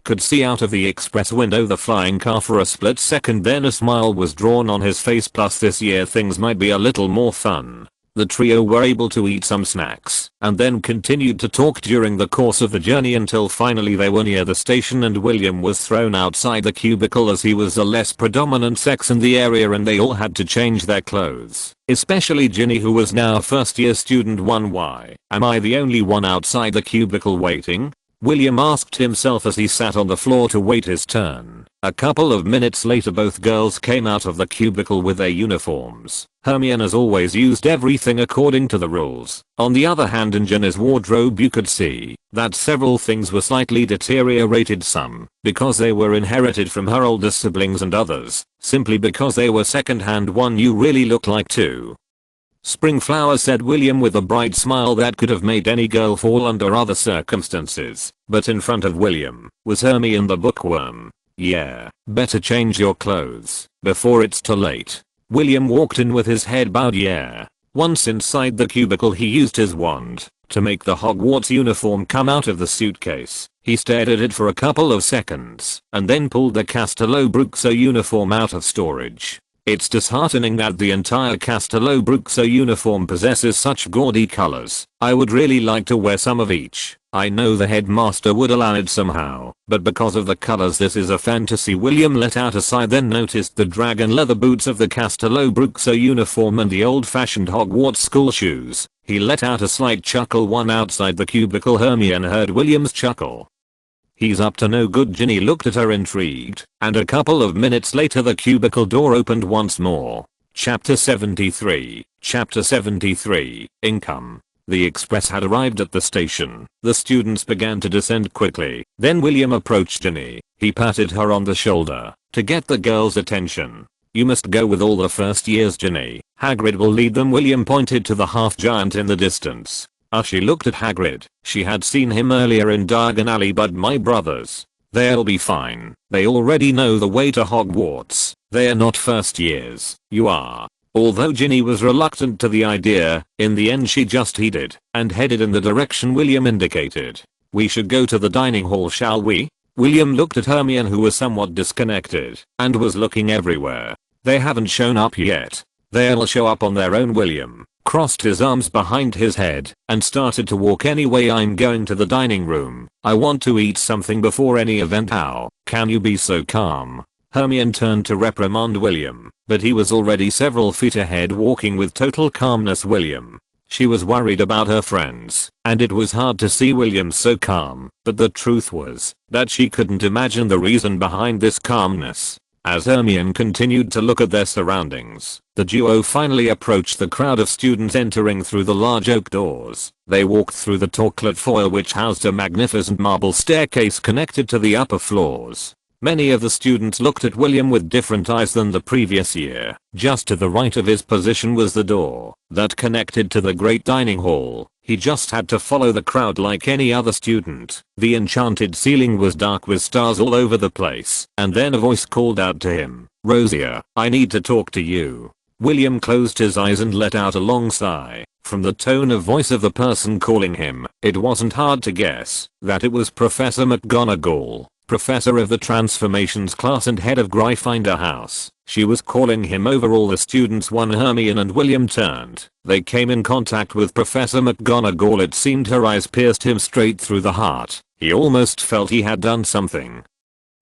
could see out of the express window the flying car for a split second, then a smile was drawn on his face. Plus, this year things might be a little more fun. The trio were able to eat some snacks and then continued to talk during the course of the journey until finally they were near the station, and William was thrown outside the cubicle as he was the less predominant sex in the area, and they all had to change their clothes. Especially Ginny, who was now a first year student. Why am I the only one outside the cubicle waiting? William asked himself as he sat on the floor to wait his turn. A couple of minutes later, both girls came out of the cubicle with their uniforms. Hermione has always used everything according to the rules. On the other hand, in Ginny's wardrobe you could see that several things were slightly deteriorated, some because they were inherited from her older siblings, and others simply because they were second-hand. You really look like two spring flowers, said William with a bright smile that could have made any girl fall under other circumstances. But in front of William was Hermione the bookworm. Yeah, better change your clothes before it's too late. William walked in with his head bowed. Yeah. Once inside the cubicle, he used his wand to make the Hogwarts uniform come out of the suitcase. He stared at it for a couple of seconds and then pulled the Castello Bruxo uniform out of storage. It's disheartening that the entire Castello Bruxo uniform possesses such gaudy colors. I would really like to wear some of each. I know the headmaster would allow it somehow, but because of the colors this is a fantasy. William let out a sigh, then noticed the dragon leather boots of the Castello Bruxo uniform and the old-fashioned Hogwarts school shoes. He let out a slight chuckle. One outside the cubicle, Hermione heard William's chuckle. He's up to no good. Ginny looked at her intrigued, and a couple of minutes later the cubicle door opened once more. Chapter 73. Chapter 73. Income. The express had arrived at the station. The students began to descend quickly. Then William approached Ginny. He patted her on the shoulder to get the girl's attention. You must go with all the first years, Ginny. Hagrid will lead them. William pointed to the half-giant in the distance. She looked at Hagrid. She had seen him earlier in Diagon Alley. But my brothers, they'll be fine. They already know the way to Hogwarts. They're not first years. You are. Although Ginny was reluctant to the idea, in the end she just heeded and headed in the direction William indicated. We should go to the dining hall, shall we? William looked at Hermione, who was somewhat disconnected and was looking everywhere. They haven't shown up yet. They'll show up on their own. William crossed his arms behind his head and started to walk. Anyway, I'm going to the dining room. I want to eat something before any event. How can you be so calm? Hermione turned to reprimand William, but he was already several feet ahead, walking with total calmness. William. She was worried about her friends, and it was hard to see William so calm, but the truth was that she couldn't imagine the reason behind this calmness. As Hermione continued to look at their surroundings, the duo finally approached the crowd of students entering through the large oak doors. They walked through the torchlit foyer, which housed a magnificent marble staircase connected to the upper floors. Many of the students looked at William with different eyes than the previous year. Just to the right of his position was the door that connected to the great dining hall. He just had to follow the crowd like any other student. The enchanted ceiling was dark with stars all over the place, and then a voice called out to him, "Rosier, I need to talk to you." William closed his eyes and let out a long sigh. From the tone of voice of the person calling him, it wasn't hard to guess that it was Professor McGonagall, professor of the Transformations class and head of Gryffindor House. She was calling him over. All the students, one Hermione and William, turned. They came in contact with Professor McGonagall. It seemed her eyes pierced him straight through the heart. He almost felt he had done something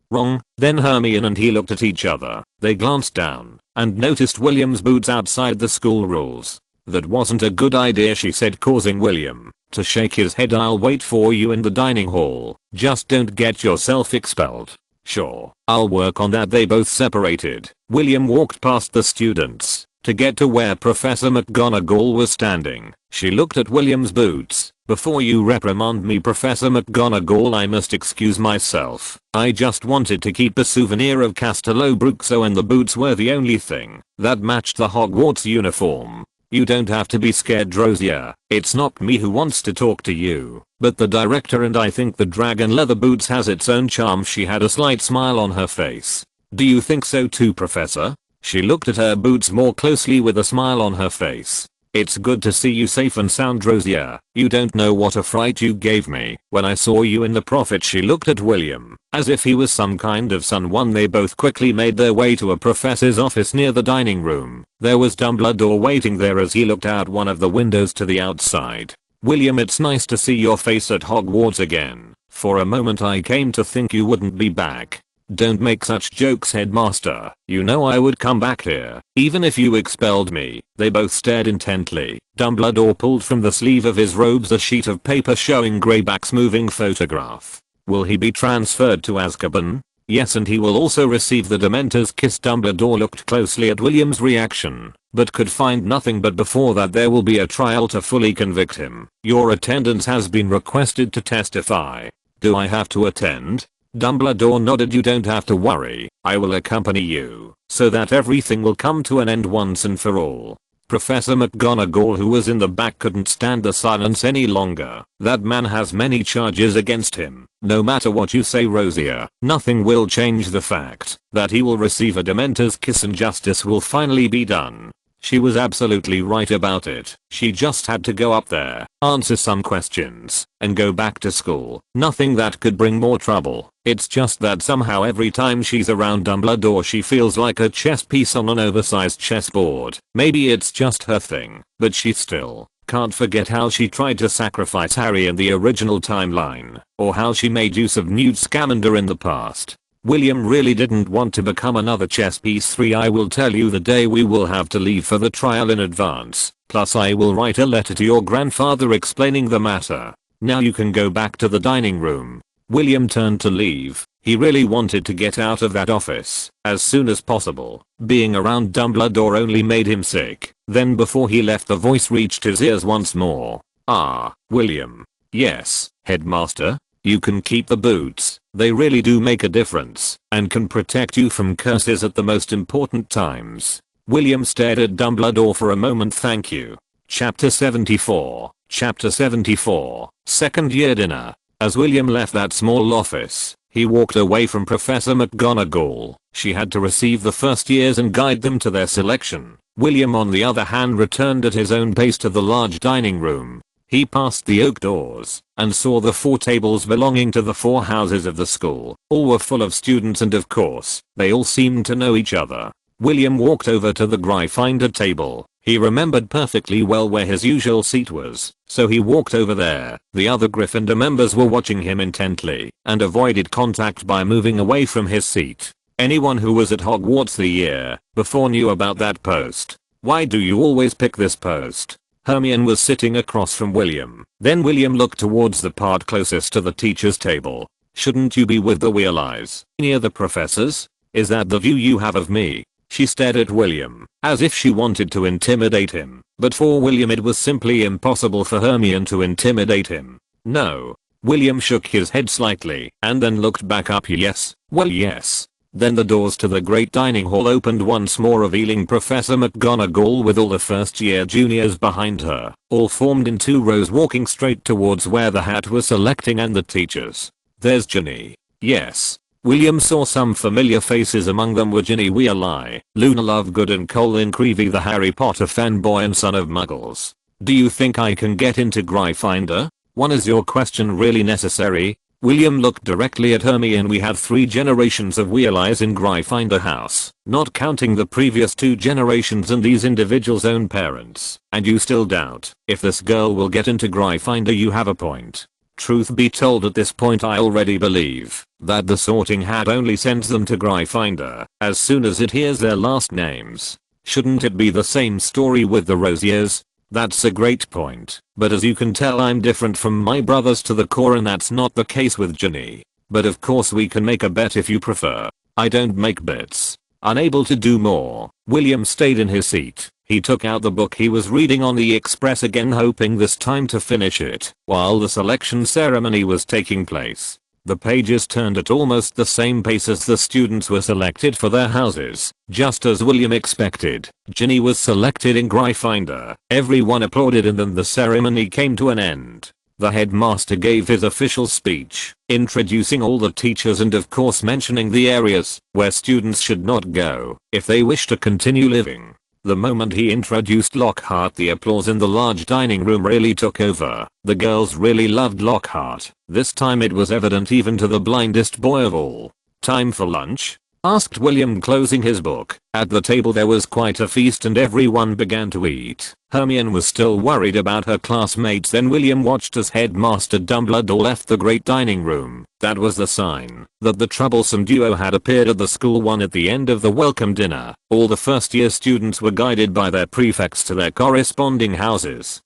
wrong. Then Hermione and he looked at each other. They glanced down and noticed William's boots outside the school rules. That wasn't a good idea, she said, causing William to shake his head. I'll wait for you in the dining hall. Just don't get yourself expelled. Sure, I'll work on that. They both separated. William walked past the students to get to where Professor McGonagall was standing. She looked at William's boots. Before you reprimand me, Professor McGonagall, I must excuse myself. I just wanted to keep a souvenir of Castello Bruxo, and the boots were the only thing that matched the Hogwarts uniform. You don't have to be scared, Rosier. It's not me who wants to talk to you, but the director, and I think the dragon leather boots has its own charm. She had a slight smile on her face. Do you think so too, Professor? She looked at her boots more closely with a smile on her face. It's good to see you safe and sound, Rosier. You don't know what a fright you gave me when I saw you in the Prophet. She looked at William as if he was some kind of someone. They both quickly made their way to a professor's office near the dining room. There was Dumbledore waiting there as he looked out one of the windows to the outside. William, it's nice to see your face at Hogwarts again. For a moment I came to think you wouldn't be back. Don't make such jokes, headmaster. You know I would come back here, even if you expelled me. They both stared intently. Dumbledore pulled from the sleeve of his robes a sheet of paper showing Greyback's moving photograph. Will he be transferred to Azkaban? Yes, and he will also receive the Dementor's kiss. Dumbledore looked closely at William's reaction, but could find nothing. But before that there will be a trial to fully convict him. Your attendance has been requested to testify. Do I have to attend? Dumbledore nodded. You don't have to worry. I will accompany you, so that everything will come to an end once and for all. Professor McGonagall, who was in the back, couldn't stand the silence any longer. That man has many charges against him. No matter what you say, Rosier, nothing will change the fact that he will receive a Dementor's kiss and justice will finally be done. She was absolutely right about it. She just had to go up there, answer some questions, and go back to school. Nothing that could bring more trouble. It's just that somehow every time she's around Dumbledore she feels like a chess piece on an oversized chessboard. Maybe it's just her thing, but she still can't forget how she tried to sacrifice Harry in the original timeline, or how she made use of Newt Scamander in the past. William really didn't want to become another chess piece. 3. I will tell you the day we will have to leave for the trial in advance, plus I will write a letter to your grandfather explaining the matter. Now you can go back to the dining room. William turned to leave. He really wanted to get out of that office as soon as possible. Being around Dumbledore only made him sick. Then before he left, the voice reached his ears once more. "Ah, William." "Yes, Headmaster?" "You can keep the boots. They really do make a difference and can protect you from curses at the most important times." William stared at Dumbledore for a moment. "Thank you." Chapter 74. Chapter 74. Second year dinner. As William left that small office, he walked away from Professor McGonagall. She had to receive the first years and guide them to their selection. William, on the other hand, returned at his own pace to the large dining room. He passed the oak doors and saw the 4 tables belonging to the 4 houses of the school. All were full of students, and of course, they all seemed to know each other. William walked over to the Gryffindor table. He remembered perfectly well where his usual seat was, so he walked over there. The other Gryffindor members were watching him intently and avoided contact by moving away from his seat. Anyone who was at Hogwarts the year before knew about that post. "Why do you always pick this post?" Hermione was sitting across from William. Then William looked towards the part closest to the teacher's table. "Shouldn't you be with the Weasleys, near the professors? Is that the view you have of me?" She stared at William, as if she wanted to intimidate him, but for William it was simply impossible for Hermione to intimidate him. "No." William shook his head slightly and then looked back up. "Yes, well, yes." Then the doors to the great dining hall opened once more, revealing Professor McGonagall with all the first year juniors behind her, all formed in 2 rows walking straight towards where the hat was selecting, and the teachers. "There's Ginny." Yes. William saw some familiar faces. Among them were Ginny Weasley, Luna Lovegood, and Colin Creevey, the Harry Potter fanboy and son of Muggles. "Do you think I can get into Gryffindor? Is your question really necessary?" William looked directly at Hermione. "We have 3 generations of Weasleys in Gryffindor House, not counting the previous 2 generations and these individuals' own parents. And you still doubt if this girl will get into Gryffindor? You have a point." Truth be told, at this point I already believe that the Sorting Hat only sends them to Gryffindor as soon as it hears their last names. Shouldn't it be the same story with the Rosiers? That's a great point, but as you can tell I'm different from my brothers to the core, and that's not the case with Ginny. But of course we can make a bet if you prefer. I don't make bets. Unable to do more, William stayed in his seat. He took out the book he was reading on the Express again, hoping this time to finish it while the selection ceremony was taking place. The pages turned at almost the same pace as the students were selected for their houses. Just as William expected, Ginny was selected in Gryffindor. Everyone applauded, and then the ceremony came to an end. The headmaster gave his official speech, introducing all the teachers and of course mentioning the areas where students should not go if they wish to continue living. The moment he introduced Lockhart, the applause in the large dining room really took over. The girls really loved Lockhart. This time it was evident even to the blindest boy of all. "Time for lunch?" asked William, closing his book. At the table there was quite a feast and everyone began to eat. Hermione was still worried about her classmates. Then William watched as Headmaster Dumbledore left the great dining room. That was the sign that the troublesome duo had appeared at the school. One at the end of the welcome dinner, all the first year students were guided by their prefects to their corresponding houses.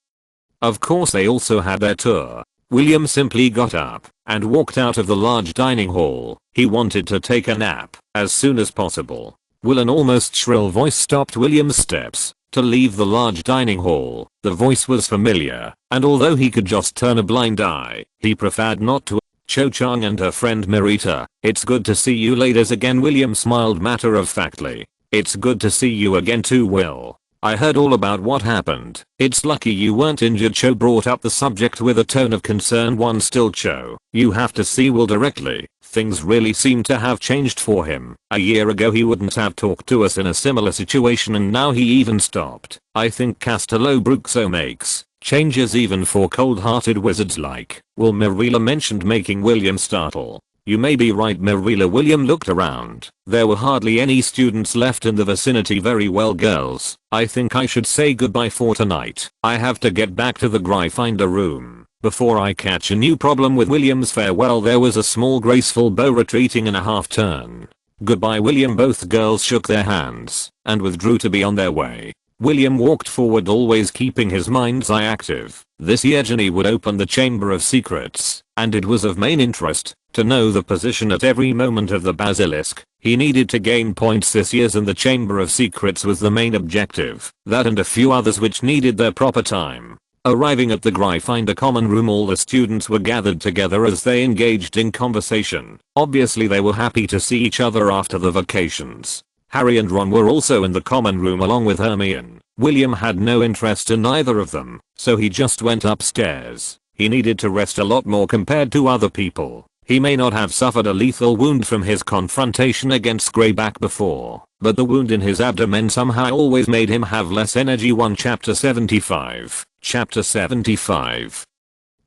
Of course they also had their tour. William simply got up and walked out of the large dining hall. He wanted to take a nap as soon as possible. Will, an almost shrill voice stopped William's steps to leave the large dining hall. The voice was familiar, and although he could just turn a blind eye, he preferred not to. Cho-Chang and her friend Marita. "It's good to see you ladies again." William smiled matter-of-factly. "It's good to see you again too, Will." I heard all about what happened. It's lucky you weren't injured. Cho brought up the subject with a tone of concern. One still, Cho, you have to see Will directly. Things really seem to have changed for him. A year ago he wouldn't have talked to us in a similar situation, and now he even stopped. I think Castello-Bruxo makes changes even for cold-hearted wizards like Will. Marilla mentioned, making William startle. You may be right, Marilla. William looked around. There were hardly any students left in the vicinity. Very well, girls. I think I should say goodbye for tonight. I have to get back to the Gryffindor room before I catch a new problem with William's farewell. There was a small graceful bow retreating in a half turn. Goodbye, William. Both girls shook their hands and withdrew to be on their way. William walked forward, always keeping his mind's eye active. This year Ginny would open the Chamber of Secrets, and it was of main interest to know the position at every moment of the basilisk. He needed to gain points this year, and the Chamber of Secrets was the main objective. That and a few others which needed their proper time. Arriving at the Gryffindor common room, all the students were gathered together as they engaged in conversation. Obviously they were happy to see each other after the vacations. Harry and Ron were also in the common room along with Hermione. William had no interest in either of them, so he just went upstairs. He needed to rest a lot more compared to other people. He may not have suffered a lethal wound from his confrontation against Greyback before, but the wound in his abdomen somehow always made him have less energy. 1 Chapter 75. Chapter 75.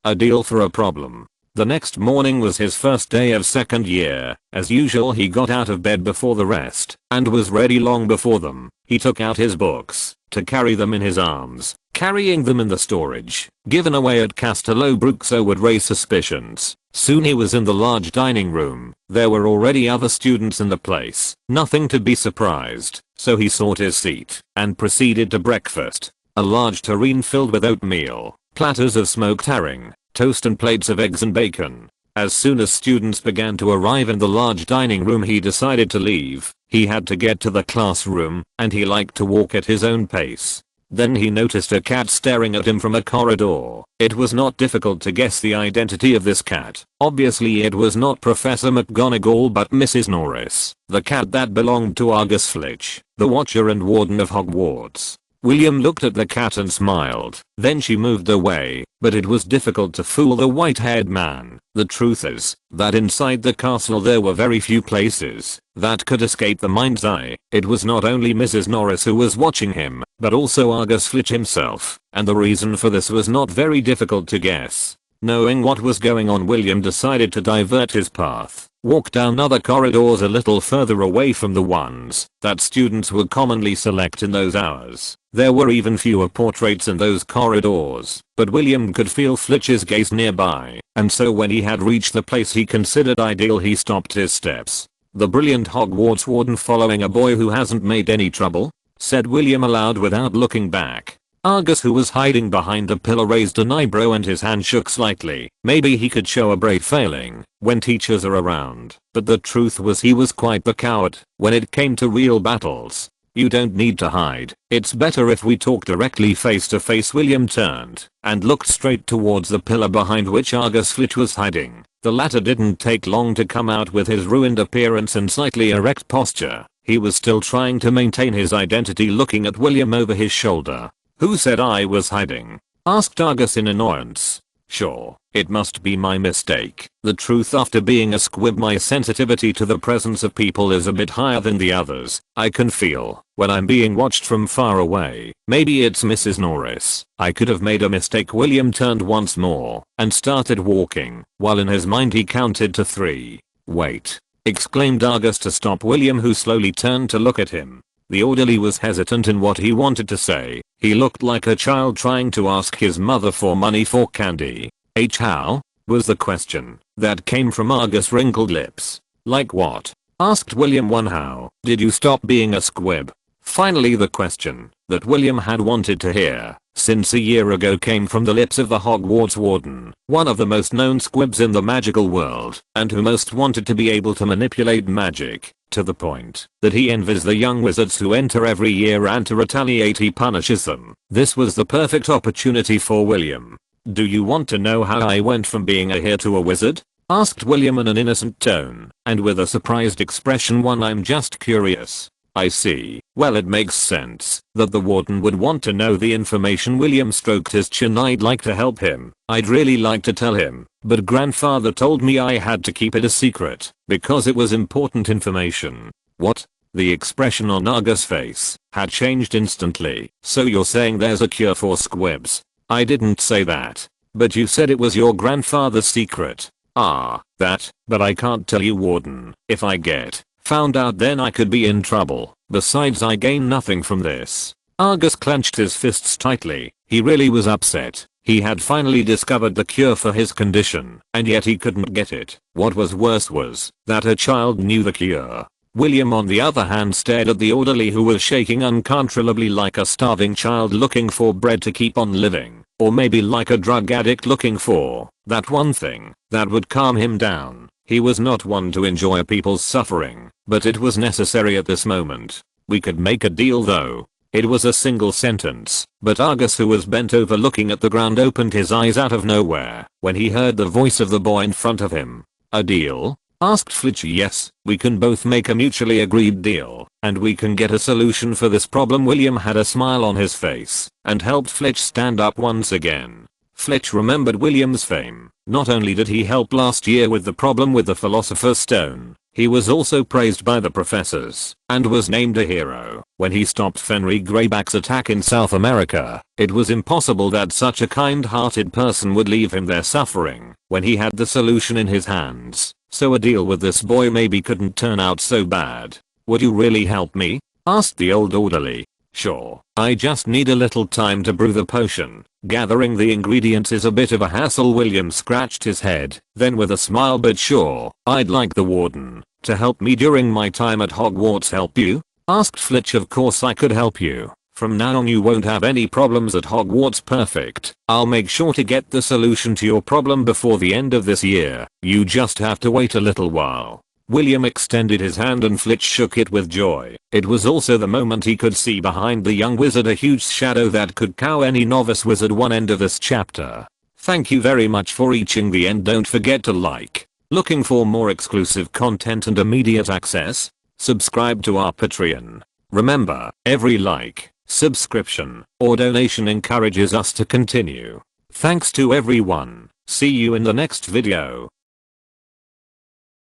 A deal for a problem. The next morning was his first day of second year. As usual, he got out of bed before the rest and was ready long before them. He took out his books to carry them in his arms. Carrying them in the storage given away at Castello-Bruxo would raise suspicions. Soon he was in the large dining room. There were already other students in the place. Nothing to be surprised, so he sought his seat and proceeded to breakfast. A large tureen filled with oatmeal, platters of smoked herring, toast and plates of eggs and bacon. As soon as students began to arrive in the large dining room, he decided to leave. He had to get to the classroom, and he liked to walk at his own pace. Then he noticed a cat staring at him from a corridor. It was not difficult to guess the identity of this cat. Obviously it was not Professor McGonagall but Mrs. Norris, the cat that belonged to Argus Filch, the Watcher and Warden of Hogwarts. William looked at the cat and smiled. Then she moved away, but it was difficult to fool the white-haired man. The truth is that inside the castle there were very few places that could escape the mind's eye. It was not only Mrs. Norris who was watching him, but also Argus Filch himself, and the reason for this was not very difficult to guess. Knowing what was going on, William decided to divert his path. Walk down other corridors a little further away from the ones that students would commonly select in those hours. There were even fewer portraits in those corridors, but William could feel Filch's gaze nearby, and so when he had reached the place he considered ideal, he stopped his steps. "The brilliant Hogwarts warden following a boy who hasn't made any trouble?" said William aloud without looking back. Argus, who was hiding behind a pillar, raised an eyebrow and his hand shook slightly. Maybe he could show a brave failing when teachers are around, but the truth was he was quite the coward when it came to real battles. "You don't need to hide. It's better if we talk directly face to face." William turned and looked straight towards the pillar behind which Argus Filch was hiding. The latter didn't take long to come out with his ruined appearance and slightly erect posture. He was still trying to maintain his identity, looking at William over his shoulder. "Who said I was hiding?" asked Argus in annoyance. "Sure, it must be my mistake. The truth, after being a squib, my sensitivity to the presence of people is a bit higher than the others. I can feel when I'm being watched from far away. Maybe it's Mrs. Norris. I could have made a mistake." William turned once more and started walking, while in his mind he counted to 3. "Wait!" exclaimed Argus to stop William, who slowly turned to look at him. The orderly was hesitant in what he wanted to say. He looked like a child trying to ask his mother for money for candy. How?" was the question that came from Argus' wrinkled lips. "Like what?" asked William. "How did you stop being a squib?" Finally, the question that William had wanted to hear since a year ago came from the lips of the Hogwarts warden, one of the most known squibs in the magical world, and who most wanted to be able to manipulate magic, to the point that he envies the young wizards who enter every year, and to retaliate he punishes them. This was the perfect opportunity for William. "Do you want to know how I went from being a heir to a wizard?" asked William in an innocent tone, and with a surprised expression. "I'm just curious." I see. Well, it makes sense that the warden would want to know the information. William stroked his chin. I'd like to help him. I'd really like to tell him, but grandfather told me I had to keep it a secret because it was important information. What? The expression on Argus' face had changed instantly. So you're saying there's a cure for squibs? I didn't say that. But you said it was your grandfather's secret. Ah, that, but I can't tell you, warden. If I get found out, then I could be in trouble. Besides, I gain nothing from this. Argus clenched his fists tightly. He really was upset. He had finally discovered the cure for his condition, and yet he couldn't get it. What was worse was that a child knew the cure. William, on the other hand, stared at the orderly, who was shaking uncontrollably like a starving child looking for bread to keep on living, or maybe like a drug addict looking for that one thing that would calm him down. He was not one to enjoy people's suffering, but it was necessary at this moment. We could make a deal though. It was a single sentence, but Argus, who was bent over looking at the ground, opened his eyes out of nowhere when he heard the voice of the boy in front of him. A deal? Asked Fletch. Yes, we can both make a mutually agreed deal, and we can get a solution for this problem. William had a smile on his face and helped Fletch stand up once again. Fletch remembered William's fame. Not only did he help last year with the problem with the Philosopher's Stone, he was also praised by the professors and was named a hero when he stopped Fenrir Greyback's attack in South America. It was impossible that such a kind-hearted person would leave him there suffering when he had the solution in his hands. So a deal with this boy maybe couldn't turn out so bad. Would you really help me? Asked the old orderly. Sure, I just need a little time to brew the potion. Gathering the ingredients is a bit of a hassle. William scratched his head, then with a smile, but sure, I'd like the warden to help me during my time at Hogwarts. Help you? Asked Fletch. Of course I could help you. From now on you won't have any problems at Hogwarts. Perfect. I'll make sure to get the solution to your problem before the end of this year. You just have to wait a little while. William extended his hand and Fletch shook it with joy. It was also the moment he could see behind the young wizard a huge shadow that could cow any novice wizard. One end of this chapter. Thank you very much for reaching the end. Don't forget to like. Looking for more exclusive content and immediate access? Subscribe to our Patreon. Remember, every like, subscription, or donation encourages us to continue. Thanks to everyone. See you in the next video.